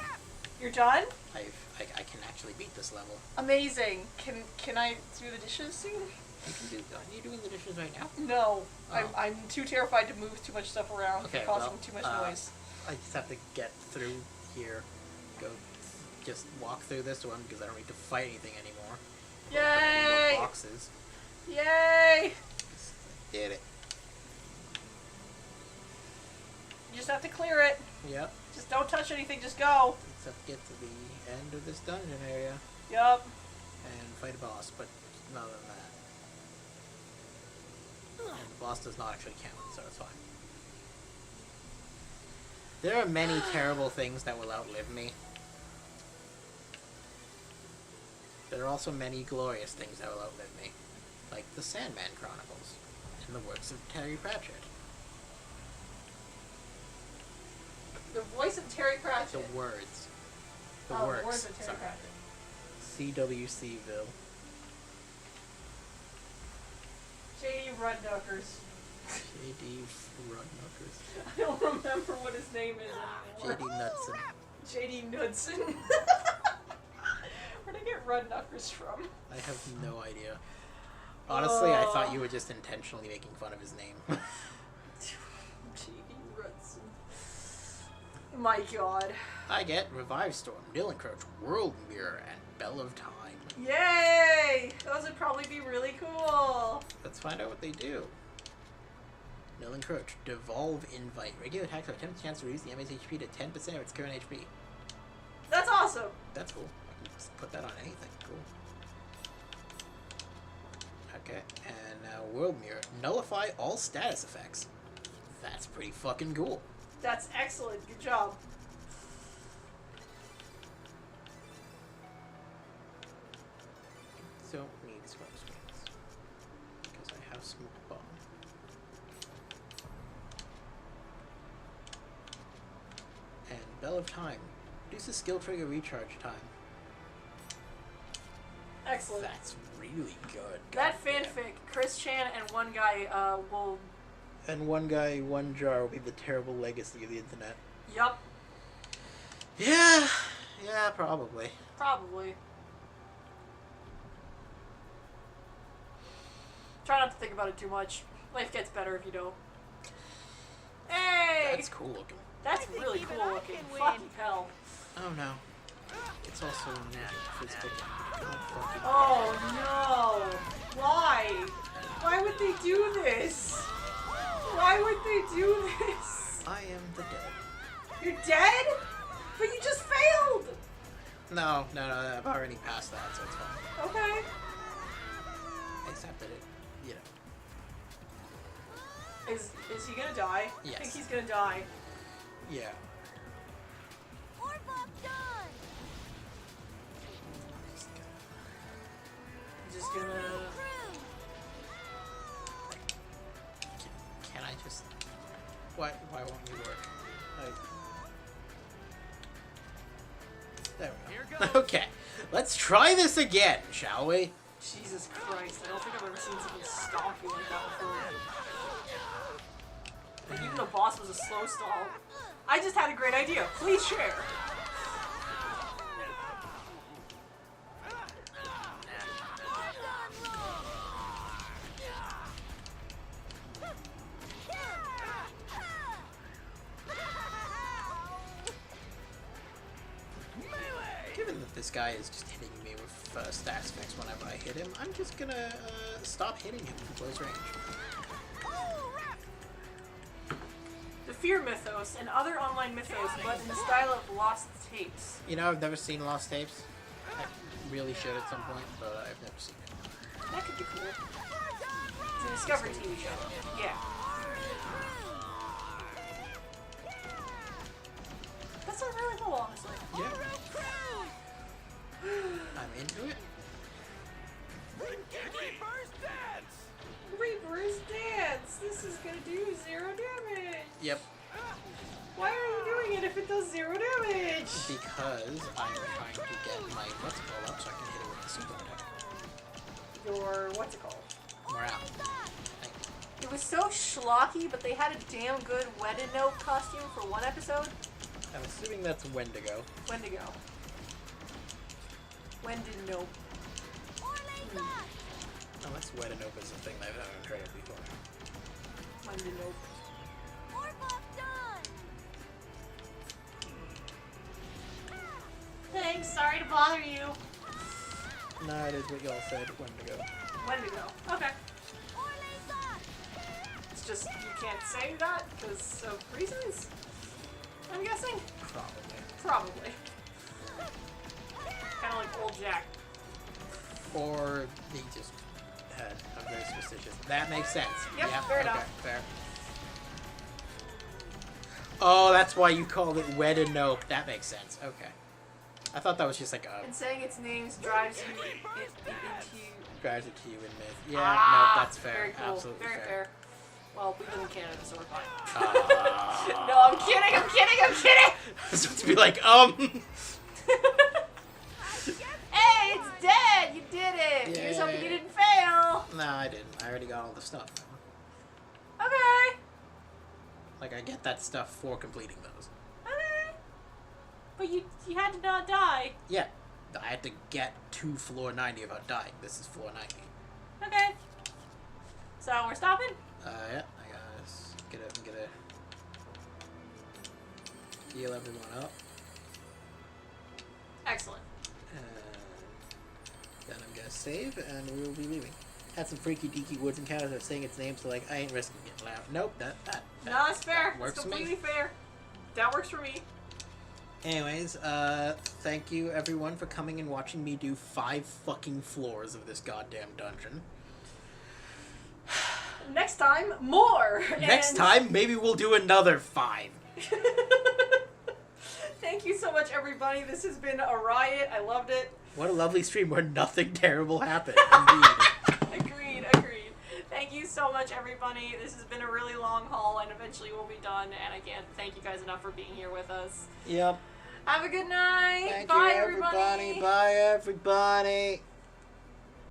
You're done? I can actually beat this level. Amazing. Can I do the dishes soon? You can do. Are you doing the dishes right now? No. Oh. I'm too terrified to move too much stuff around Okay, for causing well, too much noise. I just have to get through here. Just walk through this one because I don't need to fight anything anymore. Yay! More boxes. Yay! Just did it. You just have to clear it. Yep. Just don't touch anything, just go. Just have to get to the end of this dungeon area Yup. and fight a boss, but none than that. And the boss does not actually count, so it's fine. There are many terrible things that will outlive me. There are also many glorious things that will outlive me, like the Sandman Chronicles and the works of Terry Pratchett. The voice of Terry Pratchett. The words. The Oh, works. the words of Terry Sorry. Pratchett. CWCville. J.D. Rudduckers. J.D. Rudnuckers. I don't remember what his name is anymore. J.D. Knudsen. J.D. Knudsen. Where'd I get Rudnuckers from? I have no idea. Honestly, I thought you were just intentionally making fun of his name. J.D. My god. I get Revive Storm, Nil Encroach, World Mirror, and Bell of Time. Yay! Those would probably be really cool. Let's find out what they do. Nil Encroach, Devolve Invite. Regular attacks have a 10% chance to reduce the enemy's HP to 10% of its current HP. That's awesome. That's cool. I can just put that on anything. Cool. Okay, and now World Mirror. Nullify all status effects. That's pretty fucking cool. That's excellent. Good job. Don't need smoke screens. Because I have Smoke Bomb. And Bell of Time. Reduces skill trigger recharge time. Excellent. That's really good. That Goddamn. fanfic, Chris Chan and one guy will... And one guy, one jar will be the terrible legacy of the internet. Yup. Yeah, probably. Probably. Try not to think about it too much. Life gets better if you don't. Hey! That's cool looking. That's I think really even cool I looking. can win. Fucking hell. Oh no. It's also not physical damage. Oh no! Why? Why would they do this? Why would they do this? I am the dead. You're dead? But you just failed! No, I've already passed that, so it's fine. Okay. Except that it, you know. Is he gonna die? Yes. I think he's gonna die. Yeah. Orbok done. Just gonna... Can I just... Why won't you work? There we go. Okay, let's try this again, shall we? Jesus Christ, I don't think I've ever seen someone stomp you like that before. Like, even the boss was a slow stall. I just had a great idea. Please share. Given that this guy is just hitting me with stat effects whenever I hit him, I'm just gonna stop hitting him from close range. The Fear Mythos and other online mythos, but in the style of Lost Tapes. You know, I've never seen Lost Tapes. I really should at some point, but I've never seen it. That could be cool. It's a Discovery TV show. Yeah. That's not really cool, honestly. Yeah. I'm into it. Reaper's Dance! This is gonna do 0 damage! Yep. Why are you doing it if it does 0 damage? Because I'm trying to get my what's it called up so I can hit it with a super attack. Your, what's it called? Morale. It was so schlocky, but they had a damn good Wendigo costume for one episode. I'm assuming that's Wendigo. Wendigo. Wendigo. Unless Wendigo is a thing that I've never heard of before. Wendigo. Thanks, sorry to bother you. No, it is what y'all said, Wendigo. Wendigo. Okay. It's just you can't say that because of reasons, I'm guessing? Probably. Probably. Kind of like Old Jack. Or he just had a very suspicious. That makes sense. Yep, yeah, fair okay, enough. Fair. Oh, that's why you called it Wendigo. That makes sense. Okay. I thought that was just like a And saying its names drives you into... drives it to you in myth. Yeah, Ah, no, that's fair. Very cool. Absolutely Very fair. Well, we live in Canada, so we're fine. Ah. No, I'm kidding, I'm kidding, I'm kidding! I was about to be like, Hey, it's dead! You did it! Here's hoping you Yay. didn't fail! No, I didn't. I already got all the stuff. Okay. Like, I get that stuff for completing those. Okay. But you had to not die. Yeah. I had to get to floor 90 without dying. This is floor 90. Okay. So we're stopping? Yeah. I gotta get it and get it. heal everyone up. Excellent. Then I'm gonna save, and we will be leaving. Had some freaky deaky woods encounters. I was saying its name, so like I ain't risking getting loud. Nope, that No, that's fair. works It's for me. completely fair. That works for me. Anyways, thank you everyone for coming and watching me do 5 fucking floors of this goddamn dungeon. Next time, more. Next time, maybe we'll do another 5. Thank you so much, everybody. This has been a riot. I loved it. What a lovely stream where nothing terrible happened. Indeed. Agreed. Thank you so much, everybody. This has been a really long haul, and eventually we'll be done. And I can't thank you guys enough for being here with us. Yep. Have a good night. Thank Bye, you, everybody. Bye, everybody.